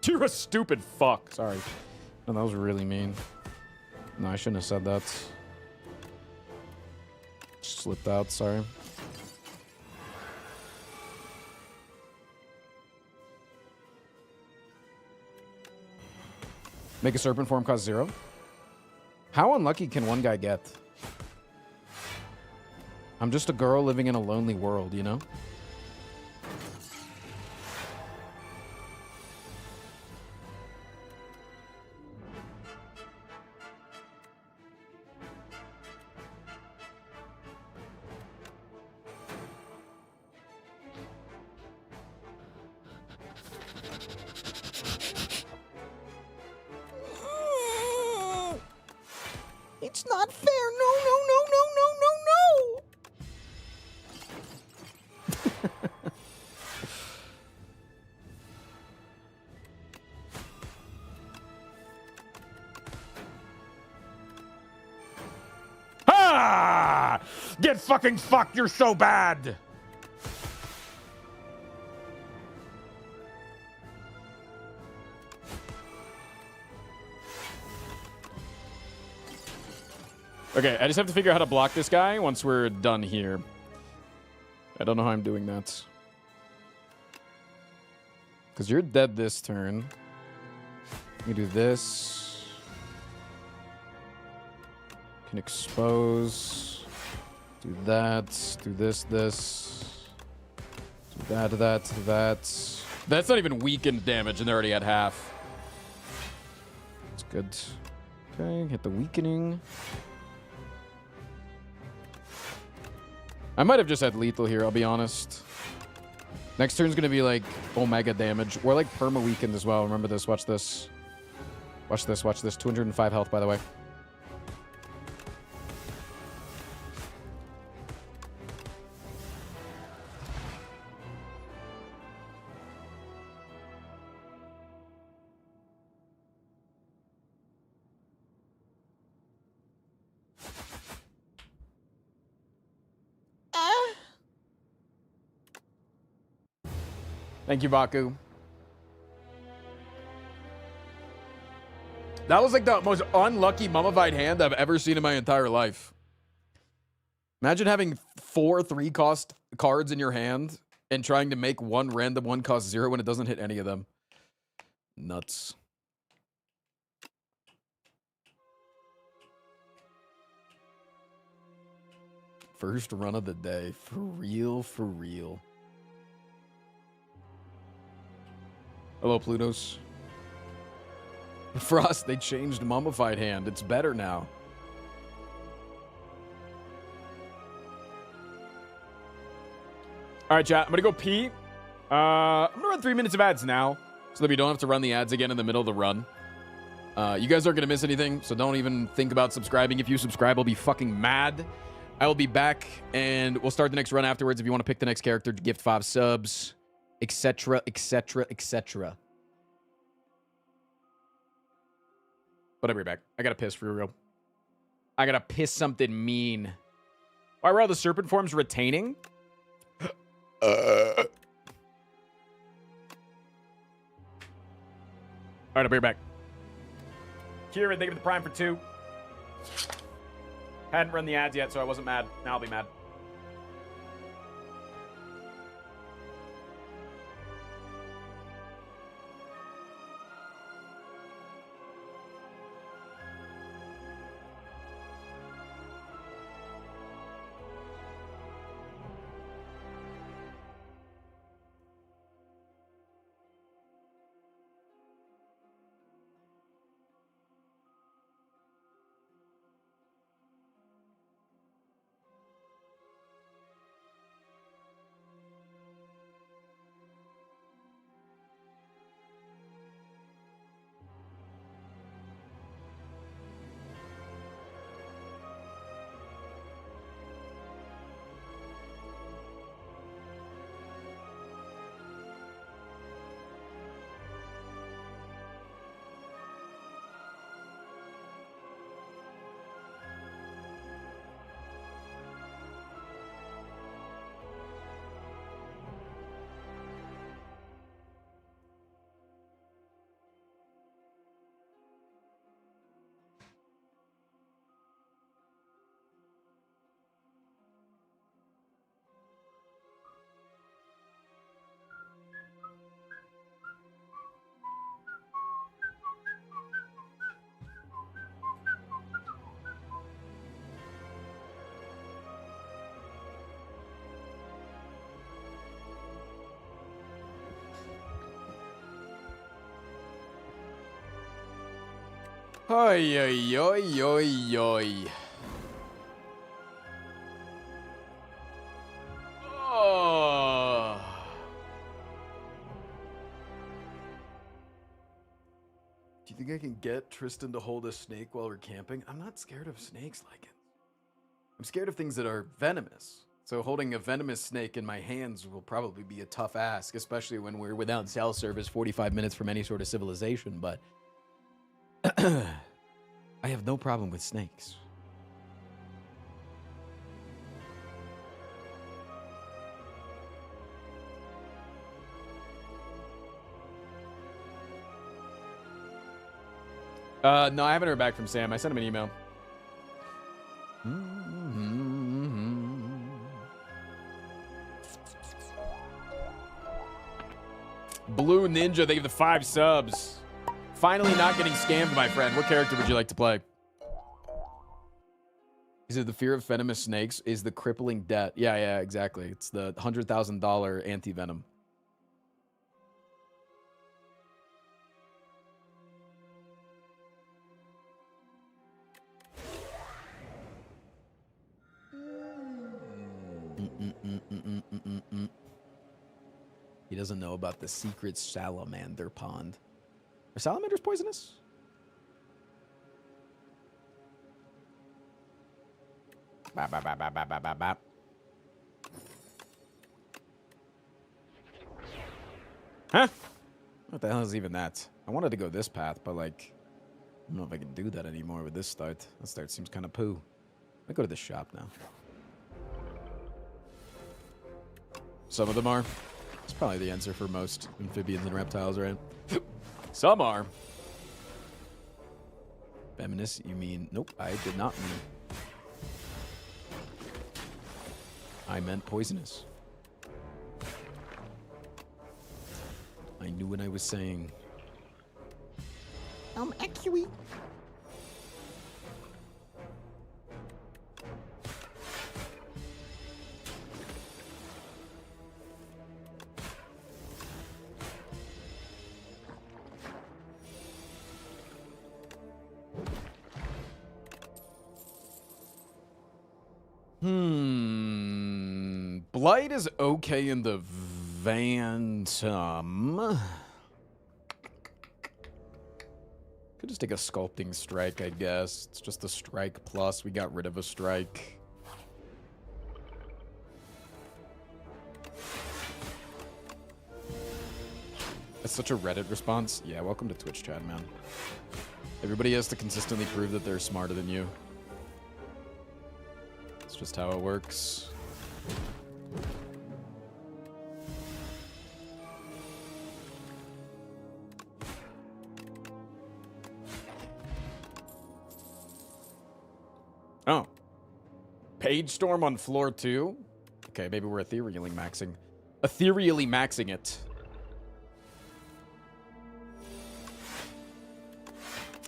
You're a stupid fuck. Sorry. No, that was really mean. No, I shouldn't have said that. Slipped out, sorry. Make a serpent form cost 0? How unlucky can one guy get? I'm just a girl living in a lonely world, you know? It's not fair. No, no, no, no, no, no, no. Ah! Get fucking fucked, you're so bad! Okay, I just have to figure out how to block this guy once we're done here. I don't know how I'm doing that. Because you're dead this turn. You do this. Can expose. Do that. Do this. Do that. That's not even weakened damage, and they're already at half. That's good. Okay, hit the weakening. I might have just had lethal here, I'll be honest. Next turn's gonna be like Omega damage. We're like perma weakened as well. Remember this, watch this. Watch this, watch this. 205 health, by the way. Thank you, Baku. That was like the most unlucky mummified hand I've ever seen in my entire life. Imagine having 4 3-cost cards in your hand and trying to make one random one cost 0 when it doesn't hit any of them. Nuts. First run of the day. For real, for real. Hello, Plutos. Frost, they changed Mummified Hand. It's better now. All right, chat. I'm going to go pee. I'm going to run 3 minutes of ads now so that we don't have to run the ads again in the middle of the run. You guys aren't going to miss anything, so don't even think about subscribing. If you subscribe, I'll be fucking mad. I will be back, and we'll start the next run afterwards. If you want to pick the next character, gift 5 subs, etc., etc., etc. But I'll be back. I gotta piss for real. I gotta piss something mean. Why were all the serpent forms retaining? All right, I'll be back. Kieran, thank you for the prime for 2. Hadn't run the ads yet, so I wasn't mad. Now I'll be mad. Oi, oi, oi, oi, oi. Oh. Do you think I can get Tristan to hold a snake while we're camping? I'm not scared of snakes, like it. I'm scared of things that are venomous. So holding a venomous snake in my hands will probably be a tough ask, especially when we're without cell service 45 minutes from any sort of civilization, but I have no problem with snakes. No, I haven't heard back from Sam. I sent him an email. Blue Ninja, they give the 5 subs. Finally not getting scammed, my friend. What character would you like to play? Is it the fear of venomous snakes? Is the crippling debt? Yeah, exactly. It's the $100,000 anti-venom. He doesn't know about the secret salamander pond. Are salamanders poisonous? Bap, bap, bap, bap, bap, bap, bap, bap. Huh? What the hell is even that? I wanted to go this path, but like, I don't know if I can do that anymore with this start. That start seems kind of poo. I go to the shop now. Some of them are. It's probably the answer for most amphibians and reptiles, right? Some are. Feminist, you mean? Nope, I did not mean. I meant poisonous. I knew what I was saying. Actually. Blight is okay in the Phantom. Could just take a sculpting strike, I guess. It's just a strike plus. We got rid of a strike. That's such a Reddit response. Yeah, welcome to Twitch chat, man. Everybody has to consistently prove that they're smarter than you. It's just how it works. Oh. Page Storm on floor 2? Okay, maybe we're ethereally maxing it.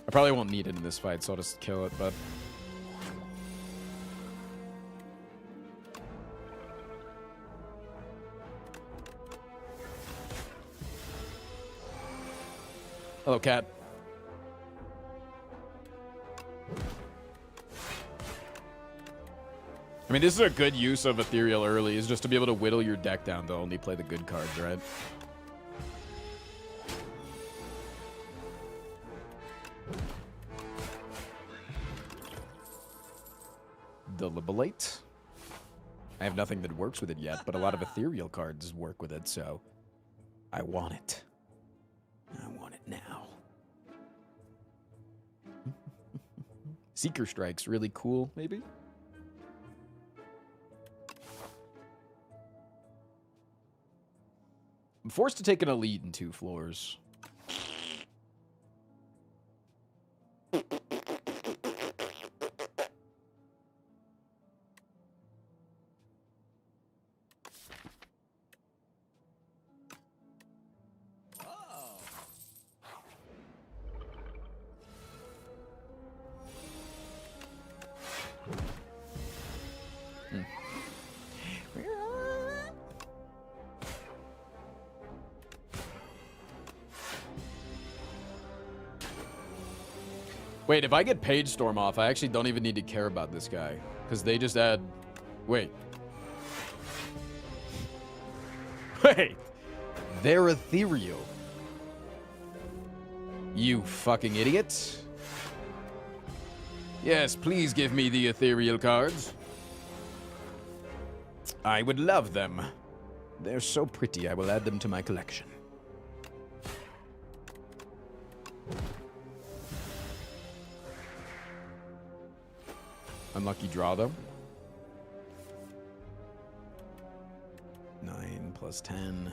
I probably won't need it in this fight, so I'll just kill it, but... Hello, cat. I mean, this is a good use of Ethereal early, is just to be able to whittle your deck down to only play the good cards, right? Deliberate. I have nothing that works with it yet, but a lot of Ethereal cards work with it, so I want it. I want it now. Seeker Strike's really cool, maybe? I'm forced to take an elite in 2 floors. Wait, if I get Page Storm off, I actually don't even need to care about this guy. Because they just add... Wait. Wait. They're ethereal. You fucking idiots. Yes, please give me the ethereal cards. I would love them. They're so pretty, I will add them to my collection. Unlucky draw, though. 9 plus 10.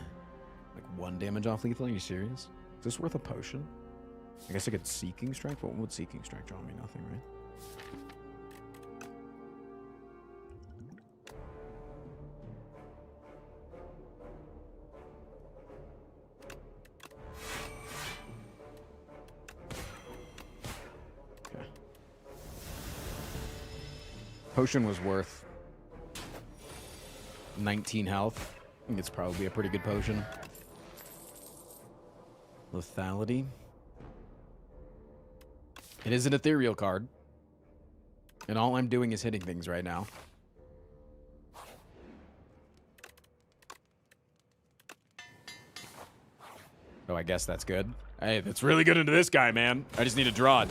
Like 1 damage off lethal? Are you serious? Is this worth a potion? I guess I could Seeking Strike? What would Seeking Strike draw me? Nothing, right? Okay. Potion was worth 19 health. I think it's probably a pretty good potion. Lethality. It is an ethereal card. And all I'm doing is hitting things right now. Oh, I guess that's good. Hey, that's really good into this guy, man. I just need to draw it.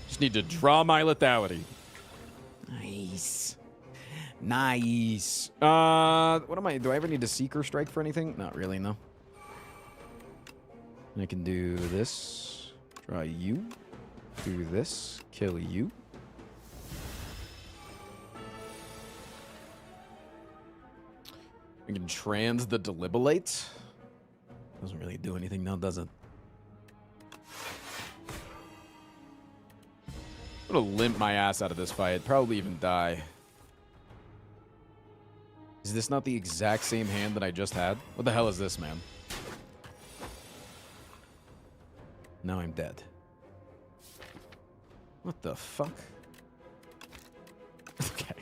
Just need to draw my lethality. Nice. Nice. What am I... Do I ever need to Seeker Strike for anything? Not really, no. I can do this. Draw you. Do this. Kill you. We can trans the Deliberate. Doesn't really do anything now, does it? I'm gonna limp my ass out of this fight. Probably even die. Is this not the exact same hand that I just had? What the hell is this, man? Now I'm dead. What the fuck? Okay.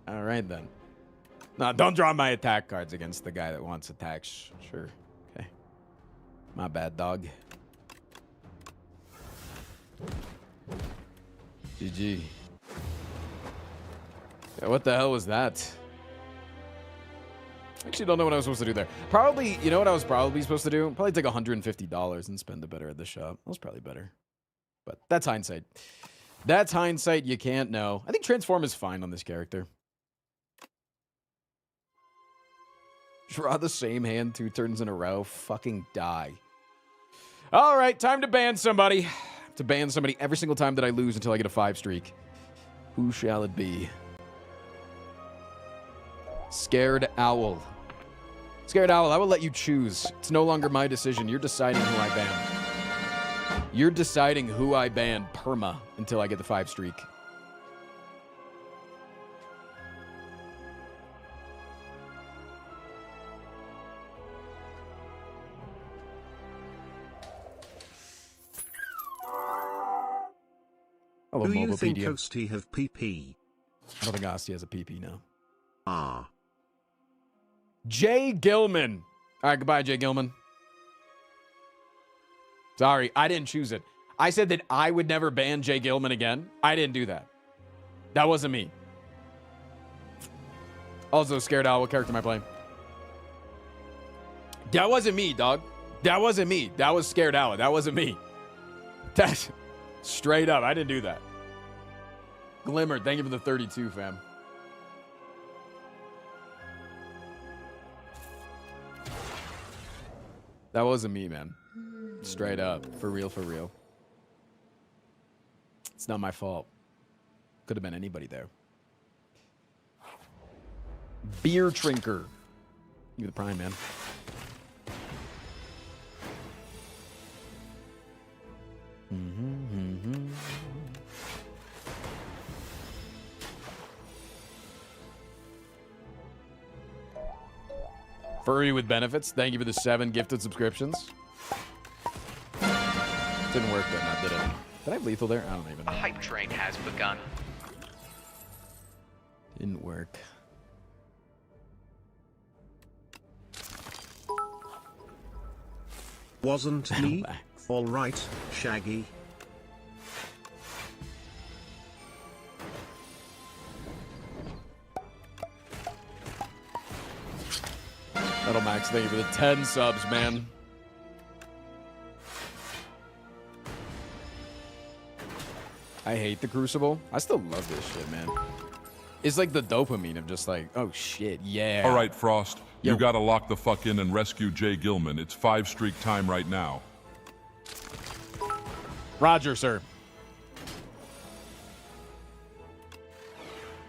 Alright then. No, don't draw my attack cards against the guy that wants attacks. Sure. Okay. My bad, dog. GG. Yeah, what the hell was that? I actually don't know what I was supposed to do there. Probably, you know what I was probably supposed to do? Probably take $150 and spend it better at the shop. That was probably better. But that's hindsight. That's hindsight. You can't know. I think Transform is fine on this character. Draw the same hand 2 turns in a row. Fucking die. All right, time to ban somebody. To ban somebody every single time that I lose until I get a 5 streak. Who shall it be? Scared Owl. Scared Owl, I will let you choose. It's no longer my decision. You're deciding who I ban. You're deciding who I ban perma until I get the 5 streak. Hello, Do you Mobile think Pedia. Toasty have PP? I don't think Asti has a PP now. Ah. Jay Gilman. All right, goodbye, Jay Gilman. Sorry, I didn't choose it. I said that I would never ban Jay Gilman again. I didn't do that. That wasn't me. Also, Scared Owl, what character am I playing? That wasn't me, dog. That wasn't me. That was Scared Owl. That wasn't me. That's straight up. I didn't do that. Glimmer, thank you for the 32, fam. That wasn't me, man. Straight up. For real, for real. It's not my fault. Could have been anybody there. Beer Trinker. You the prime, man. Furry with benefits. Thank you for the 7 gifted subscriptions. Didn't work though, not did it? Did I have lethal there? I don't even know. A hype train has begun. Didn't work. Wasn't me? Relax. All right, Shaggy. Metal Max, thank you for the 10 subs, man. I hate the Crucible. I still love this shit, man. It's like the dopamine of just like, oh shit, yeah. All right, Frost. Yo. You gotta lock the fuck in and rescue Jay Gilman. It's 5-streak time right now. Roger, sir.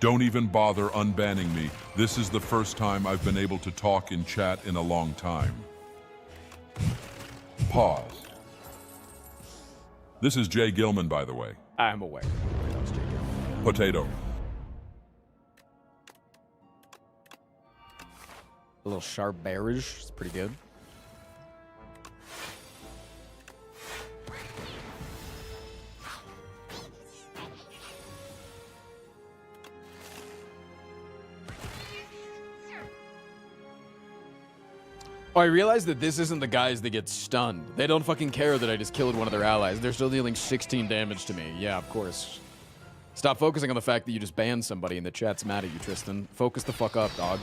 Don't even bother unbanning me. This is the first time I've been able to talk in chat in a long time. Pause. This is Jay Gilman, by the way. I'm aware. That was JK. Potato. A little sharp bearish. It's pretty good. Oh, I realized that this isn't the guys that get stunned. They don't fucking care that I just killed one of their allies. They're still dealing 16 damage to me. Yeah, of course. Stop focusing on the fact that you just banned somebody and the chat's mad at you, Tristan. Focus the fuck up, dog.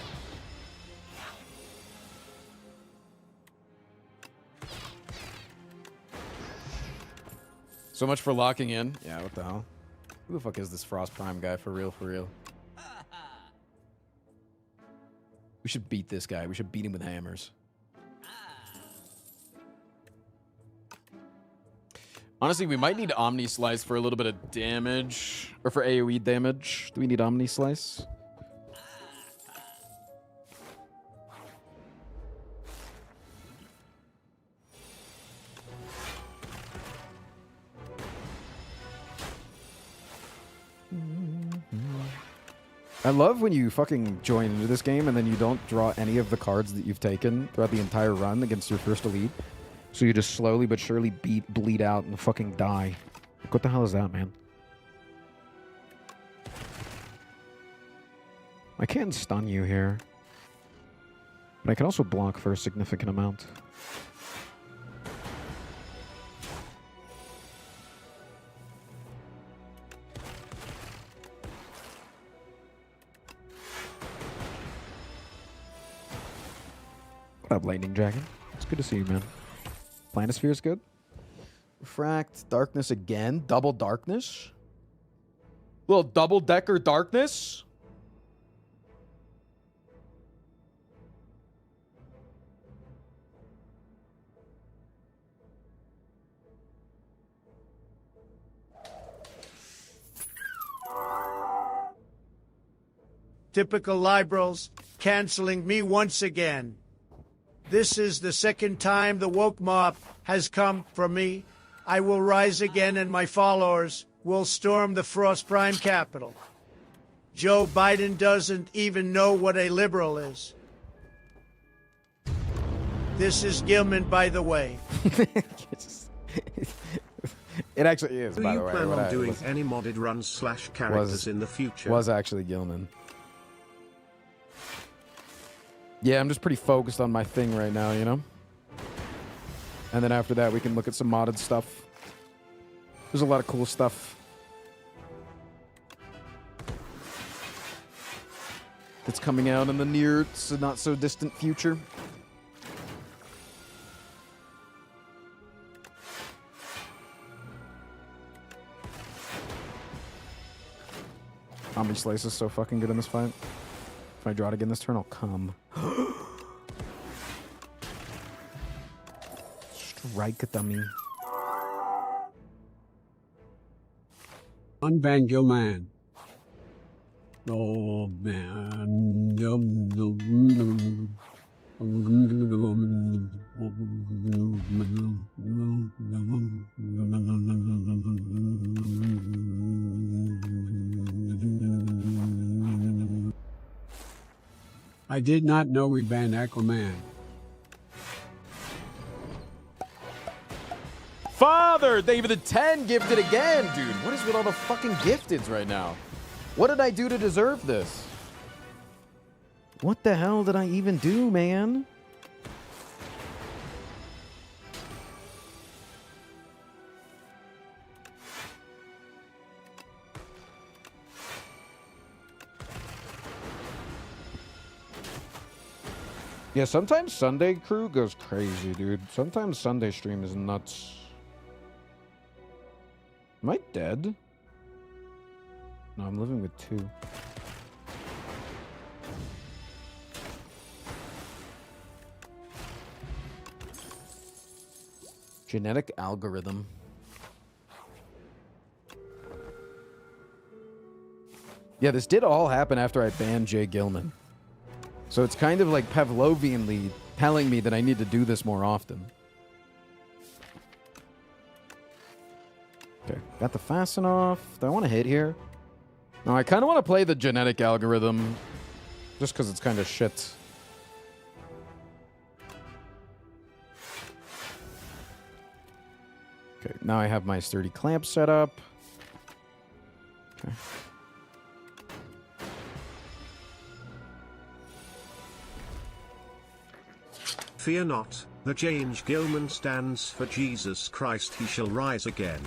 So much for locking in. Yeah, what the hell? Who the fuck is this Frost Prime guy? For real, for real. We should beat this guy. We should beat him with hammers. Honestly, we might need Omni Slice for a little bit of damage. Or for AoE damage. Do we need Omni Slice? I love when you fucking join into this game and then you don't draw any of the cards that you've taken throughout the entire run against your first elite. So you just slowly but surely bleed out and fucking die. Like, what the hell is that, man? I can stun you here. But I can also block for a significant amount. What up, Lightning Dragon? It's good to see you, man. Planisphere is good. Refract, darkness again. Double darkness. Little double-decker darkness. Typical liberals canceling me once again. This is the second time the woke mob has come for me. I will rise again and my followers will storm the Frost Prime capital. Joe Biden doesn't even know what a liberal is. This is Gilman, by the way. It actually is, Do by you the way. plan What on I- doing was- any modded runs / characters in the future? Was actually Gilman. Yeah, I'm just pretty focused on my thing right now, you know? And then after that, we can look at some modded stuff. There's a lot of cool stuff that's coming out in the near, not so distant future. Omni Slice is so fucking good in this fight. If I draw it again this turn, I'll come. Strike dummy. Unban Gilman. Oh man. I did not know we banned Aquaman. Father, David the 10 gifted again, dude. What is with all the fucking gifteds right now? What did I do to deserve this? What the hell did I even do, man? Yeah, sometimes Sunday crew goes crazy, dude. Sometimes Sunday stream is nuts. Am I dead? No, I'm living with 2. Genetic algorithm. Yeah, this did all happen after I banned Jay Gilman. So it's kind of like Pavlovianly telling me that I need to do this more often. Okay, got the fasten off. Do I want to hit here? No, I kind of want to play the genetic algorithm just because it's kind of shit. Okay, now I have my sturdy clamp set up. Okay. Fear not, the James Gilman stands for Jesus Christ, he shall rise again.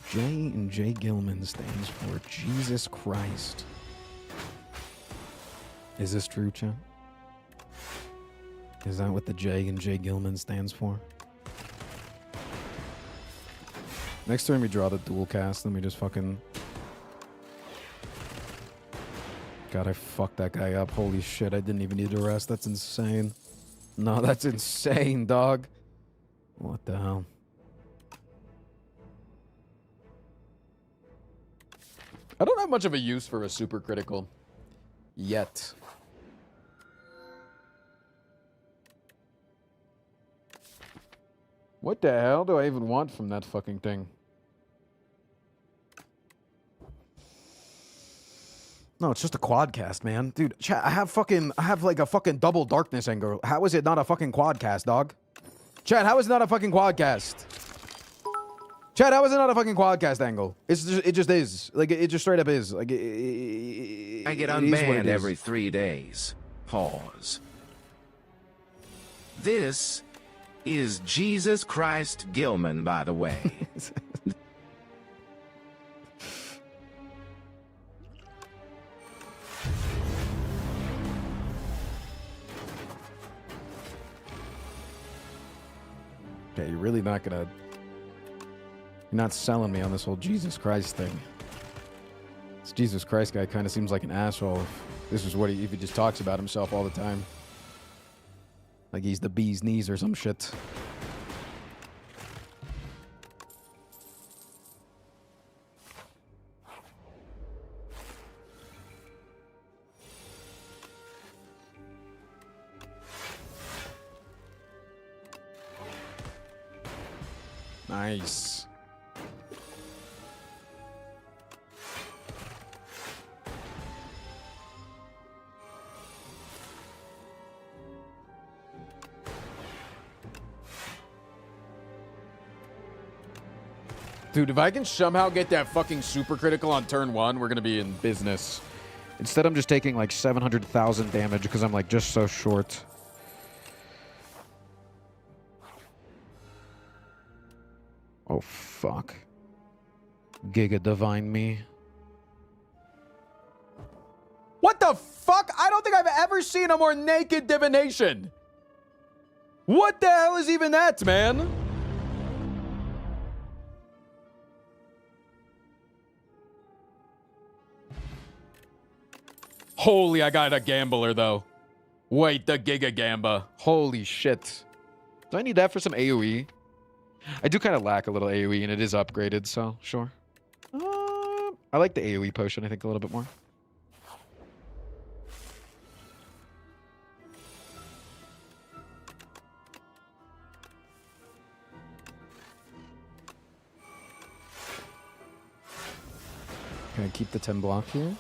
J and J Gilman stands for Jesus Christ. Is this true, Chan? Is that what the J and J Gilman stands for? Next turn we draw the dual cast, then we just fucking... God, I fucked that guy up. Holy shit, I didn't even need to rest. That's insane. No, that's insane, dog. What the hell? I don't have much of a use for a super critical. Yet. What the hell do I even want from that fucking thing? No, it's just a quadcast, man. Dude, chat, I have like a fucking double darkness angle. How is it not a fucking quadcast, dog? Chat, how is it not a fucking quadcast? Chat, how is it not a fucking quadcast angle? It just is. Like, it just straight up is. Like, I get unbanned every 3 days. Pause. This is Jesus Christ Gilman, by the way. Okay, you're really not gonna... You're not selling me on this whole Jesus Christ thing. This Jesus Christ guy kind of seems like an asshole. This is what if he just talks about himself all the time. Like he's the bee's knees or some shit. Nice. Dude, if I can somehow get that fucking super critical on turn 1, we're gonna be in business. Instead, I'm just taking like 700,000 damage because I'm like just so short. Oh, fuck. Giga Divine me. What the fuck? I don't think I've ever seen a more naked divination. What the hell is even that, man? Holy, I got a gambler, though. Wait, the Giga Gamba. Holy shit. Do I need that for some AoE? I do kind of lack a little AoE, and it is upgraded, so sure. I like the AoE potion, I think, a little bit more. Can I keep the 10 block here?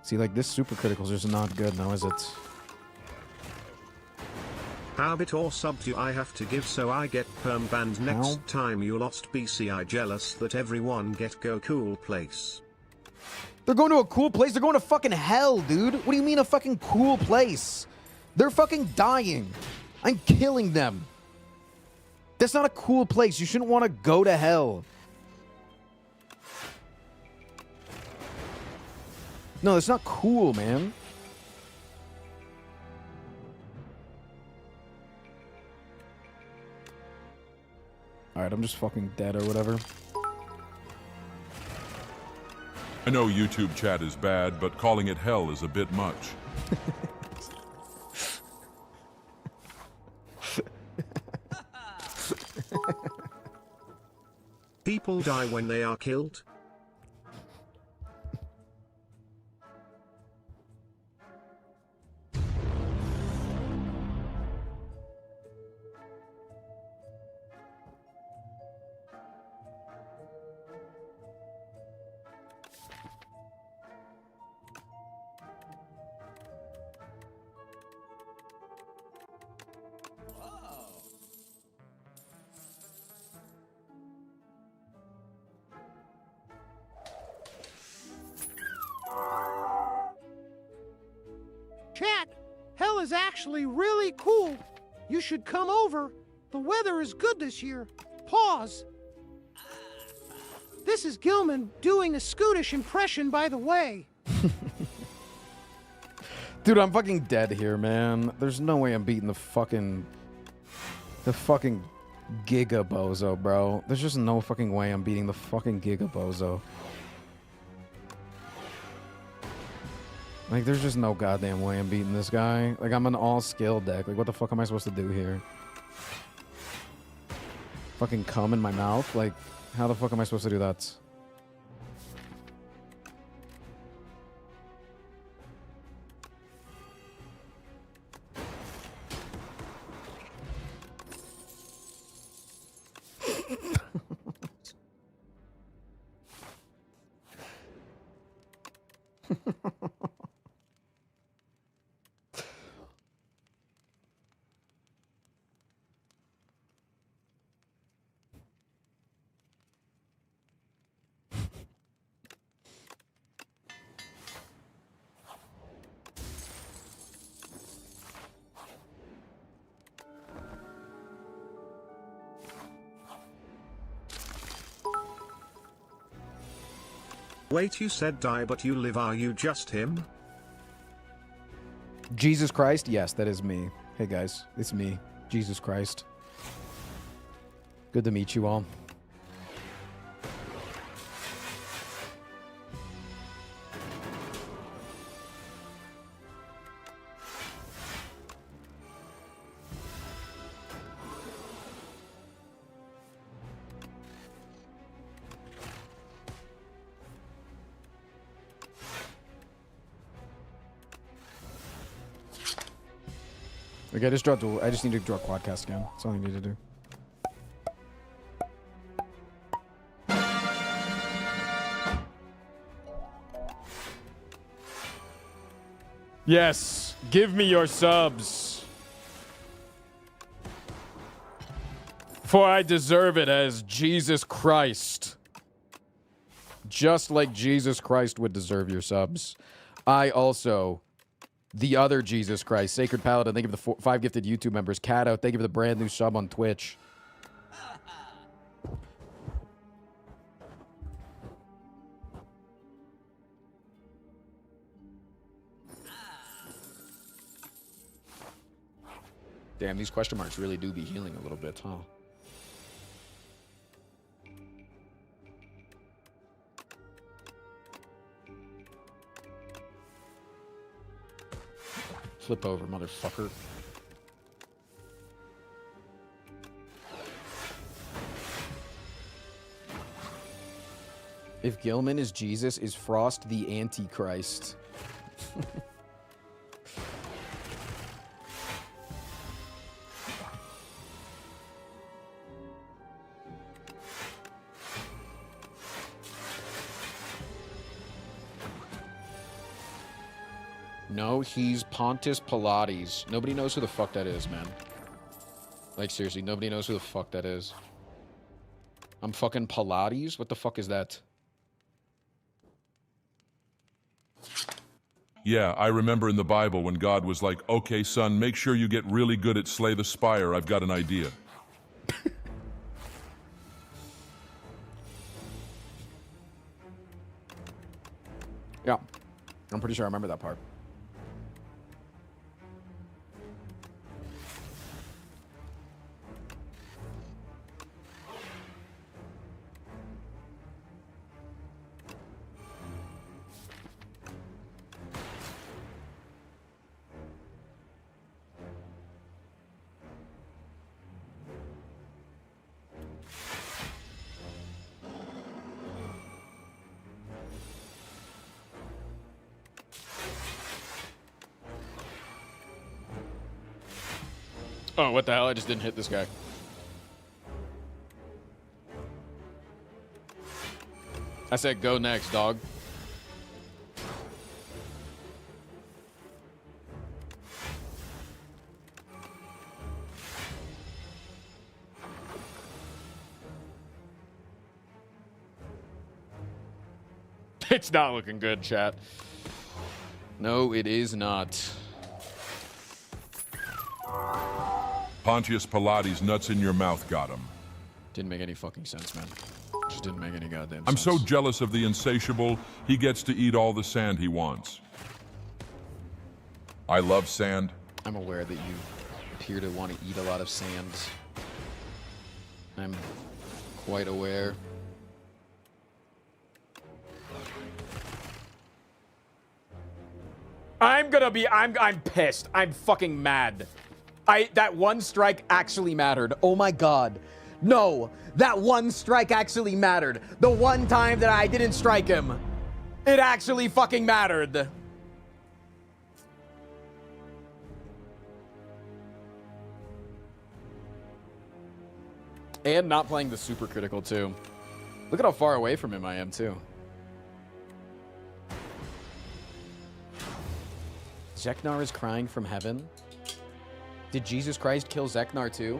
See, like, this super critical is just not good now, is it? How bit or sub do I have to give so I get perm banned next time you lost BCI? Jealous that everyone get go cool place. They're going to a cool place? They're going to fucking hell, dude. What do you mean a fucking cool place? They're fucking dying. I'm killing them. That's not a cool place. You shouldn't want to go to hell. No, that's not cool, man. Alright, I'm just fucking dead or whatever. I know YouTube chat is bad, but calling it hell is a bit much. People die when they are killed? Chat, hell is actually really cool. You should come over. The weather is good this year. Pause. This is Gilman doing a Scootish impression, by the way. Dude, I'm fucking dead here, man. There's no way I'm beating the fucking Giga Bozo, bro. There's just no fucking way I'm beating the fucking Giga Bozo. Like, there's just no goddamn way I'm beating this guy. Like, I'm an all-skill deck. Like, what the fuck am I supposed to do here? Fucking cum in my mouth? Like, how the fuck am I supposed to do that? Wait, you said die but you live, are you just him? Jesus Christ? Yes, that is me. Hey guys, it's me. Jesus Christ. Good to meet you all. Okay, I just need to draw Quadcast again. That's all I need to do. Yes, give me your subs. For I deserve it as Jesus Christ. Just like Jesus Christ would deserve your subs. I also, the other Jesus Christ, Sacred Paladin, thank you for the 5 gifted YouTube members. Cat Out, thank you for the brand new sub on Twitch. Damn, these question marks really do be healing a little bit, huh? Flip over, motherfucker. If Gilman is Jesus, is Frost the Antichrist? No, he's Pontus Pilates. Nobody knows who the fuck that is, man. Like, seriously, nobody knows who the fuck that is. I'm fucking Pilates? What the fuck is that? Yeah, I remember in the Bible when God was like, okay, son, make sure you get really good at Slay the Spire. I've got an idea. Yeah. I'm pretty sure I remember that part. Oh, what the hell? I just didn't hit this guy. I said go next, dog. It's not looking good, chat. No, it is not. Pontius Pilates, nuts in your mouth, got him. Didn't make any fucking sense, man. Just didn't make any goddamn I'm sense. so jealous of the insatiable, he gets to eat all the sand he wants. I love sand. I'm aware that you appear to want to eat a lot of sand. I'm quite aware. I'm pissed. I'm fucking mad. That one strike actually mattered. Oh my god. No, that one strike actually mattered. The one time that I didn't strike him, it actually fucking mattered. And not playing the super critical too. Look at how far away from him I am too. Zeknar is crying from heaven. Did Jesus Christ kill Zeknar too?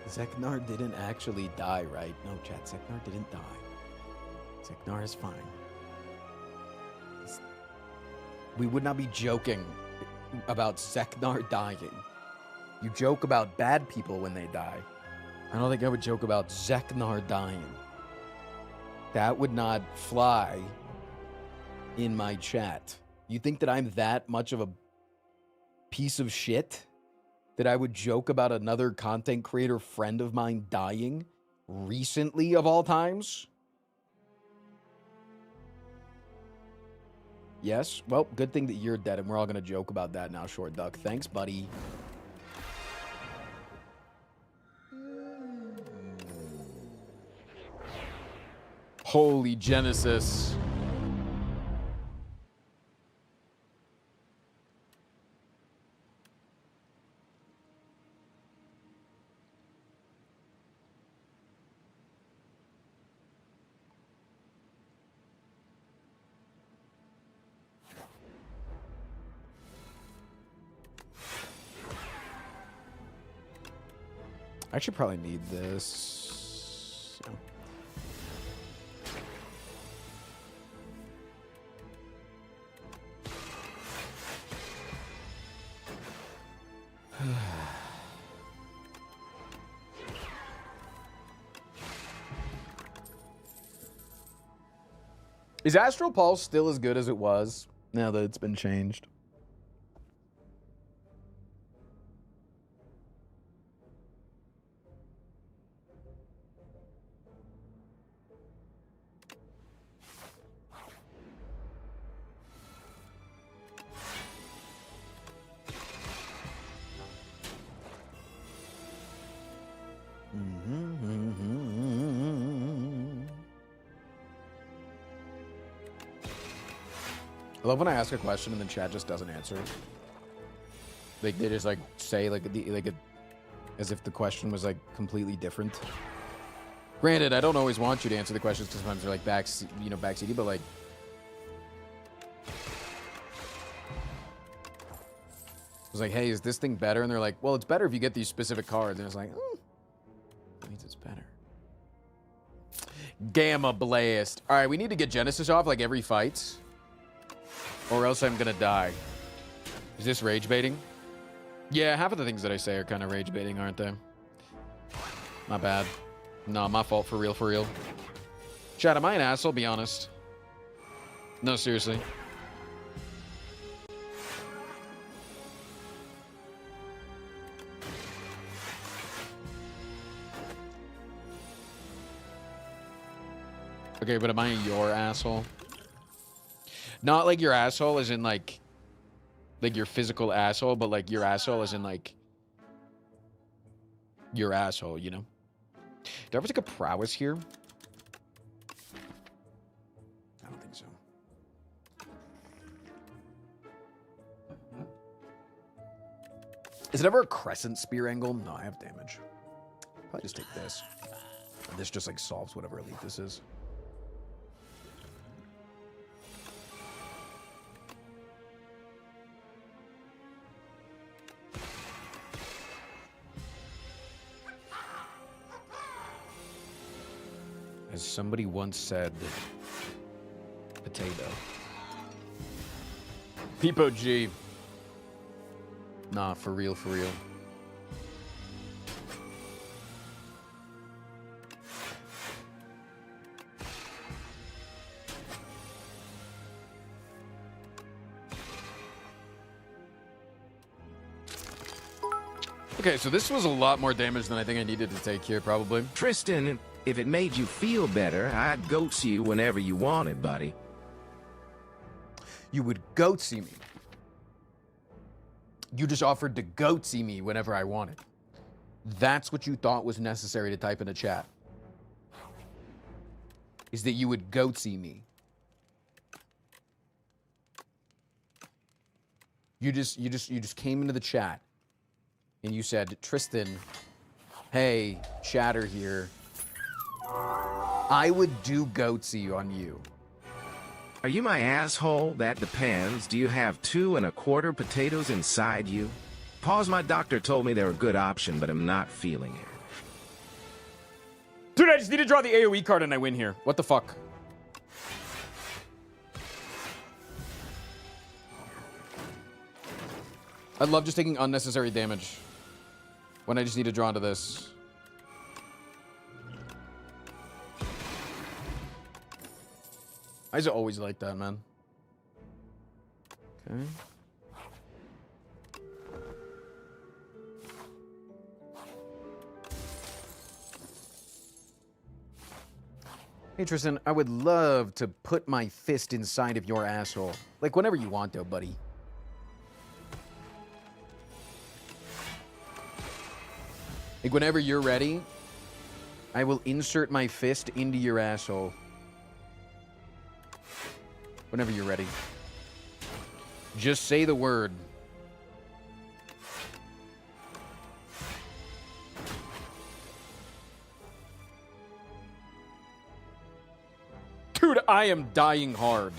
Zeknar didn't actually die, right? No, chat. Zeknar didn't die. Zeknar is fine. We would not be joking about Zeknar dying. You joke about bad people when they die. I don't think I would joke about Zeknar dying. That would not fly in my chat. You think that I'm that much of a piece of shit? That I would joke about another content creator friend of mine dying recently of all times? Yes? Well, good thing that you're dead and we're all going to joke about that now, Short Duck. Thanks, buddy. Holy Genesis. I should probably need this. Is Astral Pulse still as good as it was now that it's been changed? I love when I ask a question and the chat just doesn't answer. Like they just like say as if the question was like completely different. Granted, I don't always want you to answer the questions because sometimes they're like backseaty, but like was like, hey, is this thing better? And they're like, well, it's better if you get these specific cards. And it's like, that means it's better. Gamma Blast. All right, we need to get Genesis off like every fight, or else I'm gonna die. Is this rage baiting? Yeah, half of the things that I say are kind of rage baiting, aren't they? My bad. No, my fault, for real, for real. Chat, am I an asshole? Be honest. No, seriously. Okay, but am I your asshole? Not like your asshole as in like your physical asshole, but like your asshole as in like your asshole, you know? Do I ever take a prowess here? I don't think so. Is it ever a crescent spear angle? No, I have damage. Probably just take this. This just like solves whatever elite this is. As somebody once said, potato. Peepo G. Nah, for real, for real. Okay, so this was a lot more damage than I think I needed to take here, probably. Tristan, if it made you feel better, I'd goat you whenever you wanted, buddy. You would goat-see me. You just offered to goat-see me whenever I wanted. That's what you thought was necessary to type in a chat. Is that you would goat-see me. You just came into the chat and you said, Tristan, hey, chatter here. I would do goatsy on you. Are you my asshole? That depends. Do you have 2 1/4 potatoes inside you? Pause, my doctor told me they're a good option, but I'm not feeling it. Dude, I just need to draw the AoE card and I win here. What the fuck? I love just taking unnecessary damage when I just need to draw into this. I just always like that, man. Okay. Hey, Tristan, I would love to put my fist inside of your asshole. Like, whenever you want, though, buddy. Like, whenever you're ready, I will insert my fist into your asshole. Whenever you're ready. Just say the word. Dude, I am dying hard.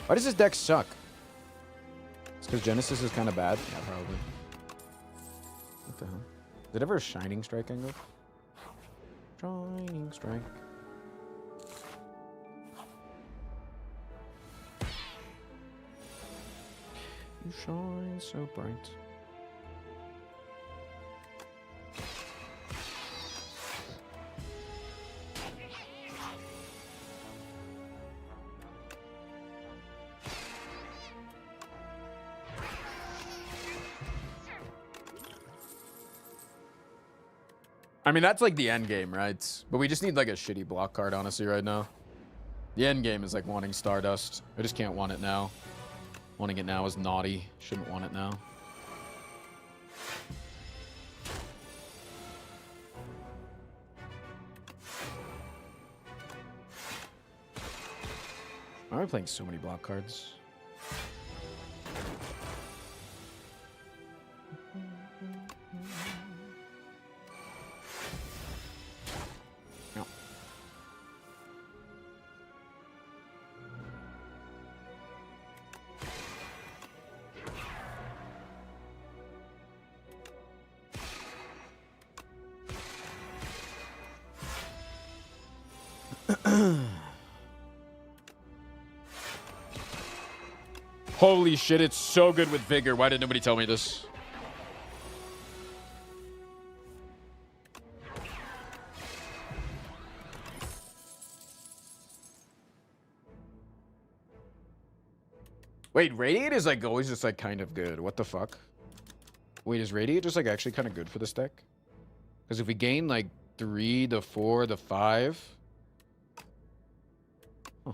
Why does this deck suck? It's because Genesis is kind of bad? Yeah, probably. What the hell? Is it ever a Shining Strike angle? Shining Strike. You shine so bright. I mean, that's like the end game, right? But we just need like a shitty block card, honestly, right now. The end game is like wanting Stardust. I just can't want it now. Wanting it now is naughty. Shouldn't want it now. Why am I playing so many block cards? Holy shit, it's so good with Vigor. Why did nobody tell me this? Wait, Radiate is like always just like kind of good. What the fuck? Wait, is Radiate just like actually kind of good for this deck? Because if we gain like 3 to 4 to 5... Huh.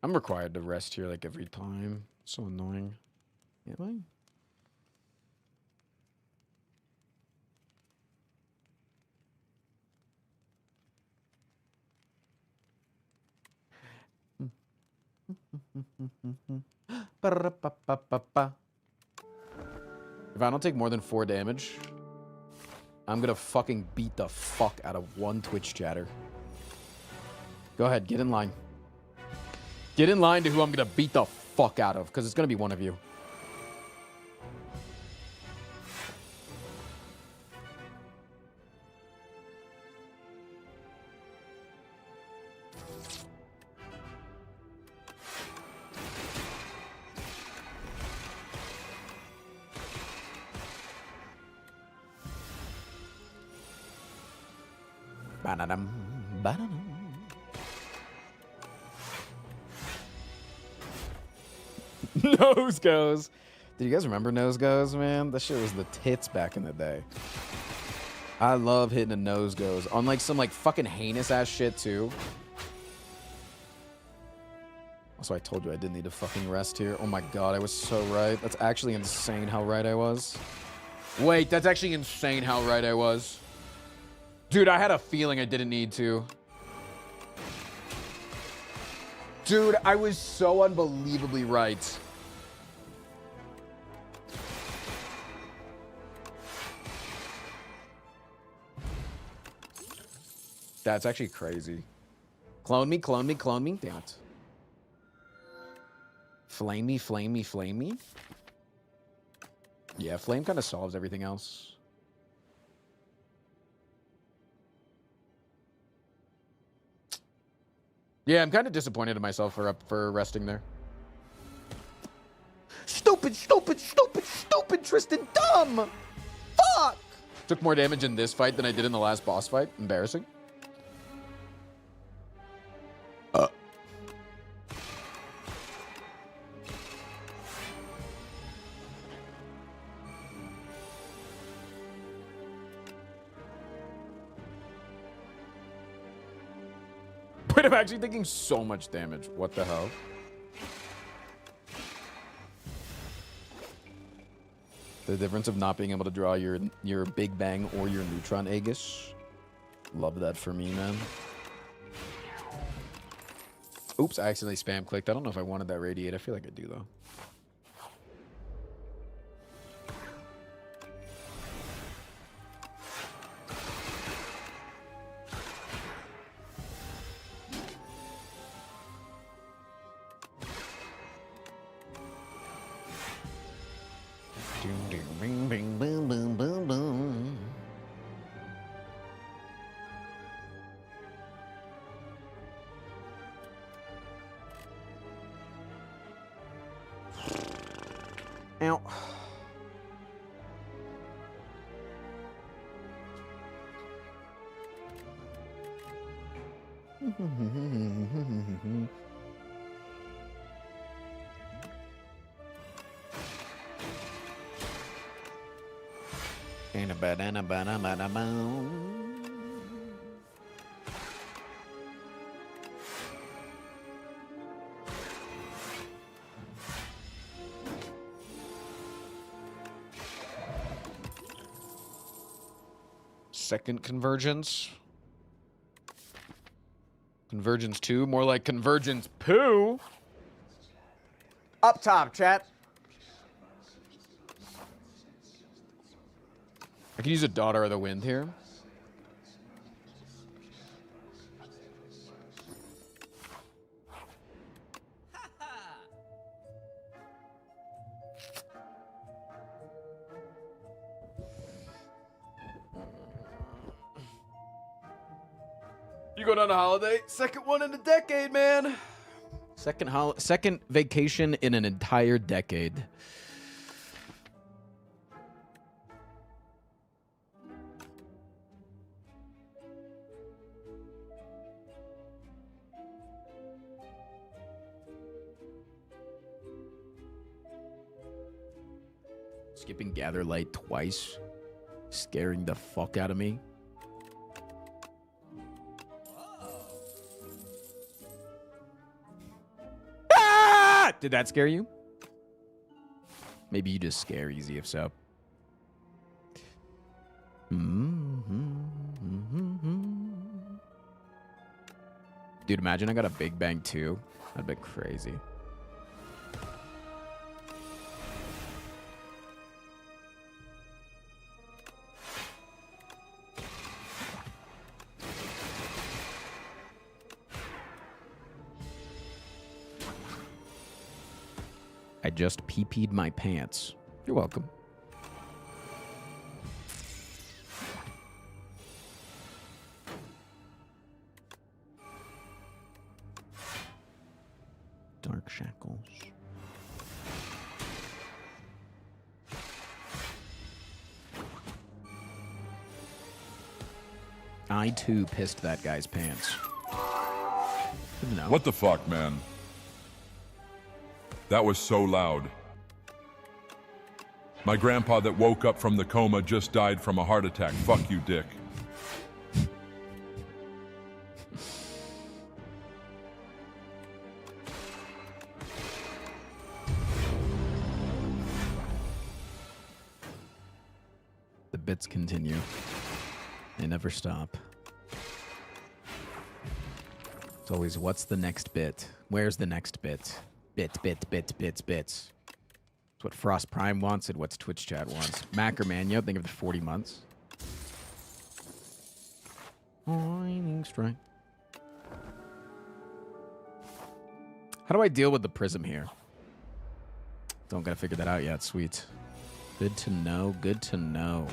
I'm required to rest here like every time. So annoying. Am I? If I don't take more than 4 damage, I'm gonna fucking beat the fuck out of one Twitch chatter. Go ahead, get in line. Get in line to who I'm gonna beat the fuck out of, because it's gonna be one of you. Ba-da-dum, ba-da-dum. Nose goes. Do you guys remember nose goes, man? That shit was the tits back in the day. I love hitting a nose goes on like some like fucking heinous ass shit too. Also, I told you I didn't need to fucking rest here. Oh my god, I was so right. That's actually insane how right I was. Wait, that's actually insane how right I was. Dude, I had a feeling I didn't need to. Dude, I was so unbelievably right. That's actually crazy. Clone me, clone me, clone me. Damn it. Flame me, flame me, flame me. Yeah, flame kind of solves everything else. Yeah, I'm kind of disappointed in myself for resting there. Stupid, stupid, stupid, stupid, Tristan. Dumb! Fuck! Took more damage in this fight than I did in the last boss fight. Embarrassing. Wait, I'm actually taking so much damage. What the hell? The difference of not being able to draw your Big Bang or your Neutron Aegis. Love that for me, man. Oops, I accidentally spam clicked. I don't know if I wanted that Radiate. I feel like I do, though. Bing, bing, boom, boom, boom, boom. Ow. And a banana, banana, banana. Second convergence. Convergence 2, more like convergence poo. Up top, chat. I can use a Daughter of the Wind here. You going on a holiday? Second one in a decade, man. Second vacation in an entire decade. Skipping Gather Light twice, scaring the fuck out of me. Ah! Did that scare you? Maybe you just scare easy, if so. Dude, imagine I got a Big Bang too. That'd be crazy. I just pee-peed my pants. You're welcome. Dark shackles. I too pissed that guy's pants. No. What the fuck, man? That was so loud. My grandpa that woke up from the coma just died from a heart attack. Fuck you, dick. The bits continue. They never stop. It's always, what's the next bit? Where's the next bit? Bits. It's what Frost Prime wants and what's Twitch chat wants. Mackerman, yo, think of the 40 months. Lightning strike. How do I deal with the prism here? Don't gotta figure that out yet. Sweet. Good to know. Good to know.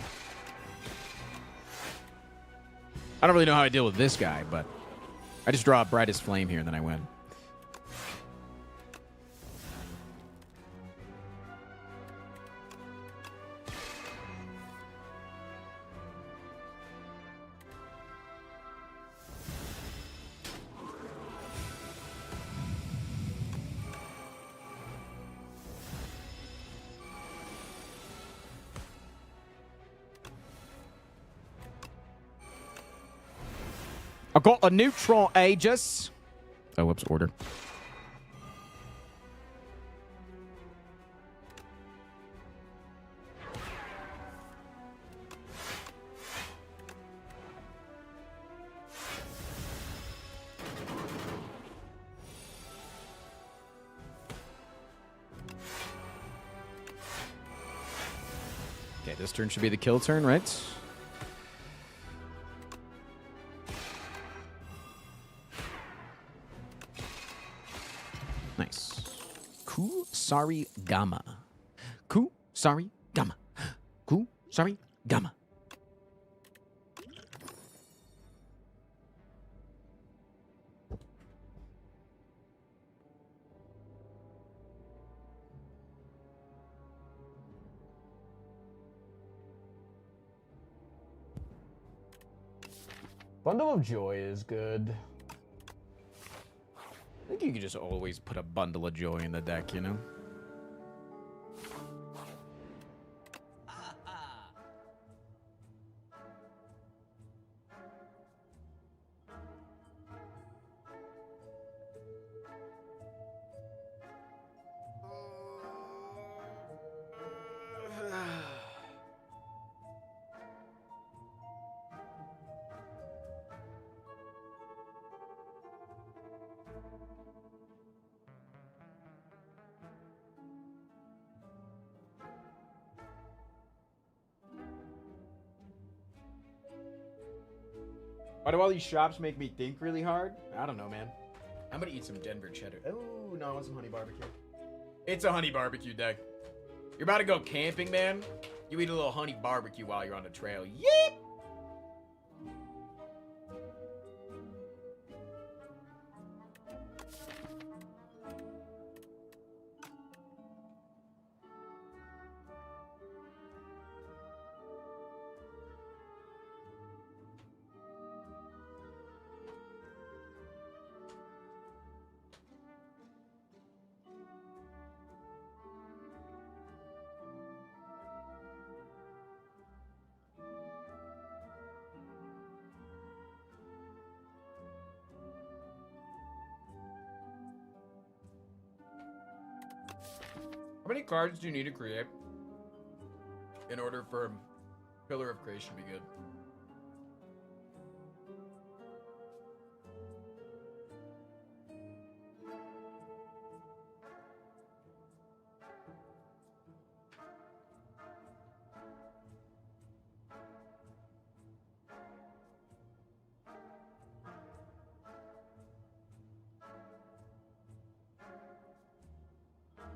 I don't really know how I deal with this guy, but I just draw a brightest flame here and then I win. I got a neutral Aegis. Oh, whoops, order. Okay, this turn should be the kill turn, right? Nice. Sorry, Gamma. Sorry, Gamma. Sorry, Gamma. Bundle of Joy is good. I think you could just always put a bundle of joy in the deck, you know? Why do all these shops make me think really hard? I don't know, man. I'm gonna eat some Denver cheddar. Oh, no, I want some honey barbecue. It's a honey barbecue deck. You're about to go camping, man. You eat a little honey barbecue while you're on the trail. Yeep! How many cards do you need to create in order for Pillar of Creation to be good?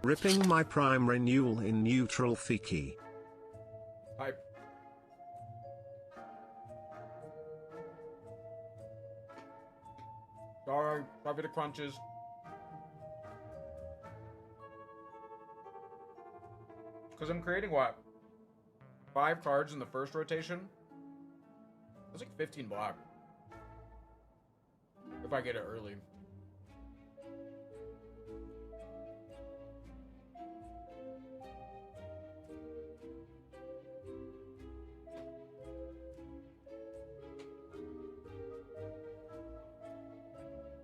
Ripping my prime renewal in neutral Fiki. Pipe. Sorry, for the crunches. Because I'm creating what? 5 cards in the first rotation? That's like 15 black. If I get it early.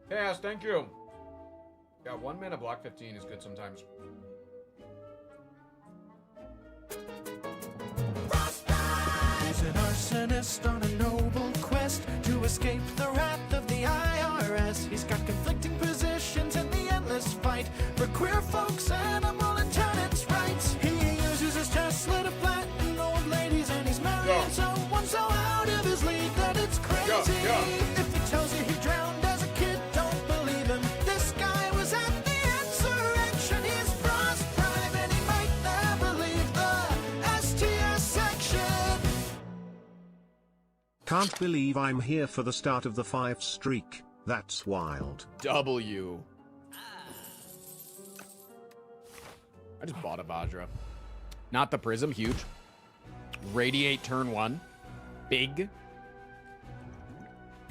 Yes, thank you. Yeah, 1 mana block 15 is good sometimes. He's an arsonist on a noble quest to escape the wrath of the IRS. He's got conflicting positions in the endless fight for queer folks, animal and tenants' rights. He uses his Tesla to flatten old ladies, and he's marrying someone so out of his league that it's crazy. If he tells you he drowned as a kid, don't believe him. This guy was at the insurrection. He's Frost Prime, and he might never leave the STS section. Can't believe I'm here for the start of the 5 streak. That's wild. W. I just bought a Vajra. Not the Prism, huge. Radiate turn 1. Big.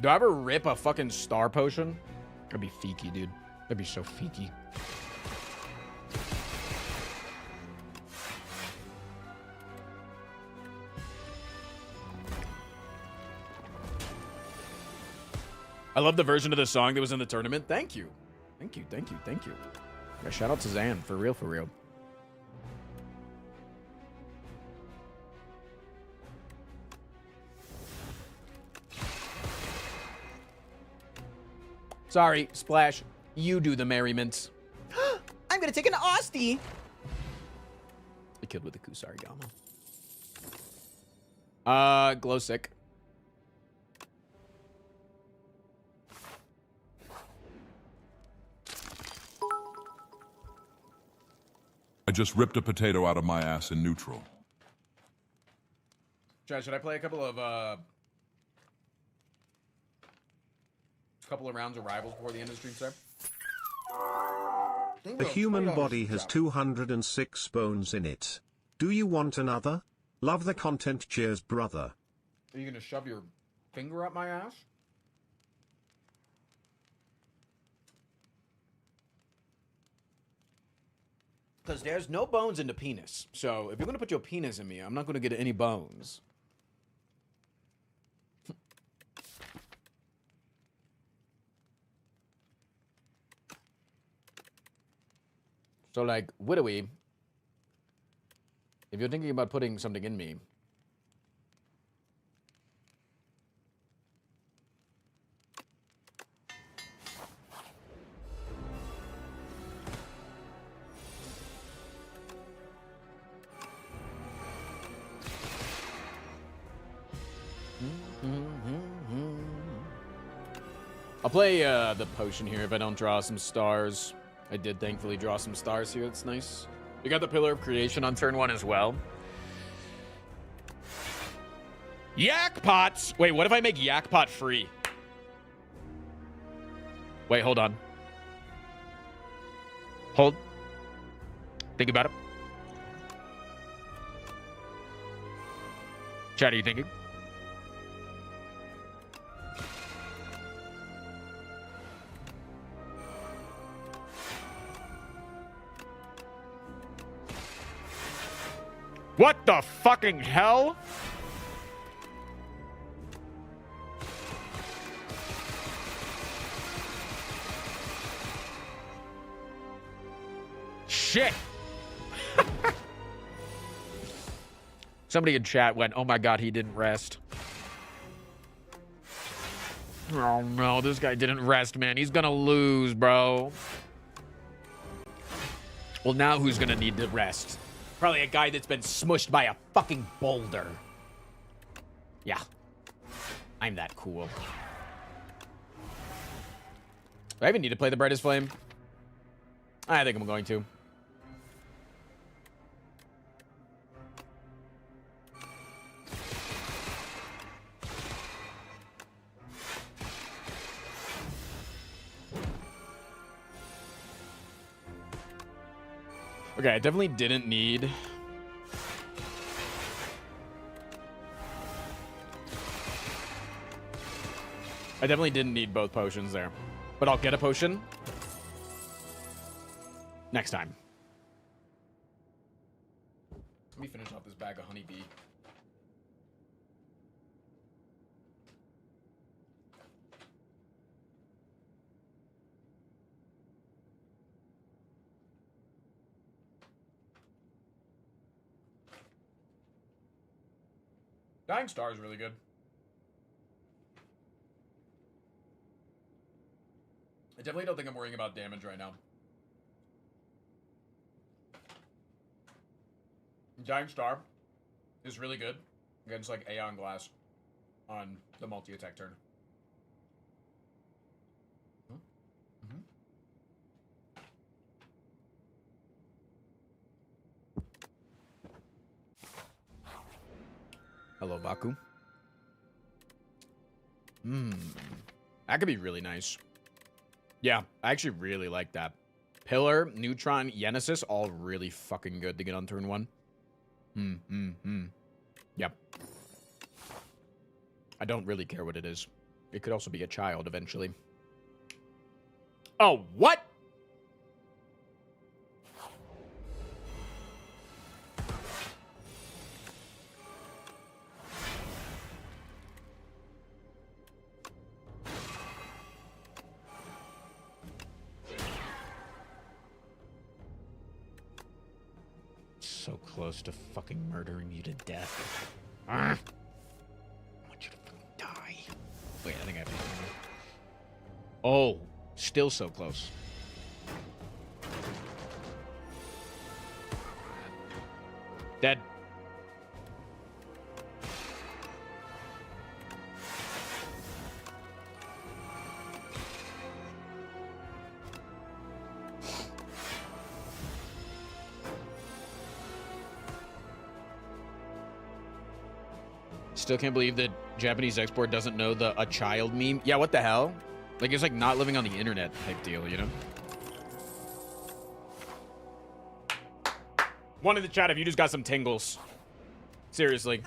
Do I ever rip a fucking Star Potion? That'd be feeky, dude. That'd be so feeky. I love the version of the song that was in the tournament. Thank you. Thank you, thank you, thank you. Yeah, shout out to Zan, for real, for real. Sorry, Splash. You do the merriments. I'm gonna take an Austie. I killed with the Kusari Gama. Glow Sick. I just ripped a potato out of my ass in neutral. Chad, should I play a couple of rounds of Rivals before the end of the stream, sir? The human body has 206 bones in it. Do you want another? Love the content, cheers, brother. Are you gonna shove your finger up my ass? Because there's no bones in the penis. So if you're gonna put your penis in me, I'm not gonna get any bones. So, like, Widowy, if you're thinking about putting something in me, I'll play the potion here if I don't draw some stars. I did thankfully draw some stars here. That's nice. We got the Pillar of Creation on turn 1 as well. Yak Pots! Wait, what if I make Yak Pot free? Wait, hold on. Hold. Think about it. Chad, are you thinking? What the fucking hell? Shit. Somebody in chat went, oh my god, he didn't rest. Oh no, this guy didn't rest, man. He's gonna lose, bro. Well, now who's gonna need to rest? Probably a guy that's been smushed by a fucking boulder. Yeah. I'm that cool. Do I even need to play the brightest flame? I think I'm going to. Okay, I definitely didn't need... I definitely didn't need both potions there. But I'll get a potion next time. Let me finish off this bag of honeybee. Dying Star is really good. I definitely don't think I'm worrying about damage right now. Dying Star is really good against like Aeon Glass on the multi-attack turn. Hello, Baku. That could be really nice. Yeah, I actually really like that. Pillar, Neutron, Genesis, all really fucking good to get on turn 1. Yep. I don't really care what it is. It could also be a child eventually. Oh, what? So close to fucking murdering you to death. I want you to fucking die. Wait, I think I have to. Oh, still so close. Dead. Still can't believe that Japanese export doesn't know the a child meme. Yeah, what the hell? Like, it's like not living on the internet type deal, you know? One in the chat if you just got some tingles. Seriously.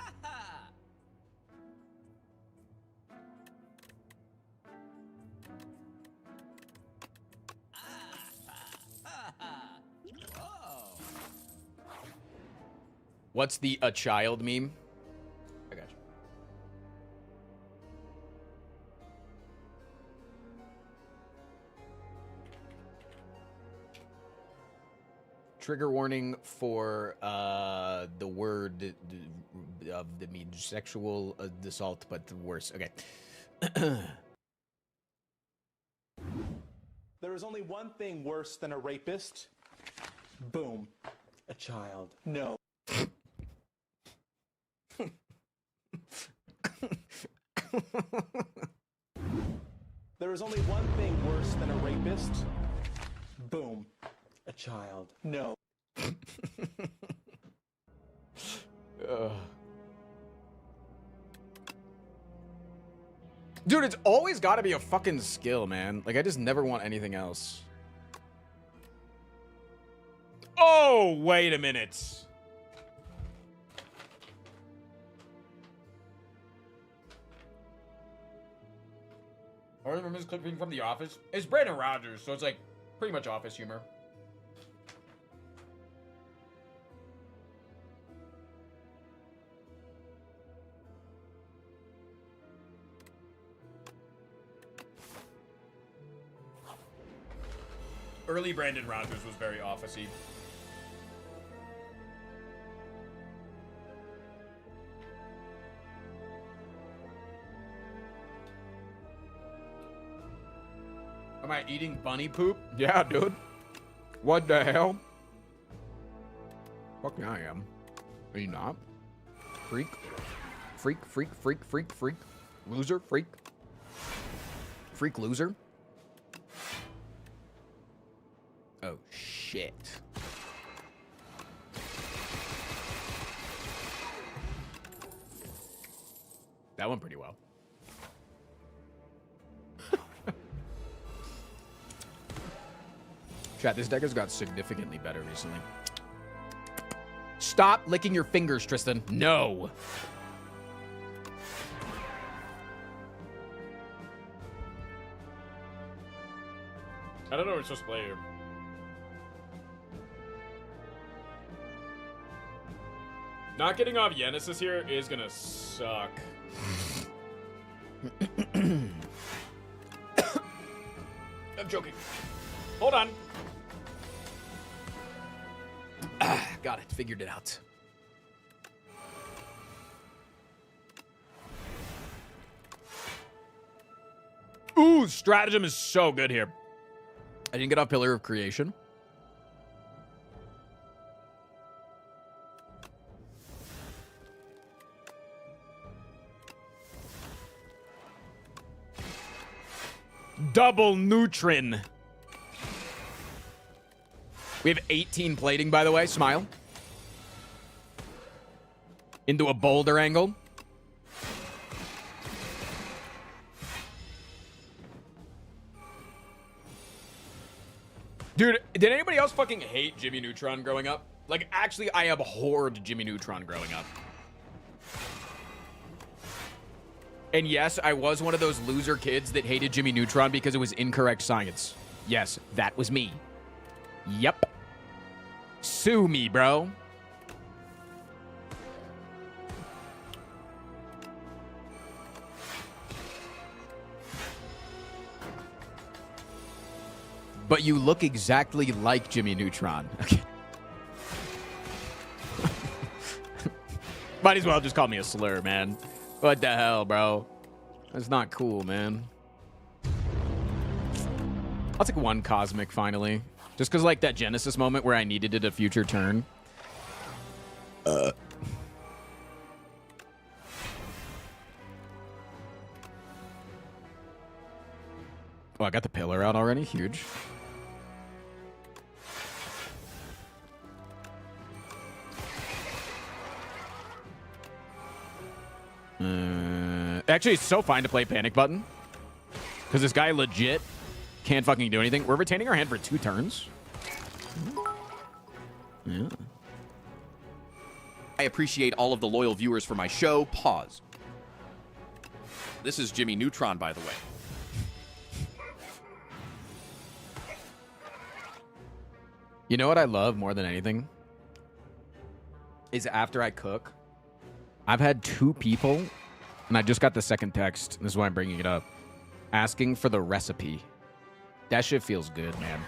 What's the a child meme? I got you. Trigger warning for the word of the mean sexual assault, but worse. Okay. There is only one thing worse than a rapist. Boom. A child. No. There is only one thing worse than a rapist. Boom. A child. No. Dude, it's always got to be a fucking skill, man. Like, I just never want anything else. Oh, wait a minute. I remember this clip being from The Office. It's Brandon Rogers, so it's like pretty much Office humor. Early Brandon Rogers was very Office-y. Am I eating bunny poop? Yeah, dude. What the hell? Fuck yeah, I am. Are you not? Freak. Freak, freak, freak, freak, freak. Loser, freak. Freak loser. Oh, shit. That went pretty well. Chat, this deck has got significantly better recently. Stop licking your fingers, Tristan. No. I don't know what we're supposed to play here. Not getting off Genesis here is gonna suck. I'm joking. Hold on. Got it. Figured it out. Ooh, stratagem is so good here. I didn't get off Pillar of Creation. Double Neutron. We have 18 plating, by the way. Smile. Into a boulder angle. Dude, did anybody else fucking hate Jimmy Neutron growing up? Like, actually, I abhorred Jimmy Neutron growing up. And yes, I was one of those loser kids that hated Jimmy Neutron because it was incorrect science. Yes, that was me. Yep. Sue me, bro. But you look exactly like Jimmy Neutron. Okay. Might as well just call me a slur, man. What the hell, bro? That's not cool, man. I'll take one Cosmic, finally. Just because, like, that Genesis moment where I needed it a future turn. Oh, I got the Pillar out already. Huge. Actually, it's so fine to play Panic Button. Because this guy legit can't fucking do anything. We're retaining our hand for 2 turns. Yeah. I appreciate all of the loyal viewers for my show. Pause. This is Jimmy Neutron, by the way. You know what I love more than anything? Is after I cook, I've had 2 people, and I just got the second text, this is why I'm bringing it up, asking for the recipe. That shit feels good, man.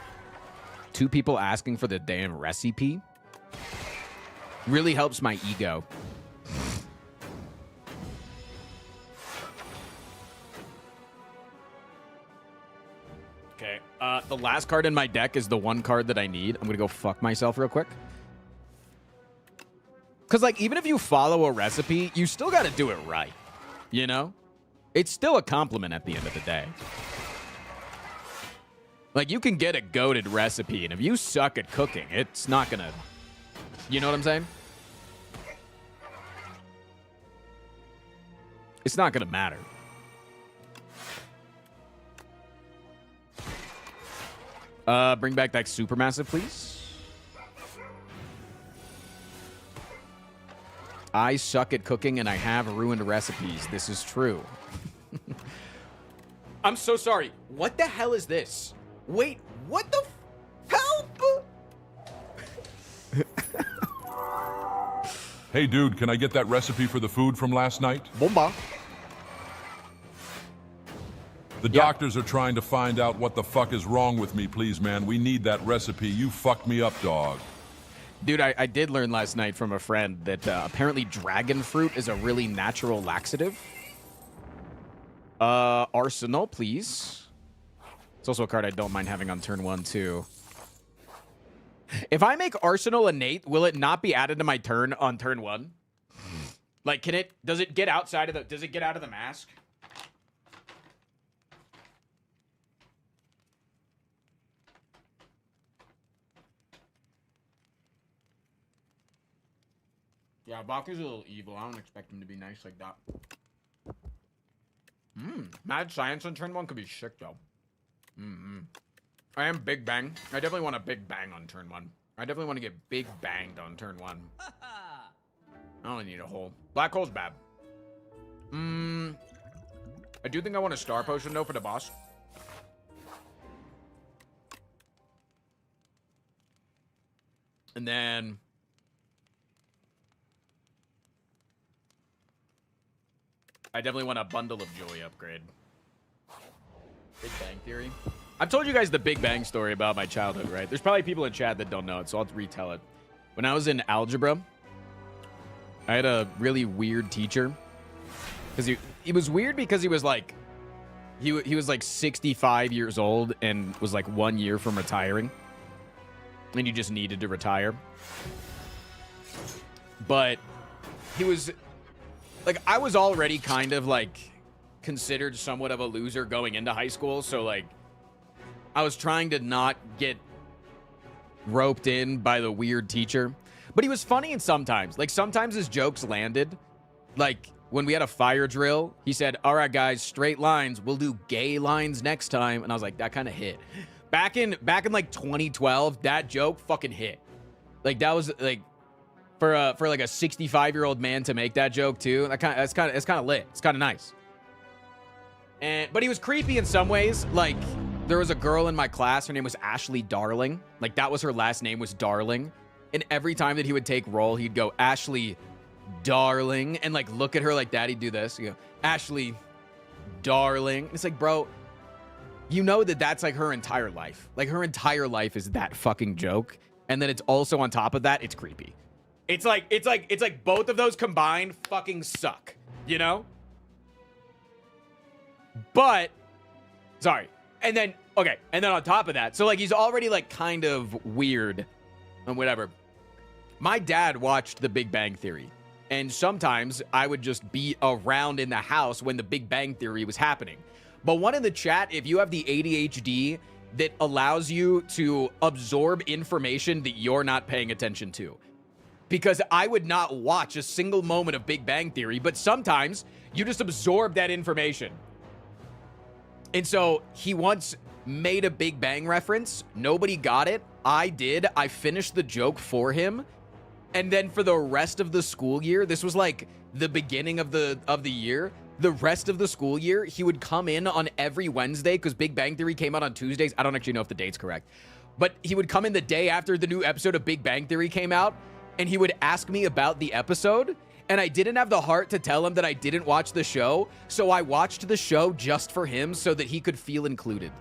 2 people asking for the damn recipe really helps my ego. Okay, the last card in my deck is the one card that I need. I'm gonna go fuck myself real quick. Because, like, even if you follow a recipe, you still got to do it right, you know? It's still a compliment at the end of the day. Like, you can get a goated recipe, and if you suck at cooking, it's not going to... You know what I'm saying? It's not going to matter. Bring back that Supermassive, please. I suck at cooking and I have ruined recipes. This is true. I'm so sorry. What the hell is this? Wait, what the help? Hey, dude, can I get that recipe for the food from last night? Bomba. The doctors are trying to find out what the fuck is wrong with me, please, man. We need that recipe. You fucked me up, dog. Dude, I did learn last night from a friend that apparently dragon fruit is a really natural laxative. Arsenal, please. It's also a card I don't mind having on turn 1 too. If I make Arsenal innate, will it not be added to my turn on turn 1? Like, does it get outside of does it get out of the mask? Yeah, Baku's a little evil. I don't expect him to be nice like that. Mad Science on turn 1 could be sick, though. I am Big Bang. I definitely want a Big Bang on turn 1. I definitely want to get Big Banged on turn 1. I don't need a hole. Black Hole's bad. I do think I want a Star Potion, though, for the boss. And then... I definitely want a Bundle of Joy upgrade. Big Bang Theory. I've told you guys the Big Bang story about my childhood, right? There's probably people in chat that don't know it, so I'll retell it. When I was in algebra, I had a really weird teacher. Because he was weird because he was like... He was like 65 years old and was like 1 year from retiring. And he just needed to retire. But he was... Like, I was already kind of, like, considered somewhat of a loser going into high school. So, like, I was trying to not get roped in by the weird teacher. But he was funny and sometimes. Like, sometimes his jokes landed. Like, when we had a fire drill, he said, all right, guys, straight lines. We'll do gay lines next time. And I was like, that kind of hit. Back in, like, 2012, that joke fucking hit. Like, that was, like... For like a 65-year-old man to make that joke too, it's kind of lit. It's kind of nice. But he was creepy in some ways. Like, there was a girl in my class. Her name was Ashley Darling. Like, that was her last name, was Darling. And every time that he would take roll, he'd go, Ashley Darling, and like look at her like that. He'd do this. He'd go, Ashley Darling. And it's like, bro, you know that that's like her entire life. Like, her entire life is that fucking joke. And then it's also on top of that, it's creepy. It's like both of those combined fucking suck, you know? But, sorry. And then, okay. And then on top of that, so like he's already like kind of weird and whatever. My dad watched The Big Bang Theory. And sometimes I would just be around in the house when The Big Bang Theory was happening. But one in the chat, if you have the ADHD that allows you to absorb information that you're not paying attention to. Because I would not watch a single moment of Big Bang Theory, but sometimes you just absorb that information. And so he once made a Big Bang reference. Nobody got it. I did. I finished the joke for him. And then for the rest of the school year, this was like the beginning of the year. The rest of the school year, he would come in on every Wednesday because Big Bang Theory came out on Tuesdays. I don't actually know if the date's correct. But he would come in the day after the new episode of Big Bang Theory came out. And he would ask me about the episode, and I didn't have the heart to tell him that I didn't watch the show, so I watched the show just for him so that he could feel included.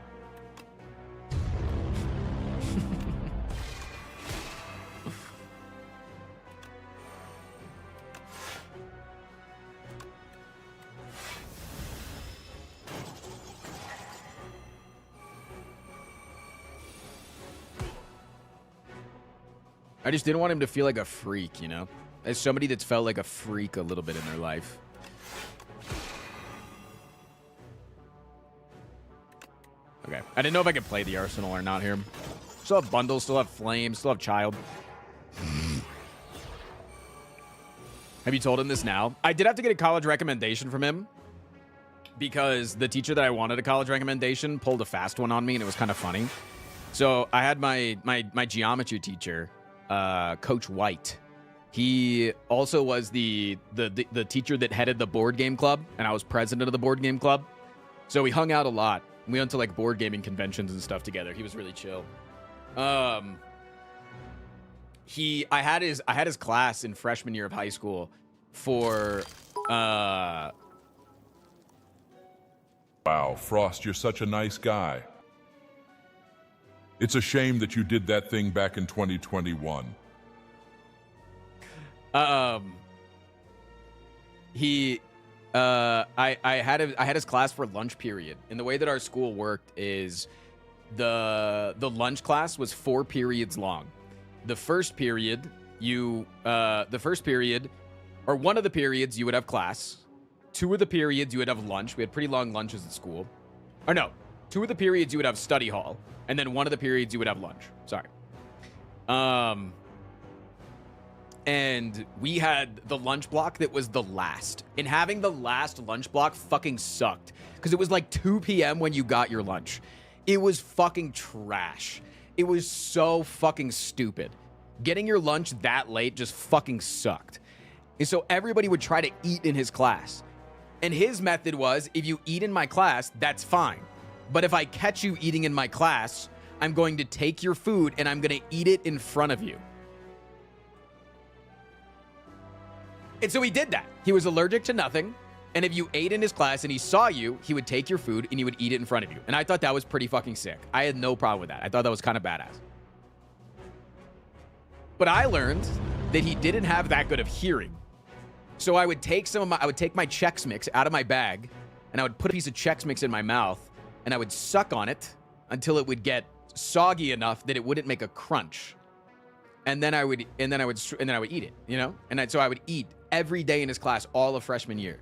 I just didn't want him to feel like a freak, you know? As somebody that's felt like a freak a little bit in their life. Okay. I didn't know if I could play the Arsenal or not here. Still have Bundle, still have Flame, still have Child. Have you told him this now? I did have to get a college recommendation from him. Because the teacher that I wanted a college recommendation pulled a fast one on me, and it was kind of funny. So I had my geometry teacher... Coach White. He also was the teacher that headed the board game club, and I was president of the board game club. So we hung out a lot. We went to like board gaming conventions and stuff together. He was really chill. I had his class in freshman year of high school for Wow, Frost, you're such a nice guy. It's a shame that you did that thing back in 2021. I had his class for lunch period. And the way that our school worked is the lunch class was 4 periods long. The first period, or one of the periods, you would have class. 2 of the periods, you would have lunch. We had pretty long lunches at school. Or no, 2 of the periods, you would have study hall. And then 1 of the periods, you would have lunch. Sorry. And we had the lunch block that was the last. And having the last lunch block fucking sucked. Because it was like 2 p.m. when you got your lunch. It was fucking trash. It was so fucking stupid. Getting your lunch that late just fucking sucked. And so everybody would try to eat in his class. And his method was, if you eat in my class, that's fine. But if I catch you eating in my class, I'm going to take your food and I'm going to eat it in front of you. And so he did that. He was allergic to nothing. And if you ate in his class and he saw you, he would take your food and he would eat it in front of you. And I thought that was pretty fucking sick. I had no problem with that. I thought that was kind of badass. But I learned that he didn't have that good of hearing. So I would take my Chex Mix out of my bag and I would put a piece of Chex Mix in my mouth and I would suck on it until it would get soggy enough that it wouldn't make a crunch. And then I would eat it, you know? So I would eat every day in his class all of freshman year.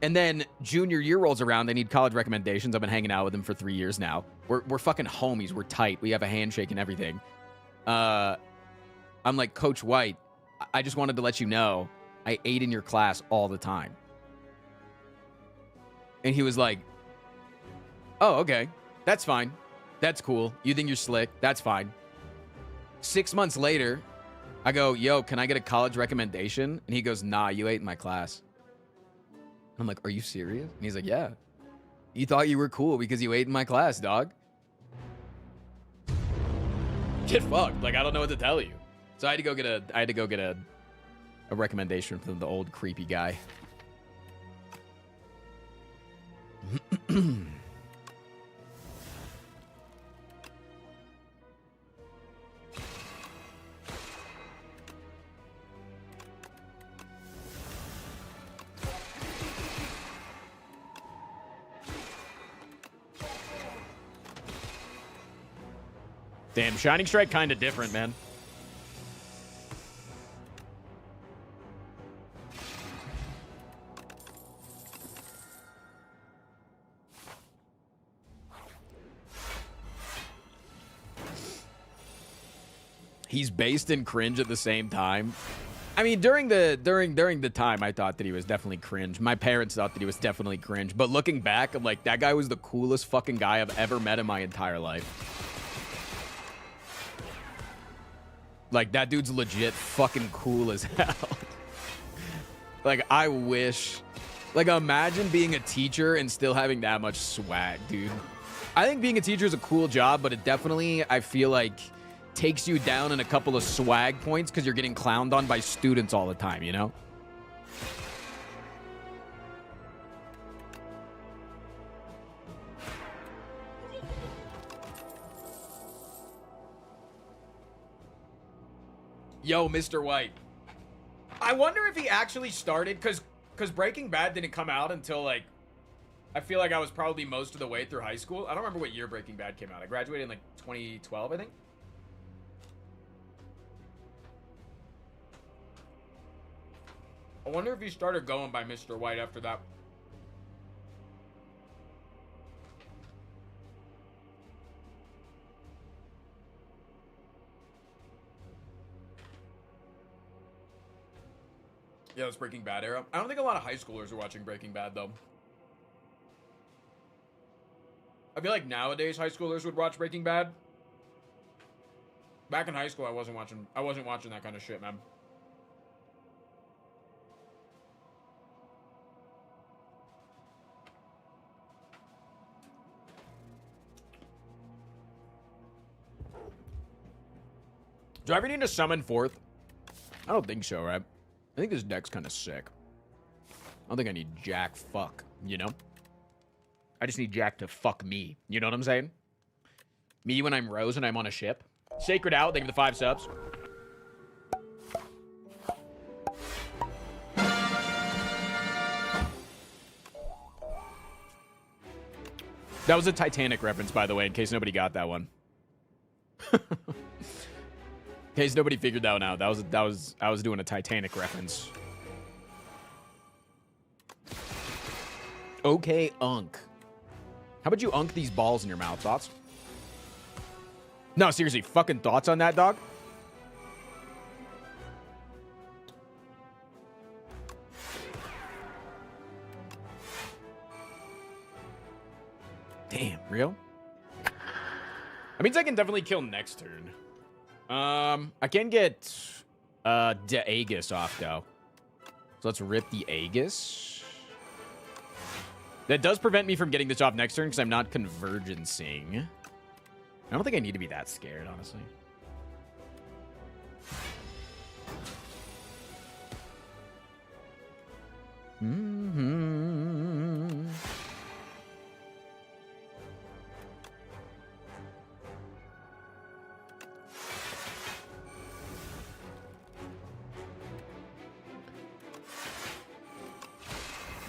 And then junior year rolls around. They need college recommendations. I've been hanging out with him for 3 years now. We're fucking homies. We're tight. We have a handshake and everything. I'm like, Coach White, I just wanted to let you know I ate in your class all the time. And he was like, oh, okay. That's fine. That's cool. You think you're slick. That's fine. 6 months later, I go, yo, can I get a college recommendation? And he goes, nah, you ate in my class. I'm like, are you serious? And he's like, yeah. You thought you were cool because you ate in my class, dog. Get fucked. Like, I don't know what to tell you. So I had to go get a recommendation from the old creepy guy. Damn, Shining Strike kind of different, man. He's based in cringe at the same time. I mean, during the time, I thought that he was definitely cringe. My parents thought that he was definitely cringe. But looking back, I'm like, that guy was the coolest fucking guy I've ever met in my entire life. Like, that dude's legit fucking cool as hell. Like, I wish... Like, imagine being a teacher and still having that much swag, dude. I think being a teacher is a cool job, but it definitely, I feel like, takes you down in a couple of swag points because you're getting clowned on by students all the time, you know? Yo, Mr. White. I wonder if he actually started, because Breaking Bad didn't come out until, like, I feel like I was probably most of the way through high school. I don't remember what year Breaking Bad came out. I graduated in, like, 2012, I think. I wonder if he started going by Mr. White after that. Yeah, it was Breaking Bad era. I don't think a lot of high schoolers are watching Breaking Bad, though. I feel like nowadays high schoolers would watch Breaking Bad. Back in high school, I wasn't watching that kind of shit, man. Do I ever need to summon forth? I don't think so, right? I think this deck's kind of sick. I don't think I need Jack fuck, you know? I just need Jack to fuck me. You know what I'm saying? Me when I'm Rose and I'm on a ship. Sacred Out, thank you for the 5 subs. That was a Titanic reference, by the way, in case nobody got that one. In case nobody figured that one out. I was doing a Titanic reference. Okay, Unk. How about you unk these balls in your mouth? Thoughts? No, seriously, fucking thoughts on that, dog? Damn, real? That means I can definitely kill next turn. I can get the Aegis off, though. So let's rip the Aegis. That does prevent me from getting this off next turn because I'm not convergencing. I don't think I need to be that scared, honestly. Mm-hmm.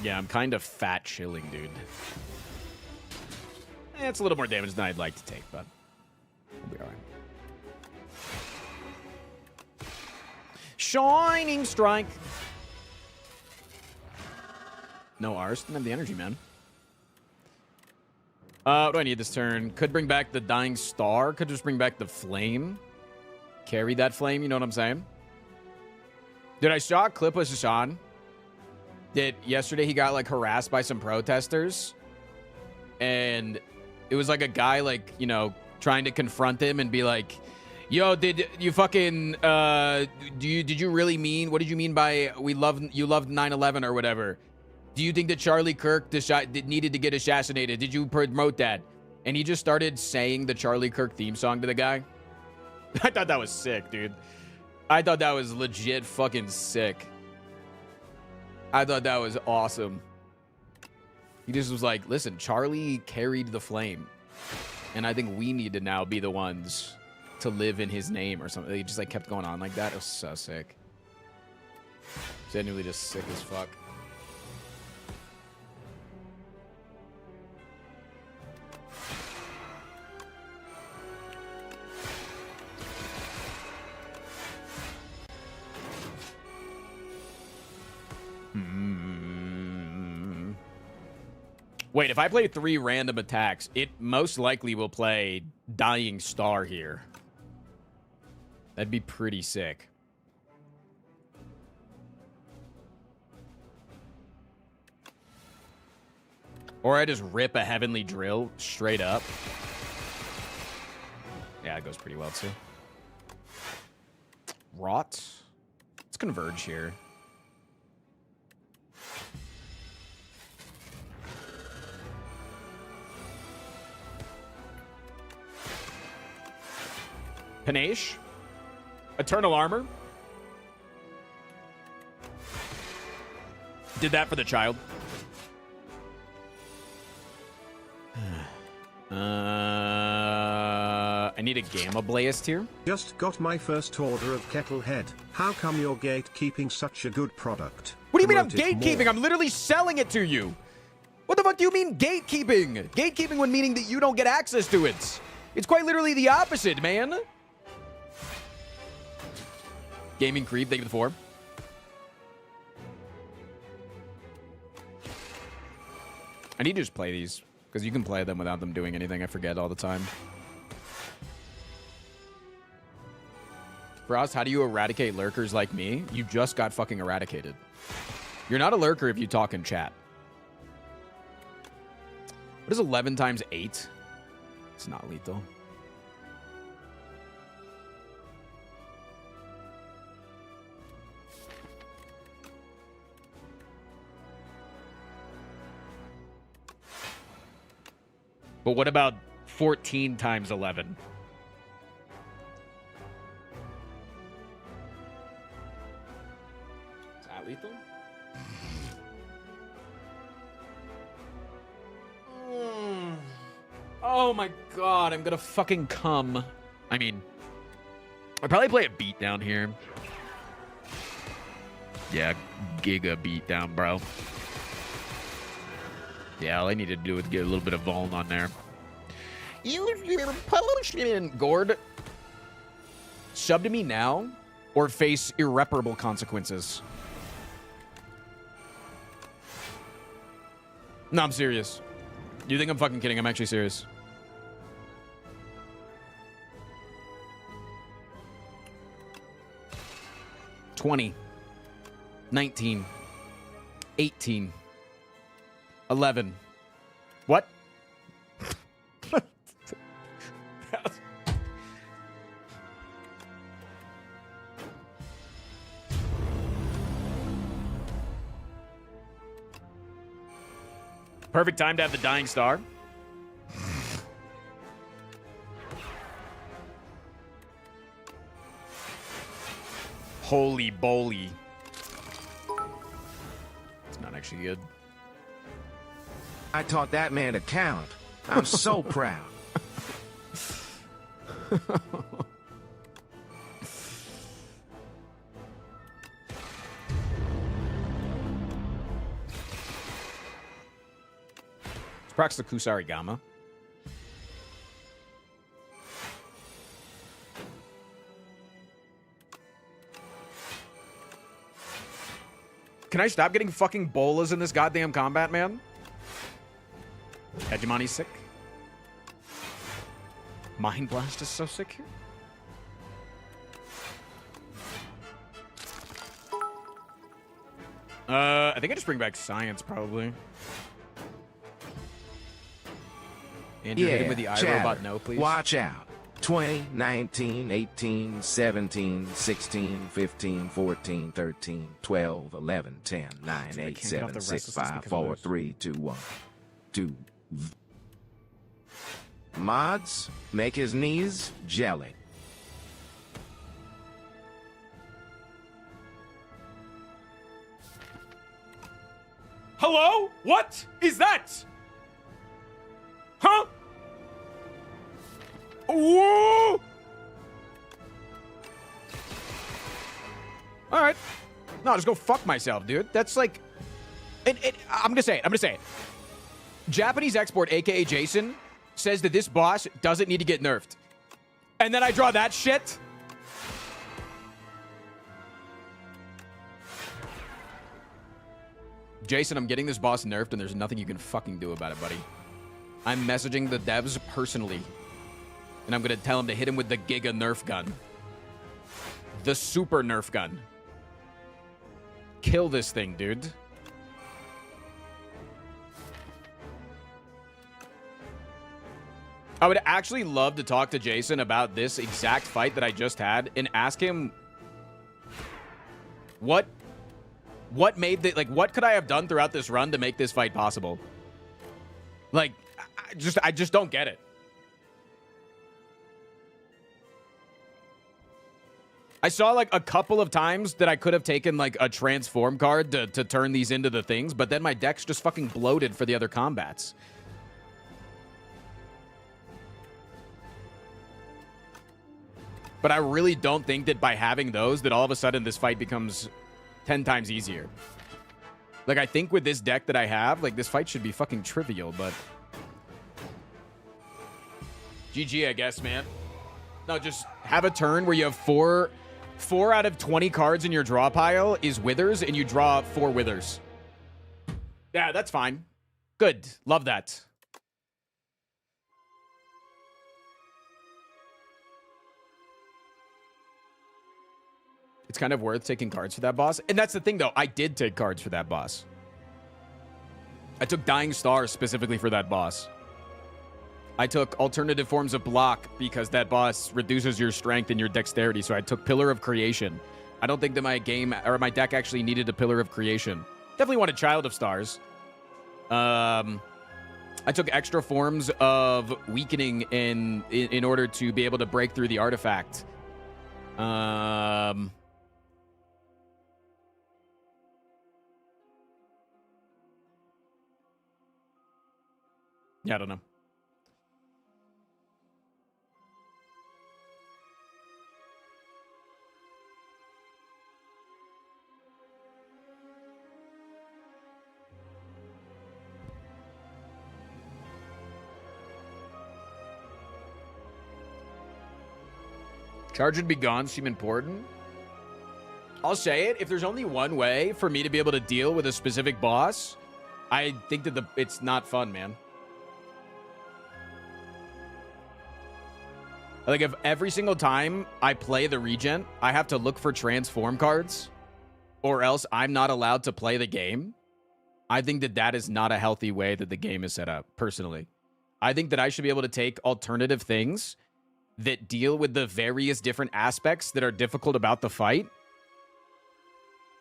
Yeah, I'm kind of fat chilling, dude. It's a little more damage than I'd like to take, but we'll be all right. Shining Strike. No R's. Didn't have the energy, man. What do I need this turn? Could bring back the Dying Star. Could just bring back the Flame. Carry that Flame, you know what I'm saying? Dude, I saw a clip of Sashan. That yesterday he got, like, harassed by some protesters. And it was, like, a guy, like, you know, trying to confront him and be like, yo, did you fucking, did you really mean, what did you mean by you loved 9/11 or whatever? Do you think that Charlie Kirk needed to get assassinated? Did you promote that? And he just started saying the Charlie Kirk theme song to the guy. I thought that was sick, dude. I thought that was legit fucking sick. I thought that was awesome. He just was like, listen, Charlie carried the flame. And I think we need to now be the ones to live in his name or something. He just like kept going on like that. It was so sick. Genuinely just sick as fuck. Wait, if I play 3 random attacks, it most likely will play Dying Star here. That'd be pretty sick. Or I just rip a Heavenly Drill straight up. Yeah, it goes pretty well too. Rot. Let's converge here. Panache. Eternal Armor. Did that for the child. I need a Gamma Blast here. Just got my first order of Kettlehead. How come you're gatekeeping such a good product? What do you mean I'm Promote it gatekeeping? more. I'm literally selling it to you. What the fuck do you mean gatekeeping? Gatekeeping would meaning that you don't get access to it. It's quite literally the opposite, man. Gaming Creep, thank you for the 4. I need to just play these, because you can play them without them doing anything. I forget all the time. Frost, how do you eradicate lurkers like me? You just got fucking eradicated. You're not a lurker if you talk in chat. What is 11 times 8? It's not lethal. But what about 14 times 11? Is that lethal? Oh my god, I'm gonna fucking come. I mean, I'd probably play a beatdown here. Yeah, giga beatdown, bro. Yeah, all I needed to do was get a little bit of Vuln on there. Use your potion. Gord, sub to me now or face irreparable consequences. No, I'm serious. You think I'm fucking kidding? I'm actually serious. $20, $19, $18, $11. What? Perfect time to have the dying star. Holy boly. It's not actually good. I taught that man to count. I'm so proud. Procs the Kusari Gamma. Can I stop getting fucking bolas in this goddamn combat, man? Hegemony's sick. Mind Blast is so sick here. I think I just bring back Science, probably. Andrew, hit him with the iRobot, no, please. Watch out. 20, 19, 18, 17, 16, 15, 14, 13, 12, 11, 10, 9, 8, 7, 6, 5, 4, 3, 2, 1. 2. Mods, make his knees jelly. Hello? What is that? Huh? Whoa! All right. No, just go fuck myself, dude. That's like... I'm gonna say it. Japanese export, a.k.a. Jason, says that this boss doesn't need to get nerfed. And then I draw that shit? Jason, I'm getting this boss nerfed, and there's nothing you can fucking do about it, buddy. I'm messaging the devs personally. And I'm going to tell him to hit him with the Giga Nerf gun. The Super Nerf gun. Kill this thing, dude. I would actually love to talk to Jason about this exact fight that I just had and ask him what made the, like, what could I have done throughout this run to make this fight possible? Like, I just don't get it. I saw like a couple of times that I could have taken like a transform card to turn these into the things, but then my deck's just fucking bloated for the other combats. But I really don't think that by having those, that all of a sudden this fight becomes 10 times easier. Like, I think with this deck that I have, like, this fight should be fucking trivial, but... GG, I guess, man. No, just have a turn where you have 4 out of 20 cards in your draw pile is Withers, and you draw 4 Withers. Yeah, that's fine. Good. Love that. It's kind of worth taking cards for that boss. And that's the thing, though. I did take cards for that boss. I took Dying Star specifically for that boss. I took alternative forms of block because that boss reduces your strength and your dexterity. So I took Pillar of Creation. I don't think that my game or my deck actually needed a Pillar of Creation. Definitely wanted Child of Stars. I took extra forms of weakening in order to be able to break through the artifact. Yeah, I don't know. Charge would be gone seem important. I'll say it. If there's only one way for me to be able to deal with a specific boss, I think that it's not fun, man. Like, if every single time I play the Regent, I have to look for transform cards, or else I'm not allowed to play the game, I think that that is not a healthy way that the game is set up, personally. I think that I should be able to take alternative things that deal with the various different aspects that are difficult about the fight.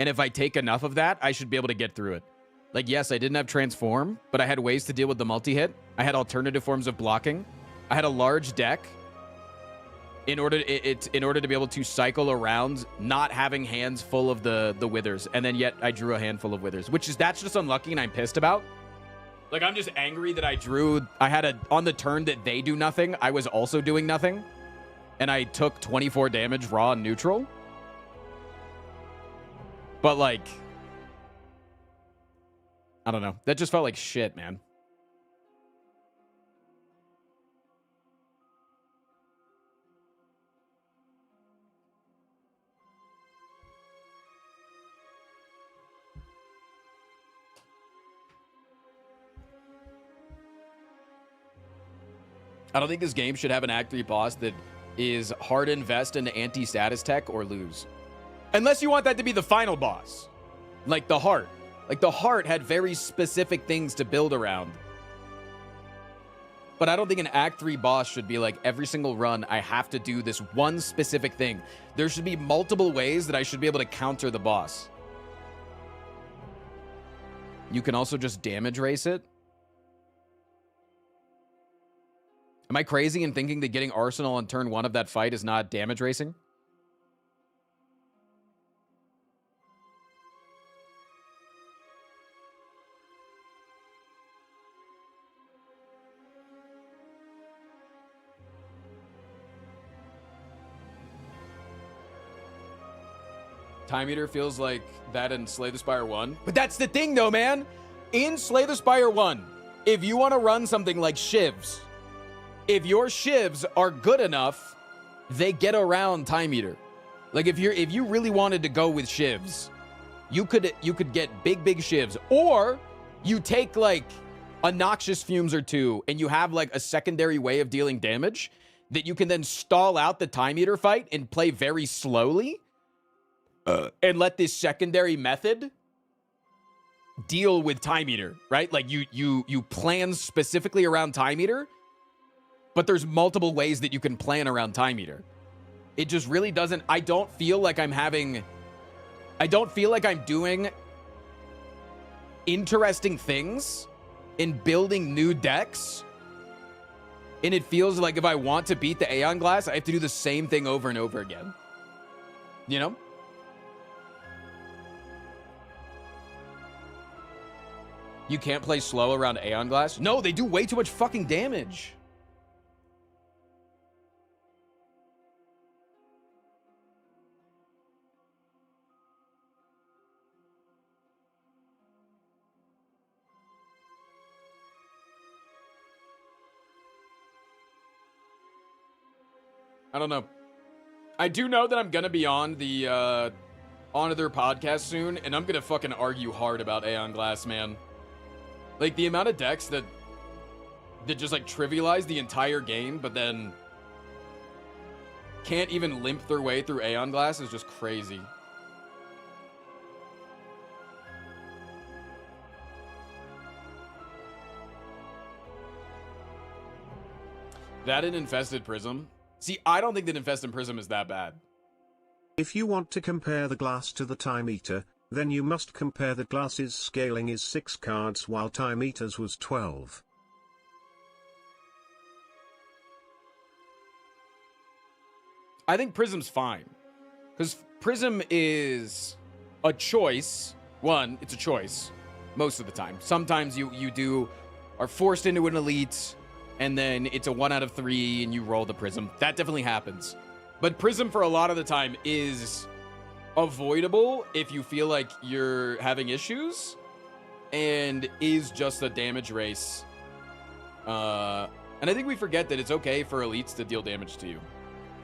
And if I take enough of that, I should be able to get through it. Like, yes, I didn't have transform, but I had ways to deal with the multi-hit. I had alternative forms of blocking. I had a large deck in order to be able to cycle around not having hands full of the withers. And then yet I drew a handful of withers, that's just unlucky and I'm pissed about. Like, I'm just angry that I had on the turn that they do nothing, I was also doing nothing. And I took 24 damage raw and neutral. But, like, I don't know. That just felt like shit, man. I don't think this game should have an Act 3 boss that is hard to invest into anti-status tech or lose. Unless you want that to be the final boss. Like the Heart. Like the Heart had very specific things to build around. But I don't think an Act 3 boss should be like every single run I have to do this one specific thing. There should be multiple ways that I should be able to counter the boss. You can also just damage race it. Am I crazy in thinking that getting Arsenal on turn 1 of that fight is not damage racing? Time Eater feels like that in Slay the Spire 1. But that's the thing, though, man. In Slay the Spire 1, if you want to run something like Shivs, if your Shivs are good enough, they get around Time Eater. Like, if you really wanted to go with Shivs, you could get big Shivs. Or you take, like, a Noxious Fumes or two, and you have, like, a secondary way of dealing damage that you can then stall out the Time Eater fight and play very slowly. And let this secondary method deal with Time Eater, right? Like you plan specifically around Time Eater, but there's multiple ways that you can plan around Time Eater. It just really doesn't. I don't feel like I'm doing interesting things in building new decks. And it feels like if I want to beat the Aeon Glass, I have to do the same thing over and over again. You know? You can't play slow around Aeon Glass? No, they do way too much fucking damage. I don't know. I do know that I'm gonna be on the on their podcast soon, and I'm gonna fucking argue hard about Aeon Glass, man. Like, the amount of decks that just, like, trivialize the entire game, but then can't even limp their way through Aeon Glass is just crazy. That and Infested Prism. See, I don't think that Infested Prism is that bad. If you want to compare the glass to the Time Eater, then you must compare the glass's scaling is 6 cards while Time Eater's was 12. I think Prism's fine. Because Prism is a choice. One, it's a choice. Most of the time. Sometimes you are forced into an elite, and then it's a 1 out of 3, and you roll the Prism. That definitely happens. But Prism, for a lot of the time, is avoidable if you feel like you're having issues, and is just a damage race. And I think we forget that it's okay for elites to deal damage to you.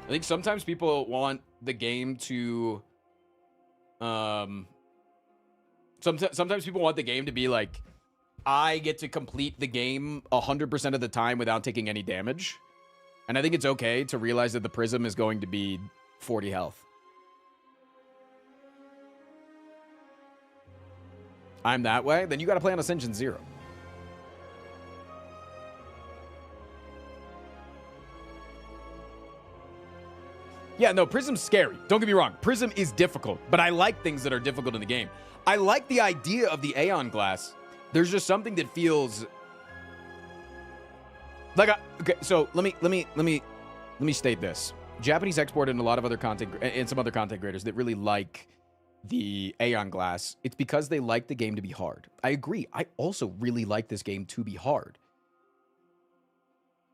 I think sometimes people want the game to, sometimes people want the game to be like, I get to complete the game 100% of the time without taking any damage. And I think it's okay to realize that the prism is going to be 40 health. I'm that way? Then you got to play on Ascension 0. Yeah, no, Prism's scary. Don't get me wrong. Prism is difficult, but I like things that are difficult in the game. I like the idea of the Aeon Glass. There's just something that feels like okay, so let me state this. Japanese export and a lot of other content and some other content creators that really like the Aeon Glass, it's because they like the game to be hard. I agree. I also really like this game to be hard.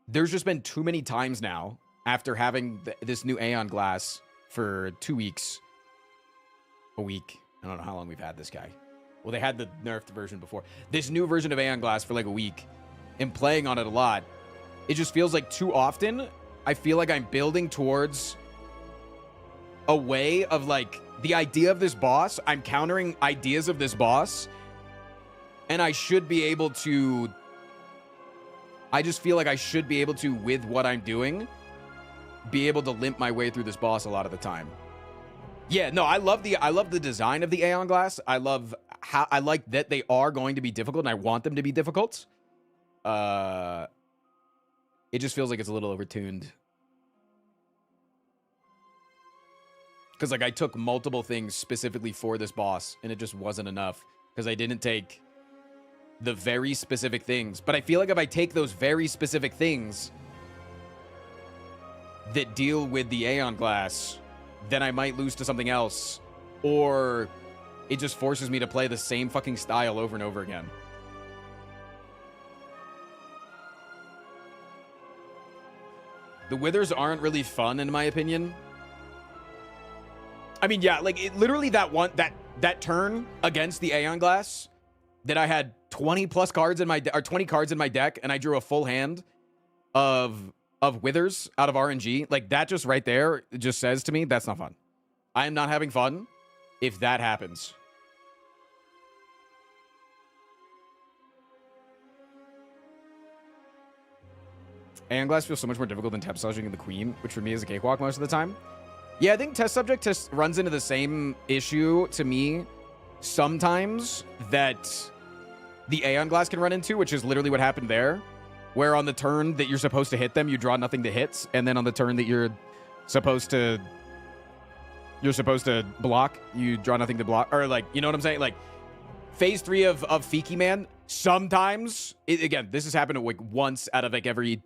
There's just been too many times now after having this new Aeon Glass for 2 weeks, a week. I don't know how long we've had this guy. Well, they had the nerfed version before. This new version of Aeon Glass for like a week and playing on it a lot. It just feels like too often I feel like I'm building towards a way of like the idea of this boss. I'm countering ideas of this boss and I should be able to, I just feel like I should be able to, with what I'm doing, be able to limp my way through this boss a lot of the time. Yeah, no, I love the design of the Aeon Glass. I love how I like that they are going to be difficult and I want them to be difficult. It just feels like it's a little overtuned. Because like I took multiple things specifically for this boss and it just wasn't enough because I didn't take the very specific things. But I feel like if I take those very specific things that deal with the Aeon Glass, then I might lose to something else, or it just forces me to play the same fucking style over and over again. The withers aren't really fun in my opinion. I mean, yeah, like it literally that turn against the Aeon Glass that I had 20 plus cards in my or 20 cards in my deck and I drew a full hand of withers out of RNG, like that just right there just says to me that's not fun. I am not having fun if that happens. Aeon Glass feels so much more difficult than test subject and the Queen, which for me is a cakewalk most of the time. Yeah, I think test subject just runs into the same issue to me sometimes that the Aeon Glass can run into, which is literally what happened there. Where on the turn that you're supposed to hit them, you draw nothing to hit, and then on the turn that you're supposed to block, you draw nothing to block, or like, you know what I'm saying? Like, phase 3 of Fiki Man, sometimes, again, this has happened like once out of like every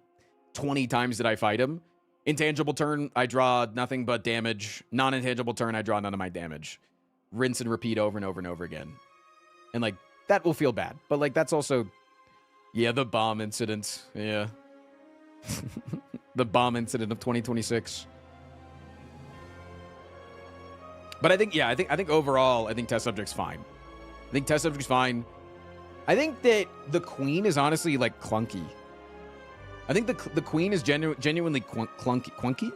20 times that I fight him. Intangible turn, I draw nothing but damage. Non-intangible turn, I draw none of my damage. Rinse and repeat over and over and over again. And like, that will feel bad, but like, that's also... Yeah, the bomb incident. Yeah. The bomb incident of 2026. But I think, yeah, I think overall, I think test subject's fine. I think test subject's fine. I think that the Queen is honestly, like, clunky. I think the Queen is genuinely clunky.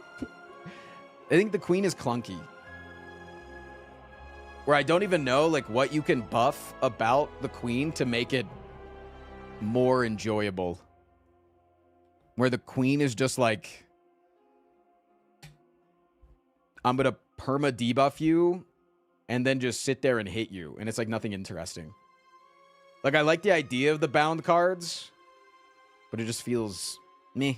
I think the Queen is clunky. Where I don't even know, like, what you can buff about the Queen to make it more enjoyable. Where the Queen is just like, I'm gonna perma debuff you and then just sit there and hit you, and it's like nothing interesting. Like, I like the idea of the bound cards, but it just feels meh.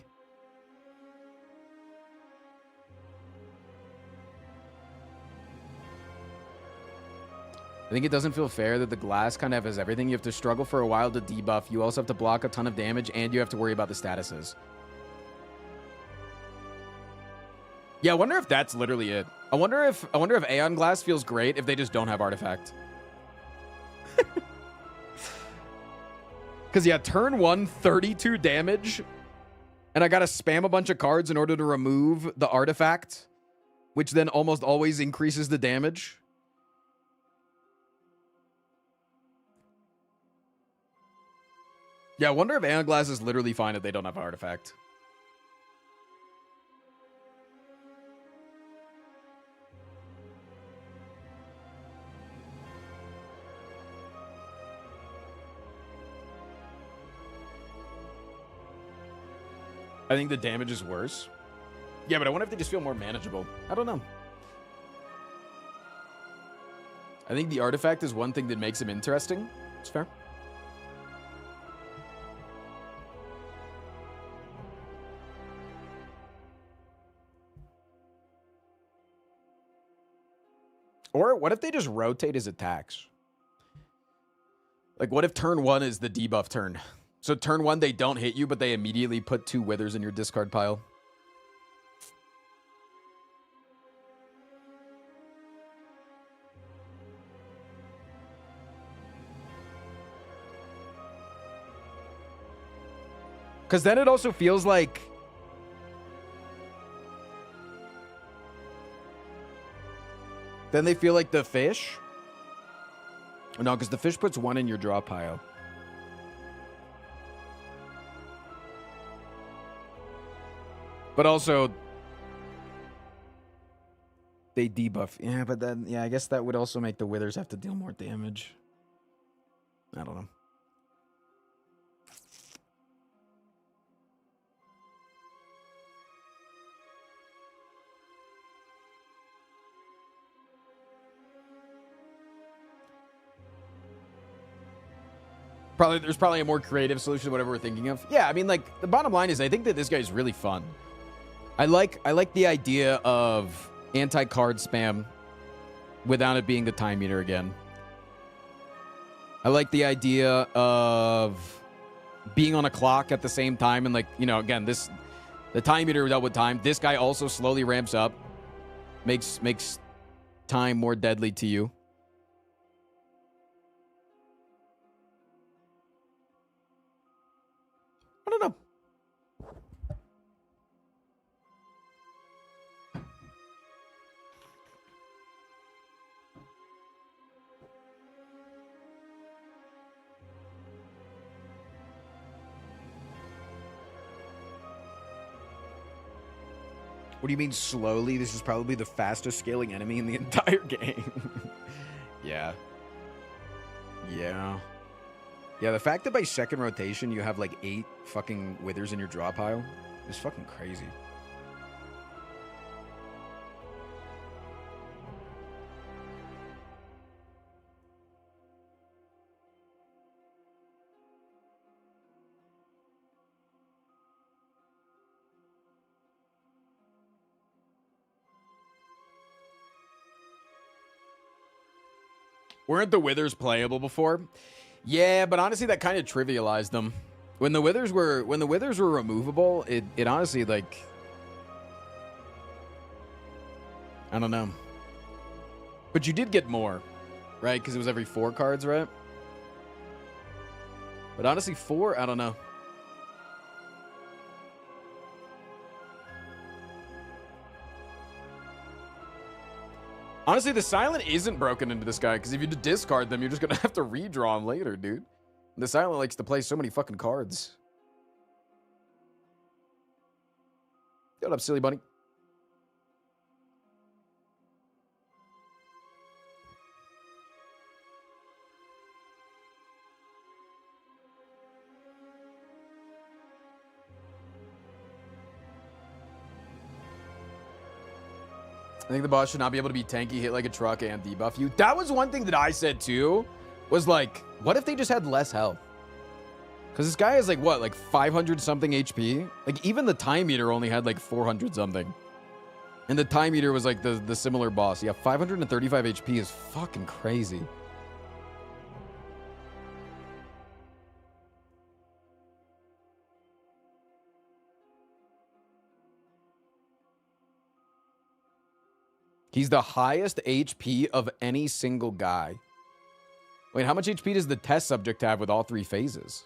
I think it doesn't feel fair that the glass kind of has everything. You have to struggle for a while to debuff. You also have to block a ton of damage, and you have to worry about the statuses. Yeah, I wonder if that's literally it. I wonder if Aeon Glass feels great if they just don't have Artifact. Because, yeah, turn 1, 32 damage, and I gotta spam a bunch of cards in order to remove the Artifact, which then almost always increases the damage. Yeah, I wonder if Aeon Glass is literally fine if they don't have Artifact. I think the damage is worse. Yeah, but I wonder if they just feel more manageable. I don't know. I think the artifact is one thing that makes him interesting. It's fair. Or what if they just rotate his attacks? Like, what if turn 1 is the debuff turn? So turn 1, they don't hit you, but they immediately put 2 withers in your discard pile. Because then it also feels like... Then they feel like the fish. No, because the fish puts 1 in your draw pile. But also... They debuff. Yeah, but then... Yeah, I guess that would also make the withers have to deal more damage. I don't know. There's probably a more creative solution to whatever we're thinking of. Yeah, I mean, like, the bottom line is I think that this guy's really fun. I like the idea of anti-card spam without it being the time meter again. I like the idea of being on a clock at the same time and, like, you know, again, the time meter dealt with time. This guy also slowly ramps up. Makes time more deadly to you. I don't know. What do you mean slowly? This is probably the fastest scaling enemy in the entire game. Yeah. Yeah. Yeah, the fact that by second rotation you have like 8 fucking withers in your draw pile is fucking crazy. Weren't the withers playable before? Yeah, but honestly, that kind of trivialized them. When the withers were removable, it honestly, like, I don't know. But you did get more, right? Because it was every 4 cards, right? But honestly, 4, I don't know. Honestly, the silent isn't broken into this guy, because if you discard them, you're just going to have to redraw them later, dude. The silent likes to play so many fucking cards. What up, silly bunny? I think the boss should not be able to be tanky, hit like a truck, and debuff you. That was one thing that I said too, was like, what if they just had less health? Because this guy is like, what, like 500 something HP? Like, even the time meter only had like 400 something. And the time meter was like the similar boss. Yeah, 535 HP is fucking crazy. He's the highest HP of any single guy. Wait, how much HP does the test subject have with all 3 phases?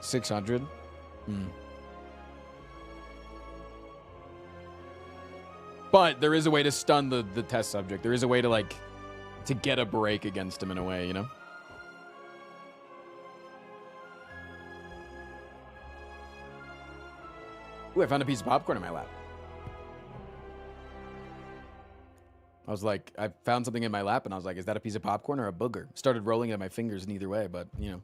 $600? But there is a way to stun the test subject. There is a way to, like, to get a break against him in a way, you know? Ooh, I found a piece of popcorn in my lap. I was like, I found something in my lap, and I was like, is that a piece of popcorn or a booger? Started rolling it in my fingers neither way, but, you know.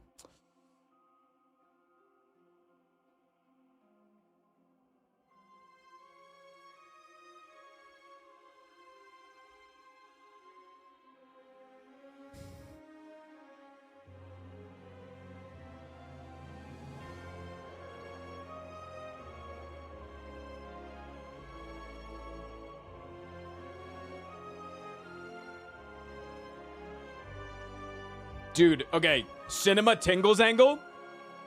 Dude, okay. Cinema tingles angle.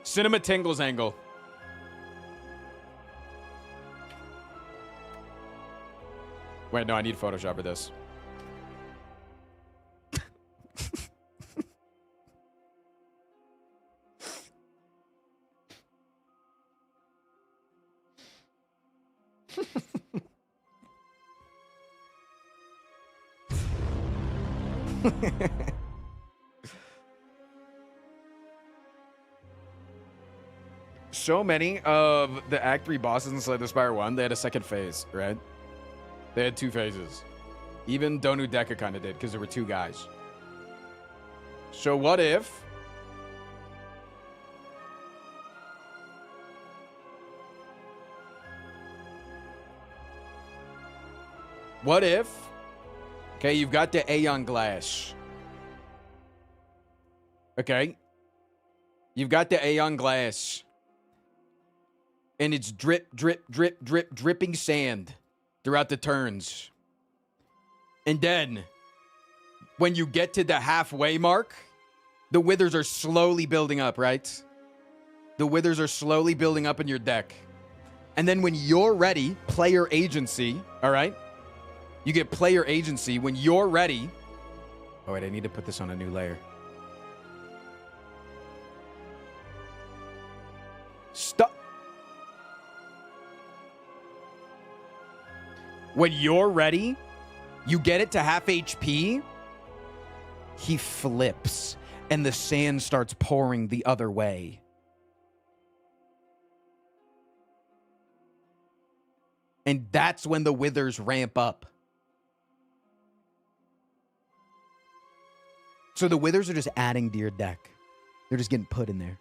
Cinema tingles angle. Wait, no, I need Photoshop for this. So many of the Act 3 bosses in Slay the Spire 1, they had a second phase, right? They had 2 phases. Even Donu Deka kind of did, because there were 2 guys. So what if... What if... Okay, you've got the Aeon Glass. Okay? You've got the Aeon Glass. And it's drip, drip, drip, drip, dripping sand throughout the turns. And then, when you get to the halfway mark, the withers are slowly building up, right? The withers are slowly building up in your deck. And then when you're ready, player agency, all right? You get player agency when you're ready. Oh, wait, I need to put this on a new layer. Stop. When you're ready, you get it to half HP, he flips, and the sand starts pouring the other way. And that's when the withers ramp up. So the withers are just adding to your deck. They're just getting put in there.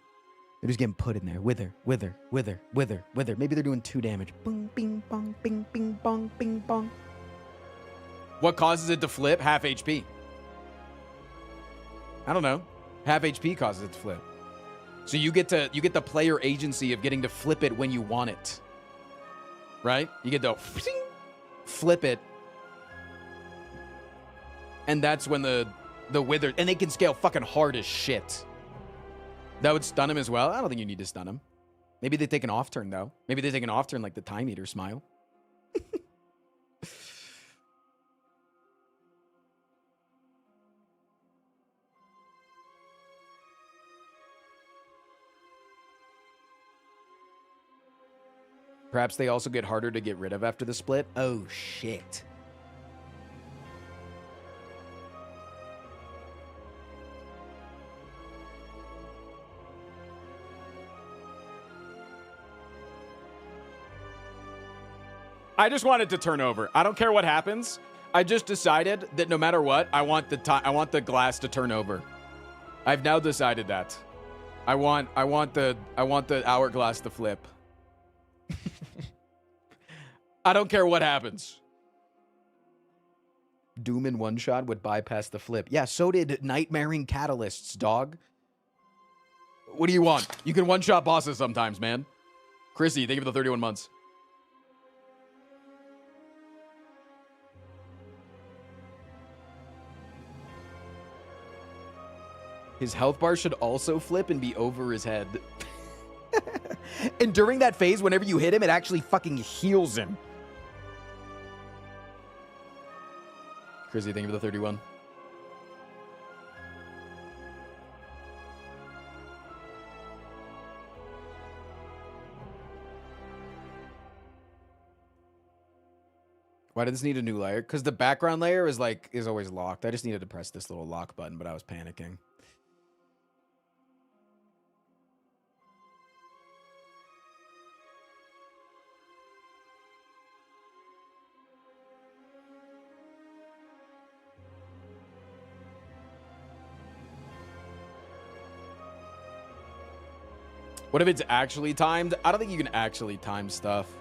They're just getting put in there. Wither, wither, wither, wither, wither. Maybe they're doing 2 damage. Bing, bing, bong, bing, bing, bong, bing, bong. What causes it to flip? Half HP. I don't know. Half HP causes it to flip. So you get the player agency of getting to flip it when you want it. Right? You get to flip it. And that's when the wither, and they can scale fucking hard as shit. That would stun him as well? I don't think you need to stun him. Maybe they take an off turn, though. Maybe they take an off turn like the Time Eater smile. Perhaps they also get harder to get rid of after the split. Oh, shit. I just want it to turn over. I don't care what happens. I just decided that no matter what, I want the glass to turn over. I've now decided that. I want the hourglass to flip. I don't care what happens. Doom in one shot would bypass the flip. Yeah, so did Nightmaring Catalysts, dog. What do you want? You can one-shot bosses sometimes, man. Chrissy, thank you for the 31 months. His health bar should also flip and be over his head. And during that phase, whenever you hit him, it actually fucking heals him. Chrissy, thank you for the 31. Why did this need a new layer? Because the background layer is always locked. I just needed to press this little lock button, but I was panicking. What if it's actually timed? I don't think you can actually time stuff.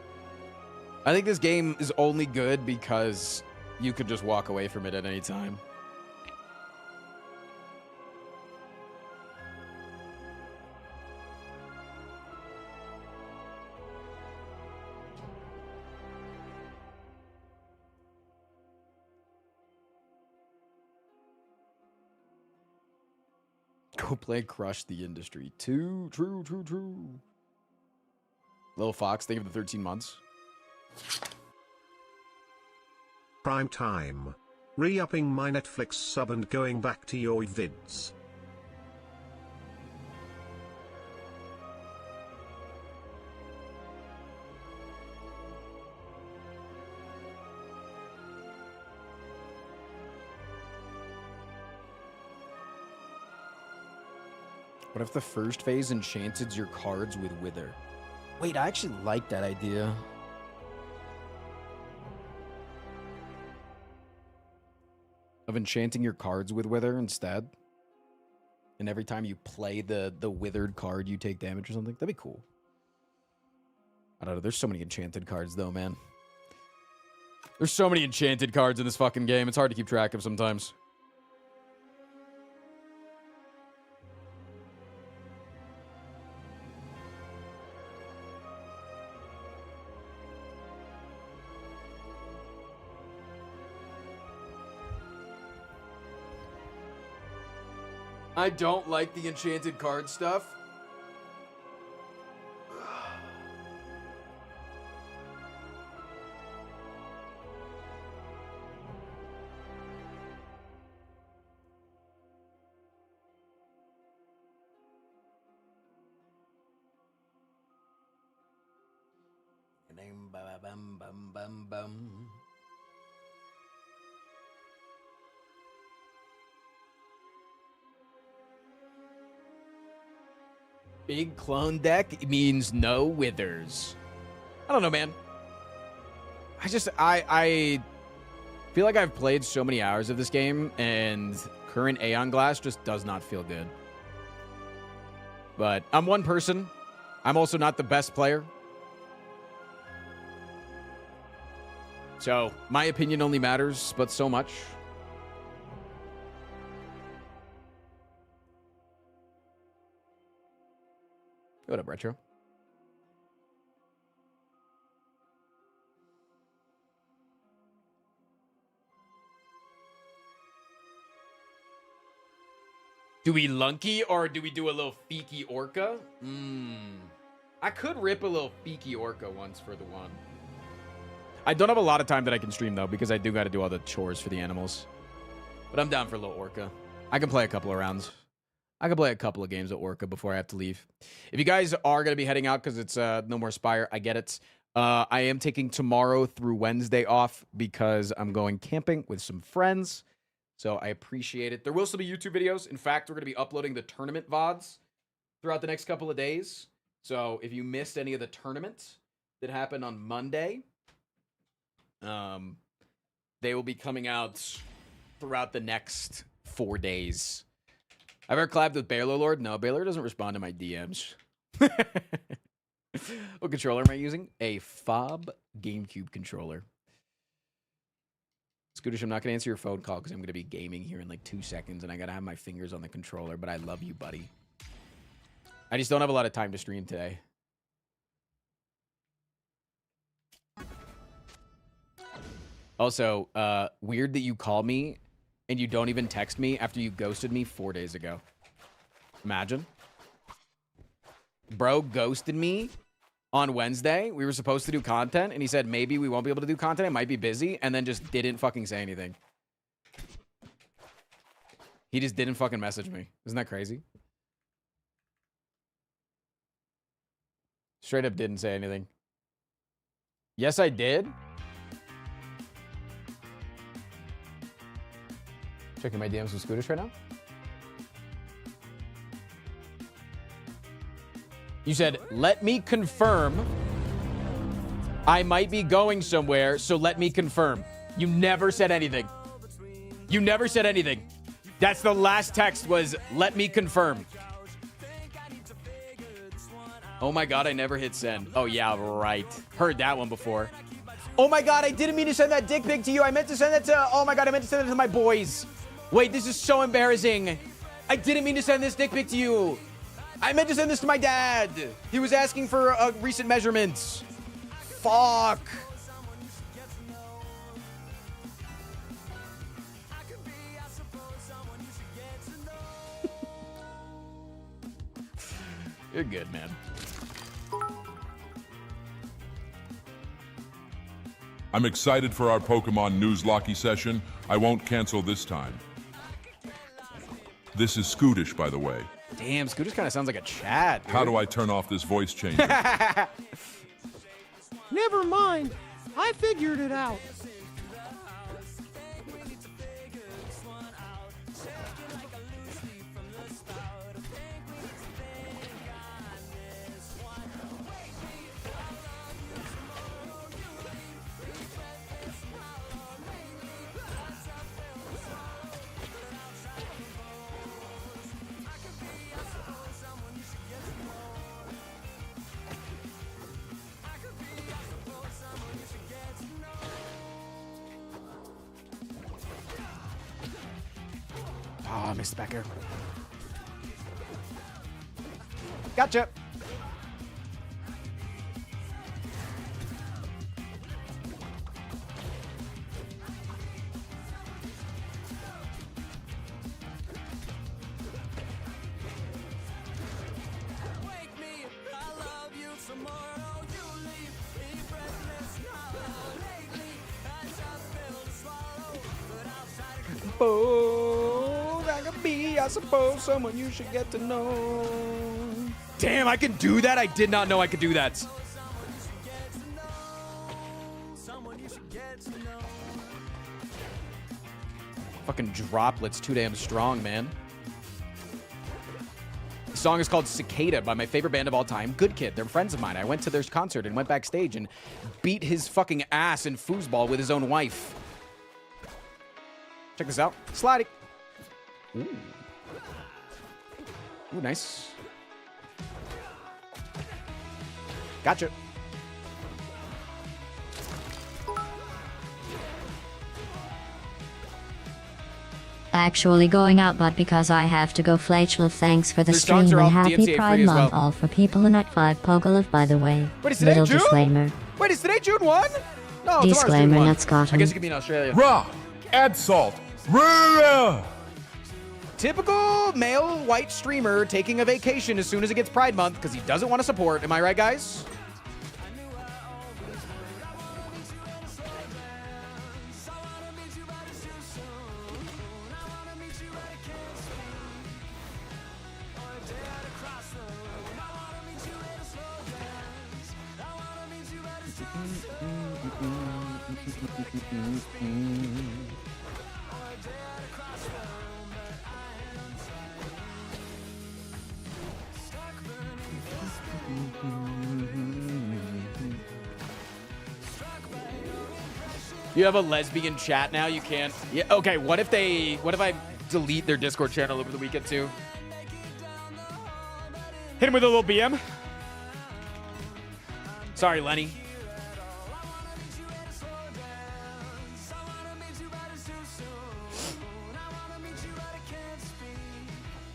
I think this game is only good because you could just walk away from it at any time. Go play Crush the Industry. True. Little Fox, thank you for the 13 months. Prime time. Re-upping my Netflix sub and going back to your vids. What if the first phase enchanted your cards with Wither? Wait, I actually like that idea. Of enchanting your cards with Wither instead. And every time you play the withered card, you take damage or something. That'd be cool. I don't know. There's so many enchanted cards, though, man. There's so many enchanted cards in this fucking game. It's hard to keep track of sometimes. I don't like the enchanted card stuff. Big clone deck means no withers. I don't know, man. I feel like I've played so many hours of this game, and current Aeon Glass just does not feel good. But I'm one person. I'm also not the best player. So my opinion only matters, but so much. What up, Retro? Do we lunky or do we do a little feeky orca? I could rip a little feeky orca once for the one. I don't have a lot of time that I can stream, though, because I do got to do all the chores for the animals. But I'm down for a little orca. I can play a couple of rounds. I can play a couple of games at Orca before I have to leave. If you guys are going to be heading out because it's no more Spire, I get it. I am taking tomorrow through Wednesday off because I'm going camping with some friends. So I appreciate it. There will still be YouTube videos. In fact, we're going to be uploading the tournament VODs throughout the next couple of days. So if you missed any of the tournaments that happened on Monday, they will be coming out throughout the next 4 days. I've ever collabed with Baylor Lord? No, Baylor doesn't respond to my DMs. What controller am I using? A FOB GameCube controller. Scootish, I'm not going to answer your phone call because I'm going to be gaming here in like 2 seconds and I got to have my fingers on the controller, but I love you, buddy. I just don't have a lot of time to stream today. Also, weird that you call me and you don't even text me after you ghosted me 4 days ago. Imagine. Bro ghosted me on Wednesday. We were supposed to do content, and he said, maybe we won't be able to do content. I might be busy, and then just didn't fucking say anything. He just didn't fucking message me. Isn't that crazy? Straight up didn't say anything. Yes, I did. Checking my DMs with Scootish right now. You said, let me confirm. I might be going somewhere, so let me confirm. You never said anything. You never said anything. That's the last text was, let me confirm. Oh my god, I never hit send. Oh yeah, right. Heard that one before. Oh my god, I didn't mean to send that dick pic to you. I meant to send that to... Oh my god, I meant to send it to my boys. Wait, this is so embarrassing. I didn't mean to send this dick pic to you. I meant to send this to my dad. He was asking for recent measurements. Fuck. You're good, man. I'm excited for our Pokemon News Locky session. I won't cancel this time. This is Scootish, by the way. Damn, Scootish kind of sounds like a chat. Dude. How do I turn off this voice changer? Never mind. I figured it out. Oh, I missed the back air. Gotcha. I suppose someone you should get to know. Damn, I can do that? I did not know I could do that. Fucking droplets, too damn strong, man. The song is called Cicada by my favorite band of all time, Good Kid. They're friends of mine. I went to their concert and went backstage and beat his fucking ass in foosball with his own wife. Check this out. Sliding. Ooh. Ooh, nice. Gotcha. Actually going out, but because I have to go, Flachel, thanks for the stream and happy Pride Month all for people in Act 5 Pogolov, by the way. Wait, is today Little June? disclaimer. Wait, is today June 1? No, Disclaimer, not not Scotland. I guess you could be in Australia. Raw! Add salt! Raw! Typical male white streamer taking a vacation as soon as it gets Pride Month because he doesn't want to support. Am I right, guys? You have a lesbian chat now? You can't. Yeah. Okay. What if I delete their Discord channel over the weekend too? Hit him with a little BM. Sorry, Lenny.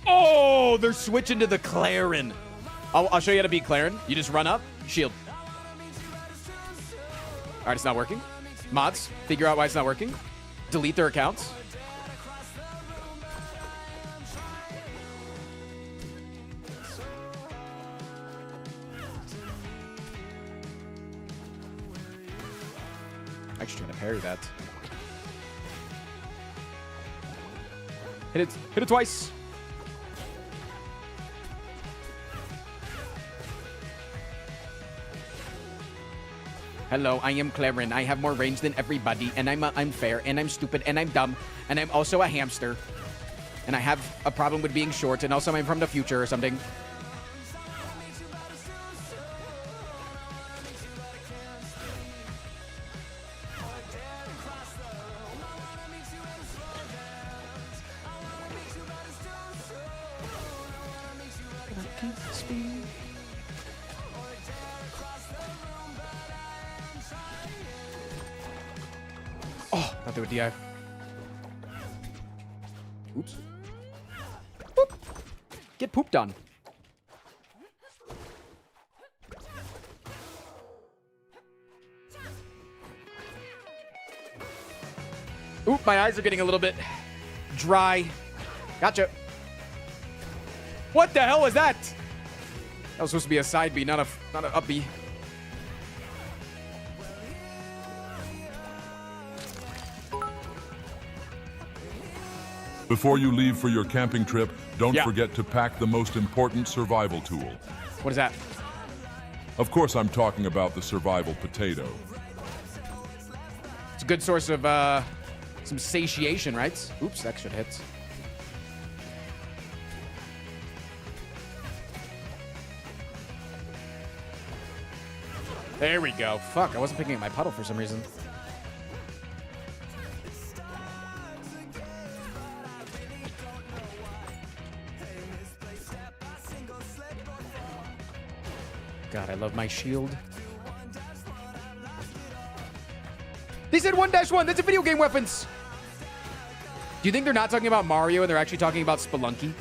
Oh, they're switching to the Clarin. I'll show you how to beat Clarin. You just run up, shield. All right, it's not working. Mods, figure out why it's not working. Delete their accounts. Actually trying to parry that. Hit it. Hit it twice. Hello, I am Clarin. I have more range than everybody, and I'm unfair, and I'm stupid, and I'm dumb, and I'm also a hamster. And I have a problem with being short, and also I'm from the future or something. I'll do a DI. Oops. Boop. Get pooped on. Oop, my eyes are getting a little bit dry. Gotcha. What the hell was that? That was supposed to be a side B, not an up B. Before you leave for your camping trip, don't Yeah. forget to pack the most important survival tool. What is that? Of course, I'm talking about the survival potato. It's a good source of some satiation, right? Oops, that should hit. There we go. Fuck, I wasn't picking up my puddle for some reason. God, I love my shield. They said 1-1. That's a video game weapons. Do you think they're not talking about Mario and they're actually talking about Spelunky?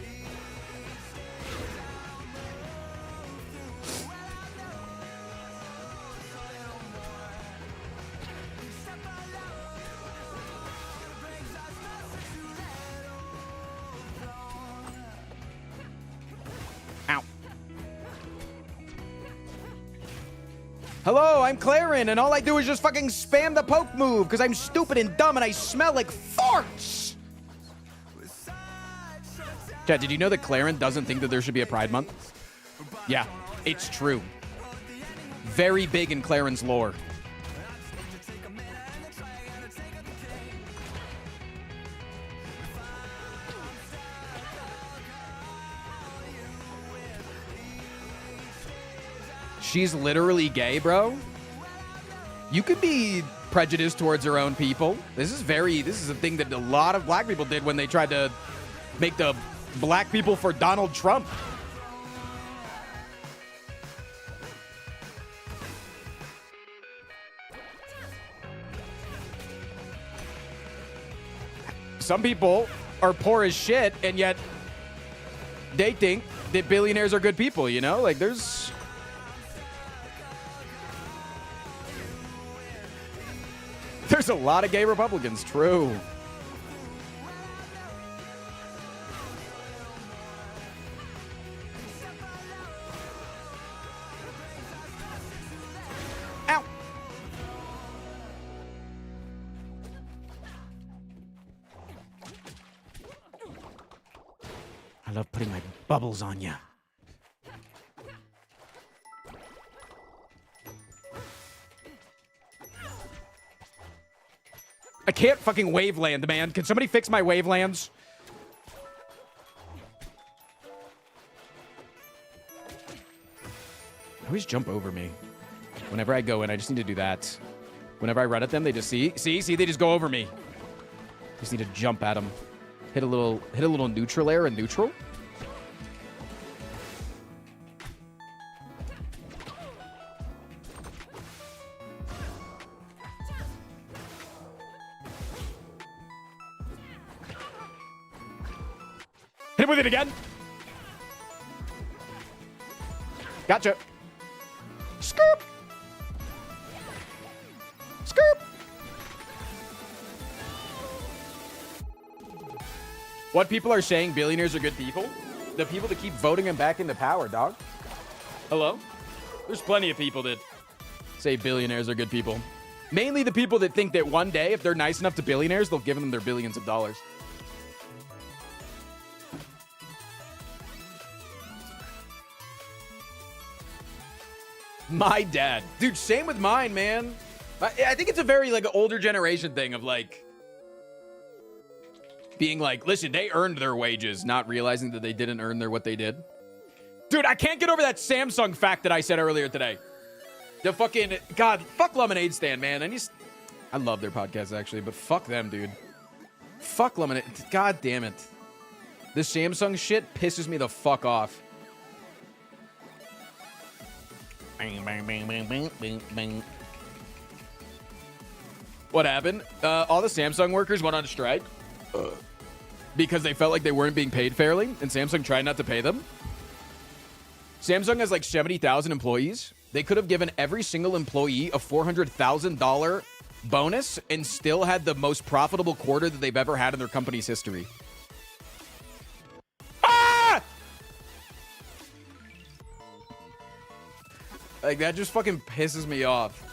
Ow. Hello, I'm Clarin, and all I do is just fucking spam the poke move because I'm stupid and dumb and I smell like farts. Chad, did you know that Clarin doesn't think that there should be a Pride Month? Yeah, it's true. Very big in Clarin's lore. She's literally gay, bro. You could be prejudiced towards her own people. This is a thing that a lot of black people did when they tried to make the black people for Donald Trump. Some people are poor as shit, and yet they think that billionaires are good people, you know? Like, there's a lot of gay Republicans, true. Ow. I love putting my bubbles on ya. I can't fucking waveland, man. Can somebody fix my wavelands? They always jump over me. Whenever I go in, I just need to do that. Whenever I run at them, they just see, they just go over me. Just need to jump at them. Hit a little neutral air and neutral. Hit him with it again. Gotcha. Scoop. Scoop. What people are saying billionaires are good people? The people that keep voting them back into power, dog. Hello? There's plenty of people that say billionaires are good people. Mainly the people that think that one day, if they're nice enough to billionaires, they'll give them their billions of dollars. My dad. Dude, same with mine, man. I think it's a very, like, older generation thing of, like, being like, listen, they earned their wages, not realizing that they didn't earn what they did. Dude, I can't get over that Samsung fact that I said earlier today. The fucking, God, fuck Lemonade Stand, man. I love their podcast, actually, but fuck them, dude. Fuck Lemonade. God damn it. This Samsung shit pisses me the fuck off. Bang, bang, bang, bang, bang, bang, bang. What happened? All the Samsung workers went on strike because they felt like they weren't being paid fairly, and Samsung tried not to pay them. Samsung has like 70,000 employees. They could have given every single employee a $400,000 bonus and still had the most profitable quarter that they've ever had in their company's history. Ah! Like, that just fucking pisses me off.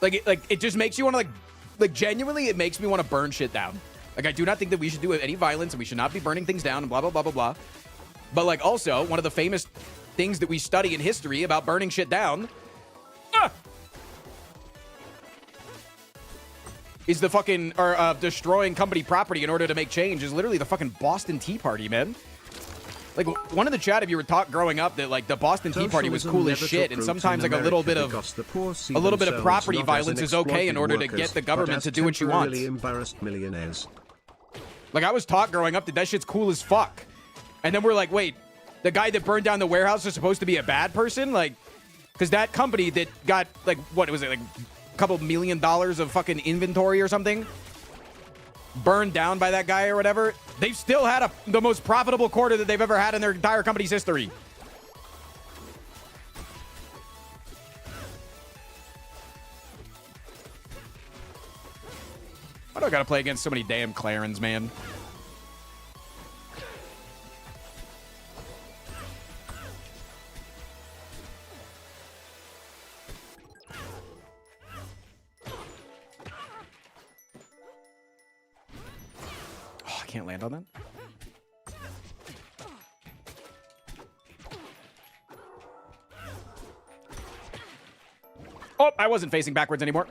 Like, it just makes you want to, like, genuinely, it makes me want to burn shit down. Like, I do not think that we should do any violence and we should not be burning things down and blah, blah, blah, blah, blah. But, like, also, one of the famous things that we study in history about burning shit down is the fucking, or destroying company property in order to make change is literally the fucking Boston Tea Party, man. Like, one in the chat, if you were taught growing up that, like, the Boston Tea Party was cool as shit, and sometimes, like, a little bit of property violence is okay in order to get the government to do what you want. Embarrassed millionaires. Like, I was taught growing up that shit's cool as fuck. And then we're like, wait, the guy that burned down the warehouse is supposed to be a bad person? Like, because that company that got, like, what was it, like, a couple $1 million of fucking inventory or something? Burned down by that guy or whatever, they've still had the most profitable quarter that they've ever had in their entire company's history. Why do I gotta play against so many damn Clarins, man? Can't land on that. Oh, I wasn't facing backwards anymore.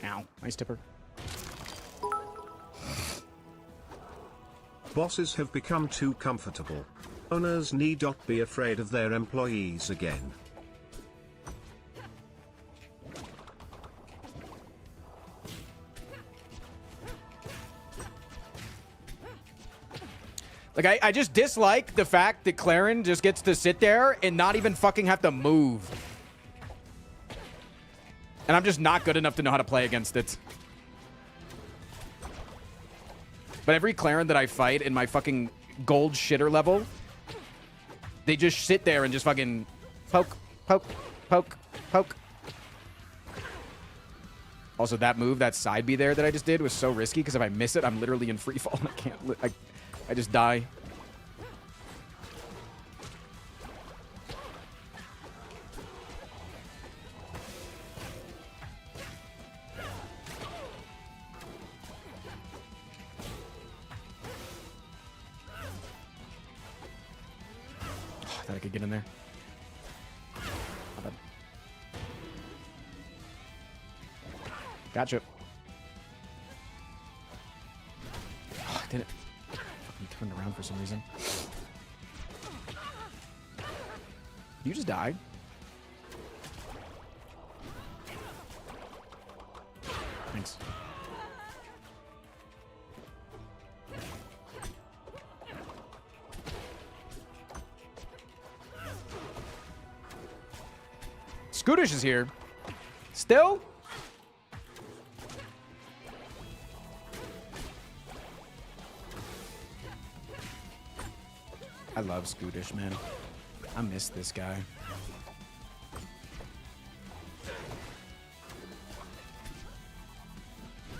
Ow, nice tipper. Bosses have become too comfortable. Owners need not be afraid of their employees again. Like, I just dislike the fact that Clarin just gets to sit there and not even fucking have to move. And I'm just not good enough to know how to play against it. But every Clarin that I fight in my fucking gold shitter level, they just sit there and just fucking poke, poke, poke, poke. Also, that move, that side B there that I just did was so risky because if I miss it, I'm literally in free fall and I can't, I just die. I could get in there. Not bad. Gotcha. Oh, I didn't. Fucking turned around for some reason. You just died. Thanks. Scootish is here. Still? I love Scootish, man. I miss this guy.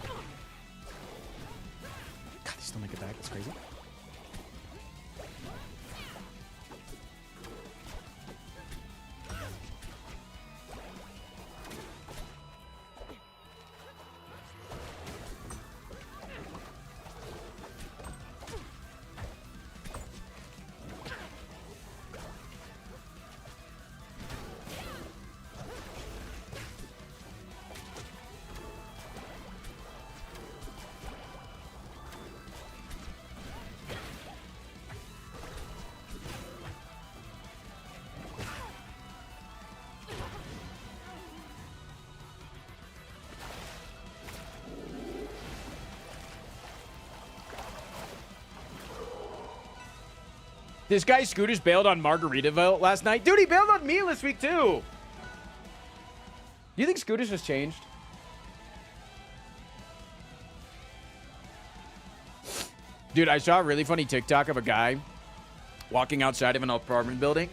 God, they still make it back. That's crazy. This guy Scooters bailed on Margaritaville last night. Dude, he bailed on me this week, too. Do you think Scooters has changed? Dude, I saw a really funny TikTok of a guy walking outside of an apartment building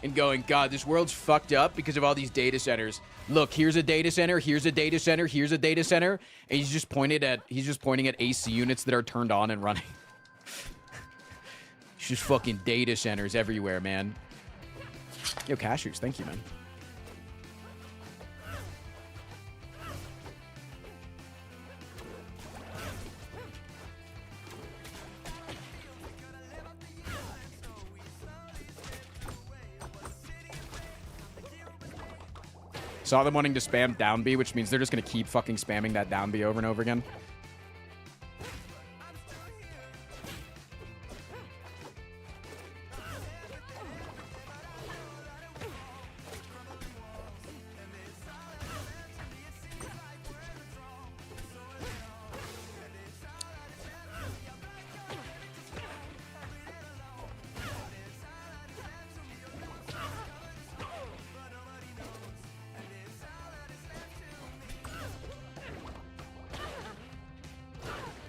and going, God, this world's fucked up because of all these data centers. Look, here's a data center, here's a data center, here's a data center. And he's just pointing at AC units that are turned on and running. It's just fucking data centers everywhere, man. Yo, cashews, thank you, man. Saw them wanting to spam down B, which means they're just going to keep fucking spamming that down B over and over again.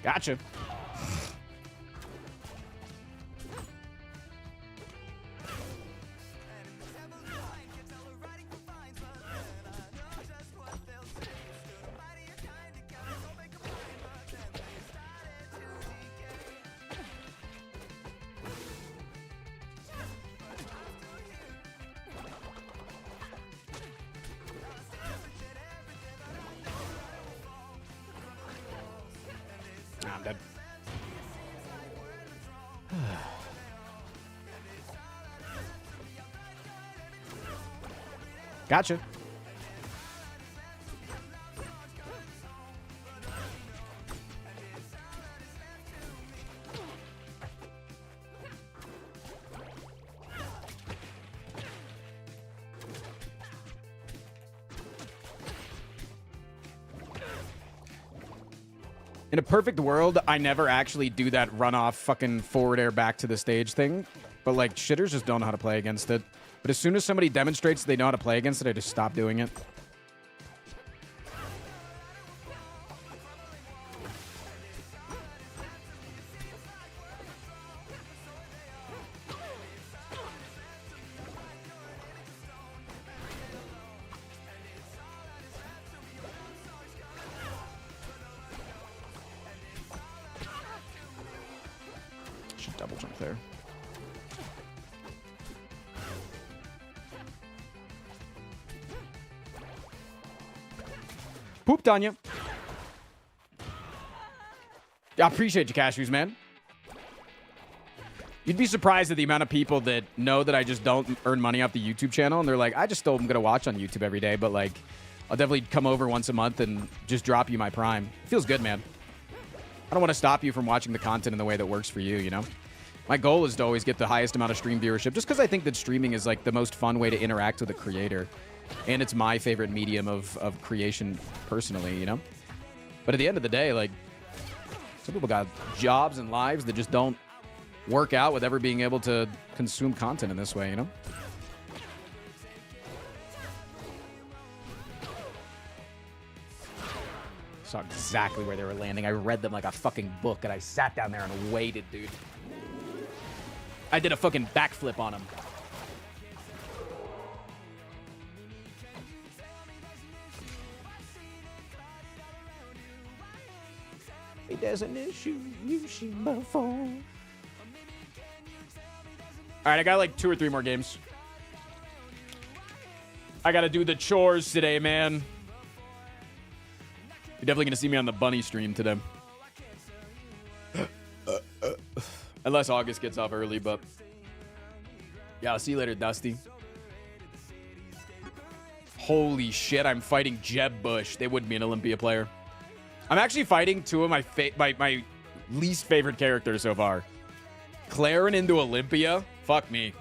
Gotcha. I'm dead. Gotcha. In a perfect world, I never actually do that runoff fucking forward air back to the stage thing. But, like, shitters just don't know how to play against it. But as soon as somebody demonstrates they know how to play against it, I just stop doing it. Should double jump there. Pooped on you. I appreciate you, cashews, man. You'd be surprised at the amount of people that know that I just don't earn money off the YouTube channel, and they're like, I just still am going to watch on YouTube every day, but, like, I'll definitely come over once a month and just drop you my Prime. It feels good, man. I don't want to stop you from watching the content in the way that works for you, you know? My goal is to always get the highest amount of stream viewership, just because I think that streaming is, like, the most fun way to interact with a creator. And it's my favorite medium of creation personally, you know? But at the end of the day, like, some people got jobs and lives that just don't work out with ever being able to consume content in this way, you know? Saw exactly where they were landing. I read them like a fucking book, and I sat down there and waited, dude. I did a fucking backflip on him. There's an issue you should before. All right, I got like 2 or 3 more games. I gotta do the chores today, man. You're definitely gonna see me on the bunny stream today. Unless August gets off early, but yeah, I'll see you later, Dusty. Holy shit, I'm fighting Jeb Bush. They wouldn't be an Olympia player. I'm actually fighting 2 of my least favorite characters so far. Clarin into Olympia? Fuck me.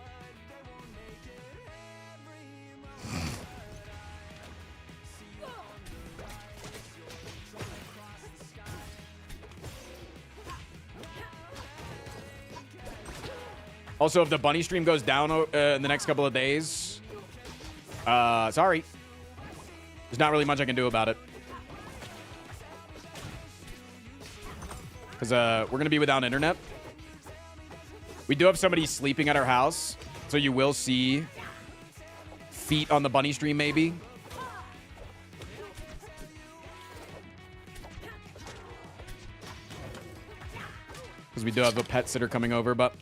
Also, if the bunny stream goes down in the next couple of days, sorry. There's not really much I can do about it. Because we're going to be without internet. We do have somebody sleeping at our house, so you will see feet on the bunny stream, maybe. Because we do have a pet sitter coming over, but...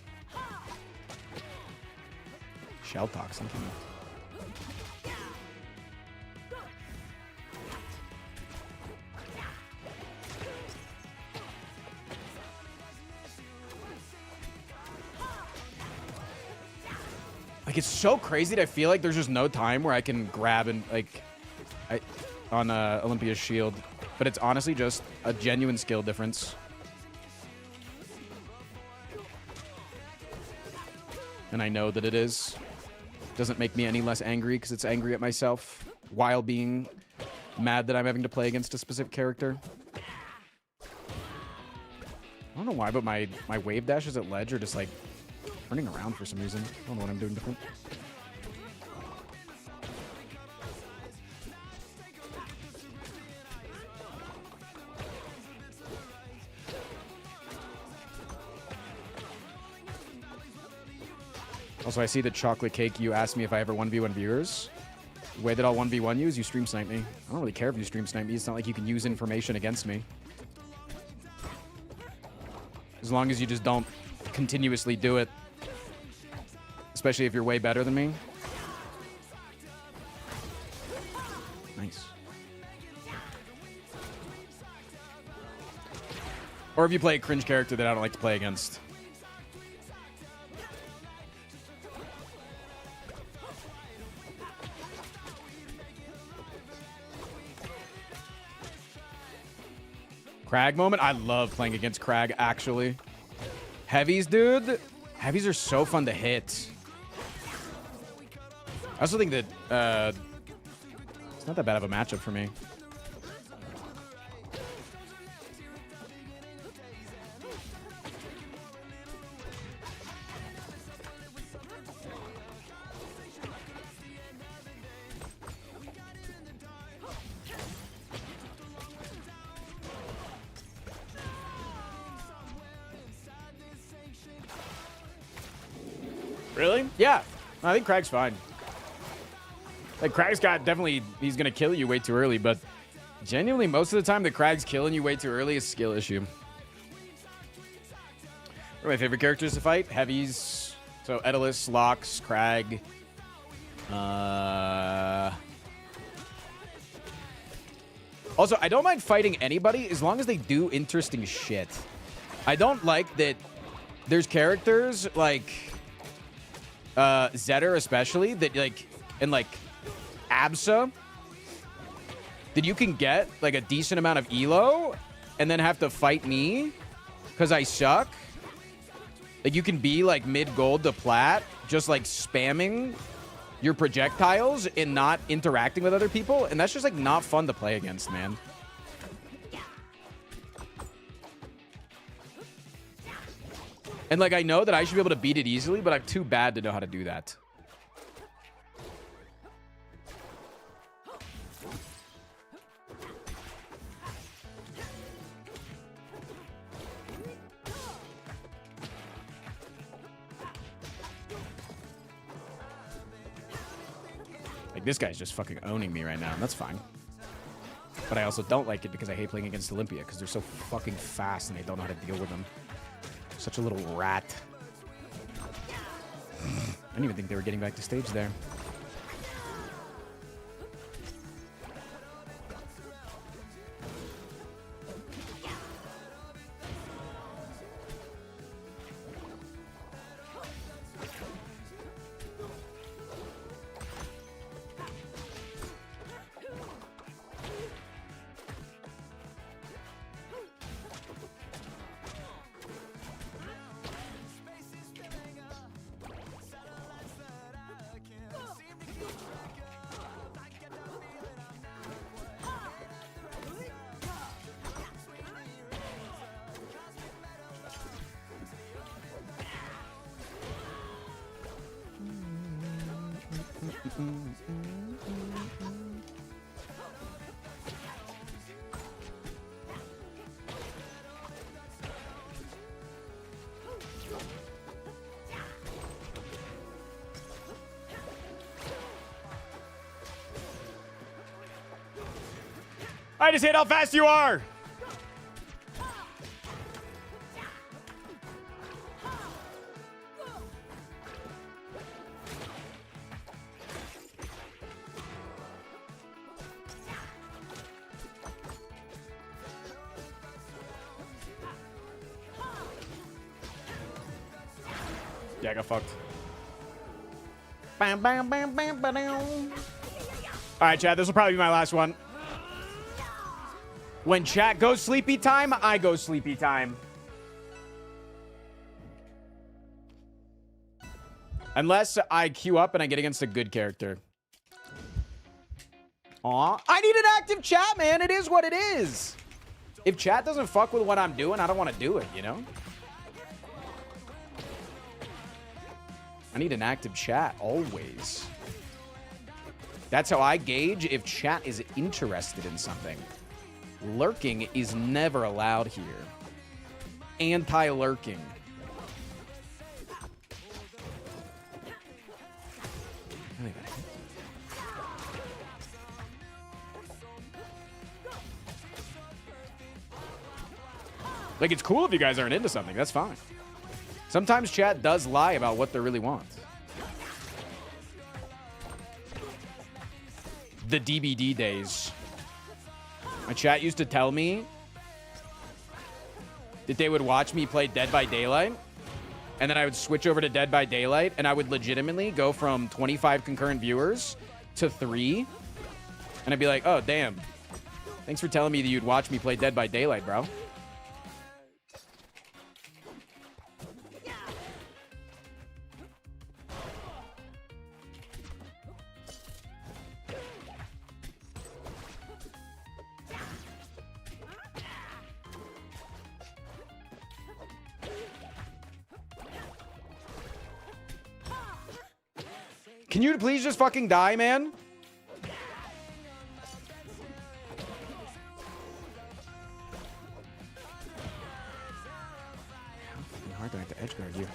Shell toxin. Like, it's so crazy that I feel like there's just no time where I can grab and, like, on Olympia's shield. But it's honestly just a genuine skill difference. And I know that it is. Doesn't make me any less angry because it's angry at myself while being mad that I'm having to play against a specific character. I don't know why, but my wave dashes at ledge are just, like, turning around for some reason. I don't know what I'm doing different. Also, I see the chocolate cake. You asked me if I ever 1v1 viewers. The way that I'll 1v1 you is you stream snipe me. I don't really care if you stream snipe me. It's not like you can use information against me. As long as you just don't continuously do it. Especially if you're way better than me. Nice. Or if you play a cringe character that I don't like to play against. Crag moment? I love playing against Crag, actually. Heavies, dude. Heavies are so fun to hit. I also think that it's not that bad of a matchup for me. Really? Yeah. I think Crag's fine. Like, Crag's got definitely... He's going to kill you way too early, but genuinely, most of the time, the Crag's killing you way too early is a skill issue. What are my favorite characters to fight? Heavies. So, Edalus, Lox, Crag. Also, I don't mind fighting anybody as long as they do interesting shit. I don't like that there's characters like... Zetter especially, that like, and like Absa, that you can get like a decent amount of elo and then have to fight me because I suck. Like, you can be like mid-gold to plat, just like spamming your projectiles and not interacting with other people, and that's just like not fun to play against, man. And, like, I know that I should be able to beat it easily, but I'm too bad to know how to do that. Like, this guy's just fucking owning me right now, and that's fine. But I also don't like it because I hate playing against Olympia because they're so fucking fast and they don't know how to deal with them. Such a little rat. I didn't even think they were getting back to stage there. I just hate how fast you are. Yeah, I got fucked. Bam, bam, bam, bam, bam. All right, chat. This will probably be my last one. When chat goes sleepy time, I go sleepy time. Unless I queue up and I get against a good character. Aw. I need an active chat, man. It is what it is. If chat doesn't fuck with what I'm doing, I don't want to do it, you know? I need an active chat, always. That's how I gauge if chat is interested in something. Lurking is never allowed here. Anti-lurking. Like, it's cool if you guys aren't into something. That's fine. Sometimes chat does lie about what they really want. The DBD days. My chat used to tell me that they would watch me play Dead by Daylight, and then I would switch over to Dead by Daylight, and I would legitimately go from 25 concurrent viewers to 3, and I'd be like, oh, damn. Thanks for telling me that you'd watch me play Dead by Daylight, bro. Can you please just fucking die, man? How hard do I have to edge guard you?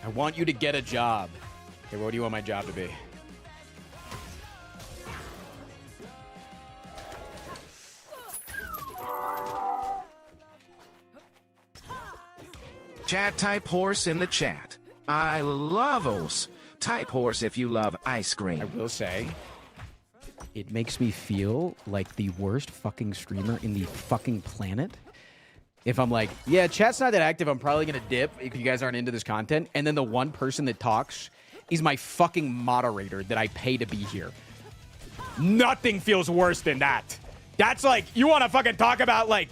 I want you to get a job. Okay, what do you want my job to be? Chat type horse in the chat. I love os. Type horse if you love ice cream. I will say, it makes me feel like the worst fucking streamer in the fucking planet. If I'm like, yeah, chat's not that active, I'm probably going to dip if you guys aren't into this content. And then the one person that talks is my fucking moderator that I pay to be here. Nothing feels worse than that. That's like, you want to fucking talk about like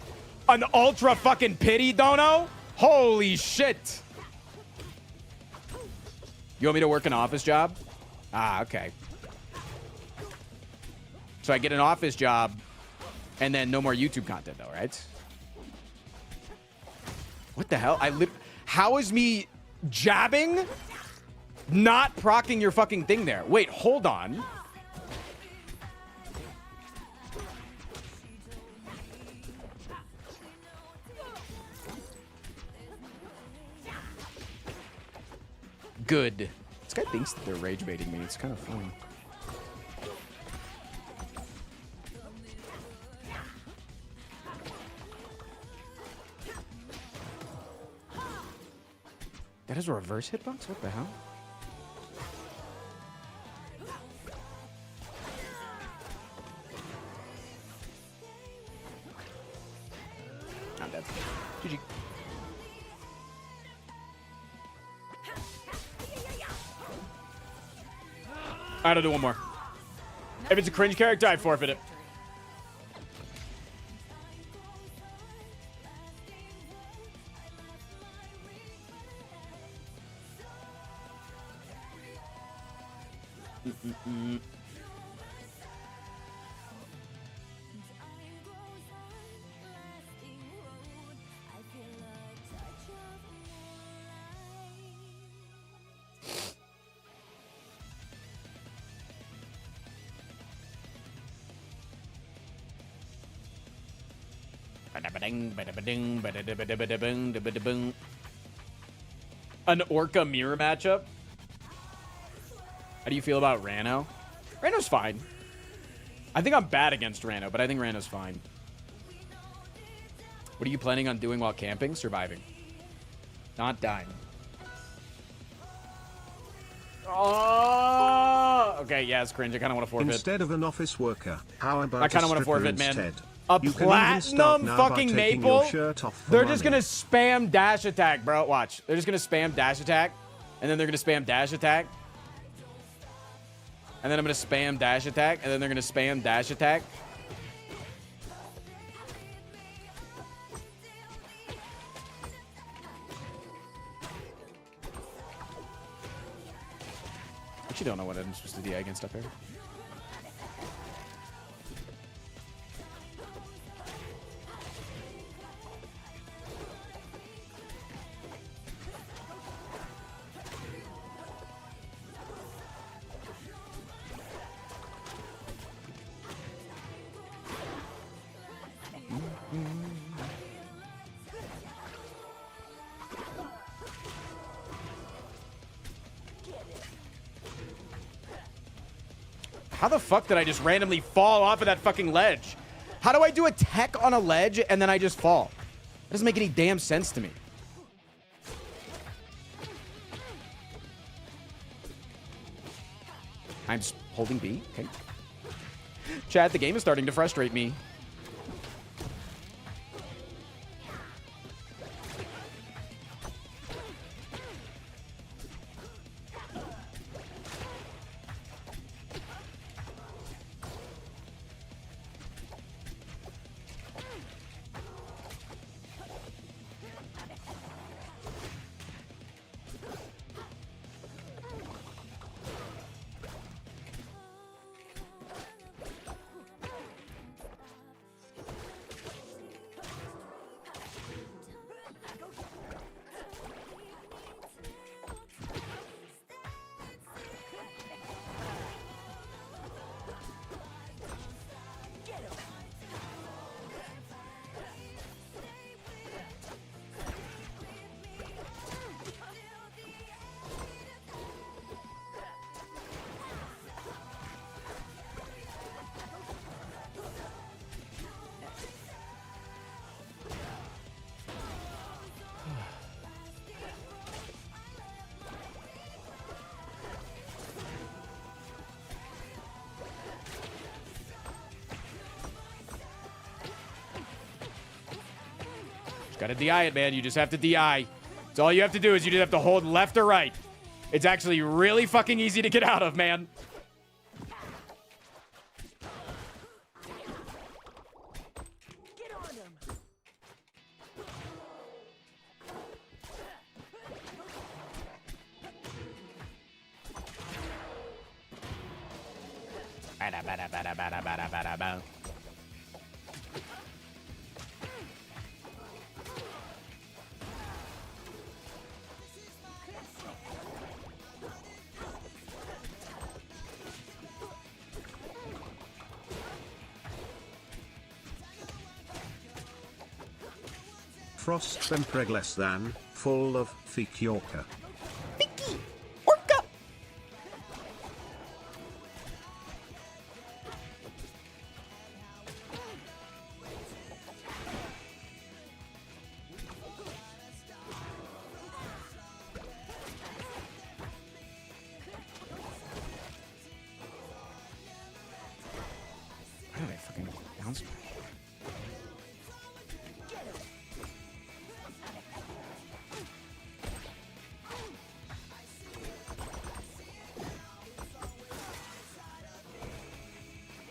an ultra fucking pity dono? Holy shit. You want me to work an office job? Ah, okay. So I get an office job and then no more YouTube content though, right? What the hell? How is me jabbing not proccing your fucking thing there? Wait, hold on. Good. This guy thinks that they're rage baiting me. It's kind of funny. That is a reverse hitbox? What the hell? I'm dead. GG. I'll do one more. If it's a cringe character, I forfeit it. An Orca mirror matchup? How do you feel about Rano? Rano's fine. I think I'm bad against Rano, but I think Rano's fine. What are you planning on doing while camping? Surviving. Not dying. Oh, okay, yeah, it's cringe. I kind of want to forfeit. Instead of an office worker, how about I kind of a want to stripper forfeit, man. instead? A You can even start platinum now by fucking taking maple? your shirt off for They're just money. gonna spam dash attack, bro. Watch. They're just gonna spam dash attack, and then they're gonna spam dash attack. And then I'm gonna spam dash attack, and then they're gonna spam dash attack. I actually don't know what I'm supposed to DI against up here. How the fuck did I just randomly fall off of that fucking ledge? How do I do a tech on a ledge and then I just fall? That doesn't make any damn sense to me. I'm just holding B. Okay. Chat, the game is starting to frustrate me. Gotta DI it, man. You just have to DI. It's all you have to do is you just have to hold left or right. It's actually really fucking easy to get out of, man. Frost Bempreg less than, full of thick Yorker. Why did I fucking bounce back?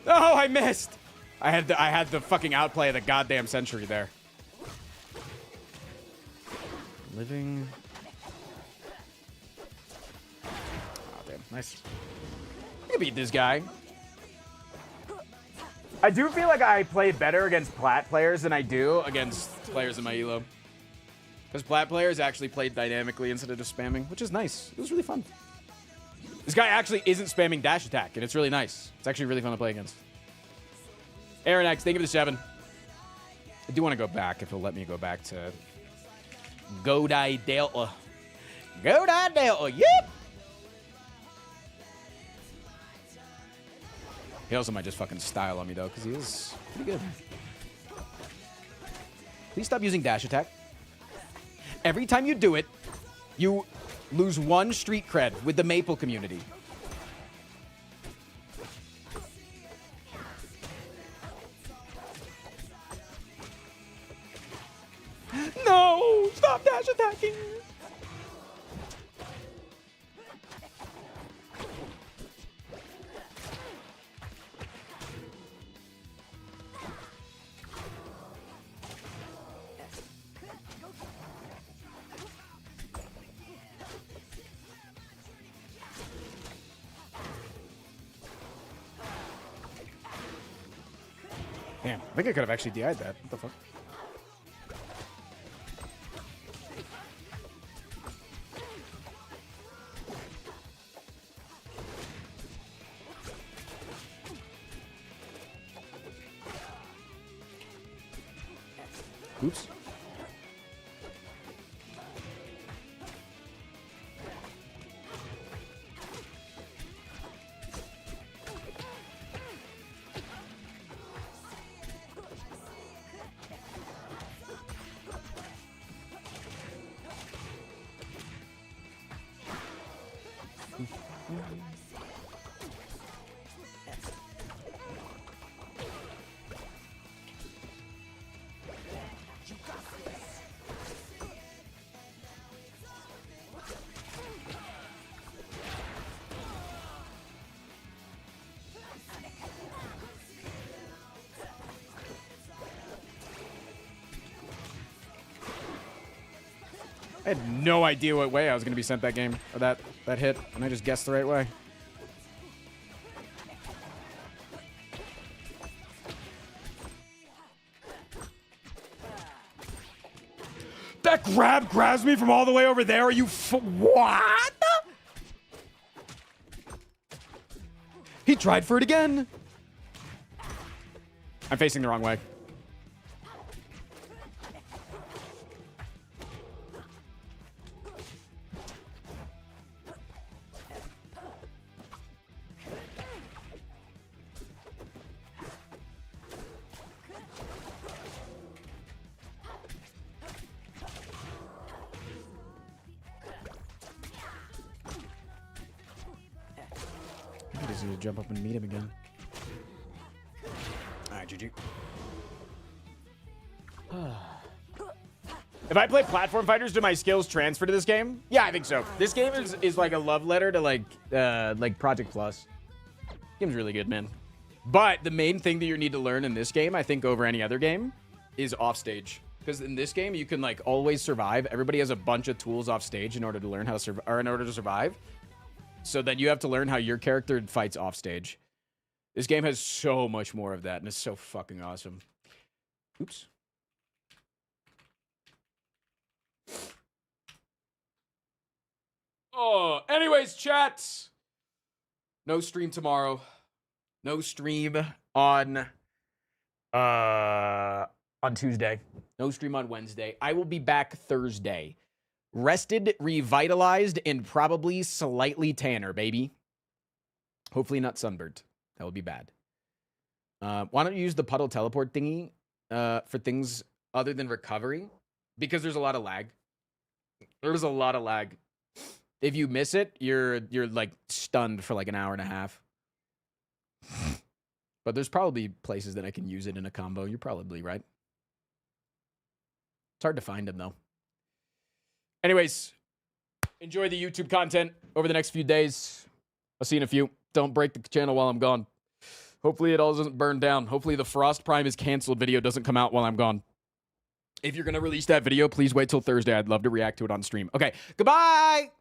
Oh, I missed. I had the fucking outplay of the goddamn century there. Living. Oh, damn. Nice. You beat this guy. I do feel like I play better against plat players than I do against players in my elo. Because plat players actually played dynamically instead of just spamming, which is nice. It was really fun. This guy actually isn't spamming dash attack, and it's really nice. It's actually really fun to play against. Aaron X, thank you for the 7. I do want to go back if it'll let me go back to Godai Delta. Godai Delta, yep! He also might just fucking style on me, though, because he is pretty good. Please stop using dash attack. Every time you do it, you lose 1 street cred with the Maple community. No! Stop dash attacking! Damn, I think I could have actually DI'd that. What the fuck? Oops. I had no idea what way I was going to be sent that game, or that hit, and I just guessed the right way. That grabs me from all the way over there. Are you what? He tried for it again. I'm facing the wrong way. I just need to jump up and meet him again. Alright, GG. If I play platform fighters, do my skills transfer to this game? Yeah, I think so. This game is like a love letter to like Project Plus. Game's really good, man. But the main thing that you need to learn in this game, I think over any other game, is offstage. Because in this game, you can like always survive. Everybody has a bunch of tools off stage in order to learn how to survive, or in order to survive. So then you have to learn how your character fights off stage. This game has so much more of that, and it's so fucking awesome. Oops. Oh, anyways, chat. No stream tomorrow. No stream on Tuesday. No stream on Wednesday. I will be back Thursday. Rested, revitalized, and probably slightly tanner, baby. Hopefully not sunburnt. That would be bad. Why don't you use the puddle teleport thingy for things other than recovery? Because there's a lot of lag. There's a lot of lag. If you miss it, you're like stunned for like an hour and a half. But there's probably places that I can use it in a combo. You're probably right. It's hard to find them though. Anyways, enjoy the YouTube content over the next few days. I'll see you in a few. Don't break the channel while I'm gone. Hopefully it all doesn't burn down. Hopefully the Frost Prime is canceled video doesn't come out while I'm gone. If you're going to release that video, please wait till Thursday. I'd love to react to it on stream. Okay, goodbye!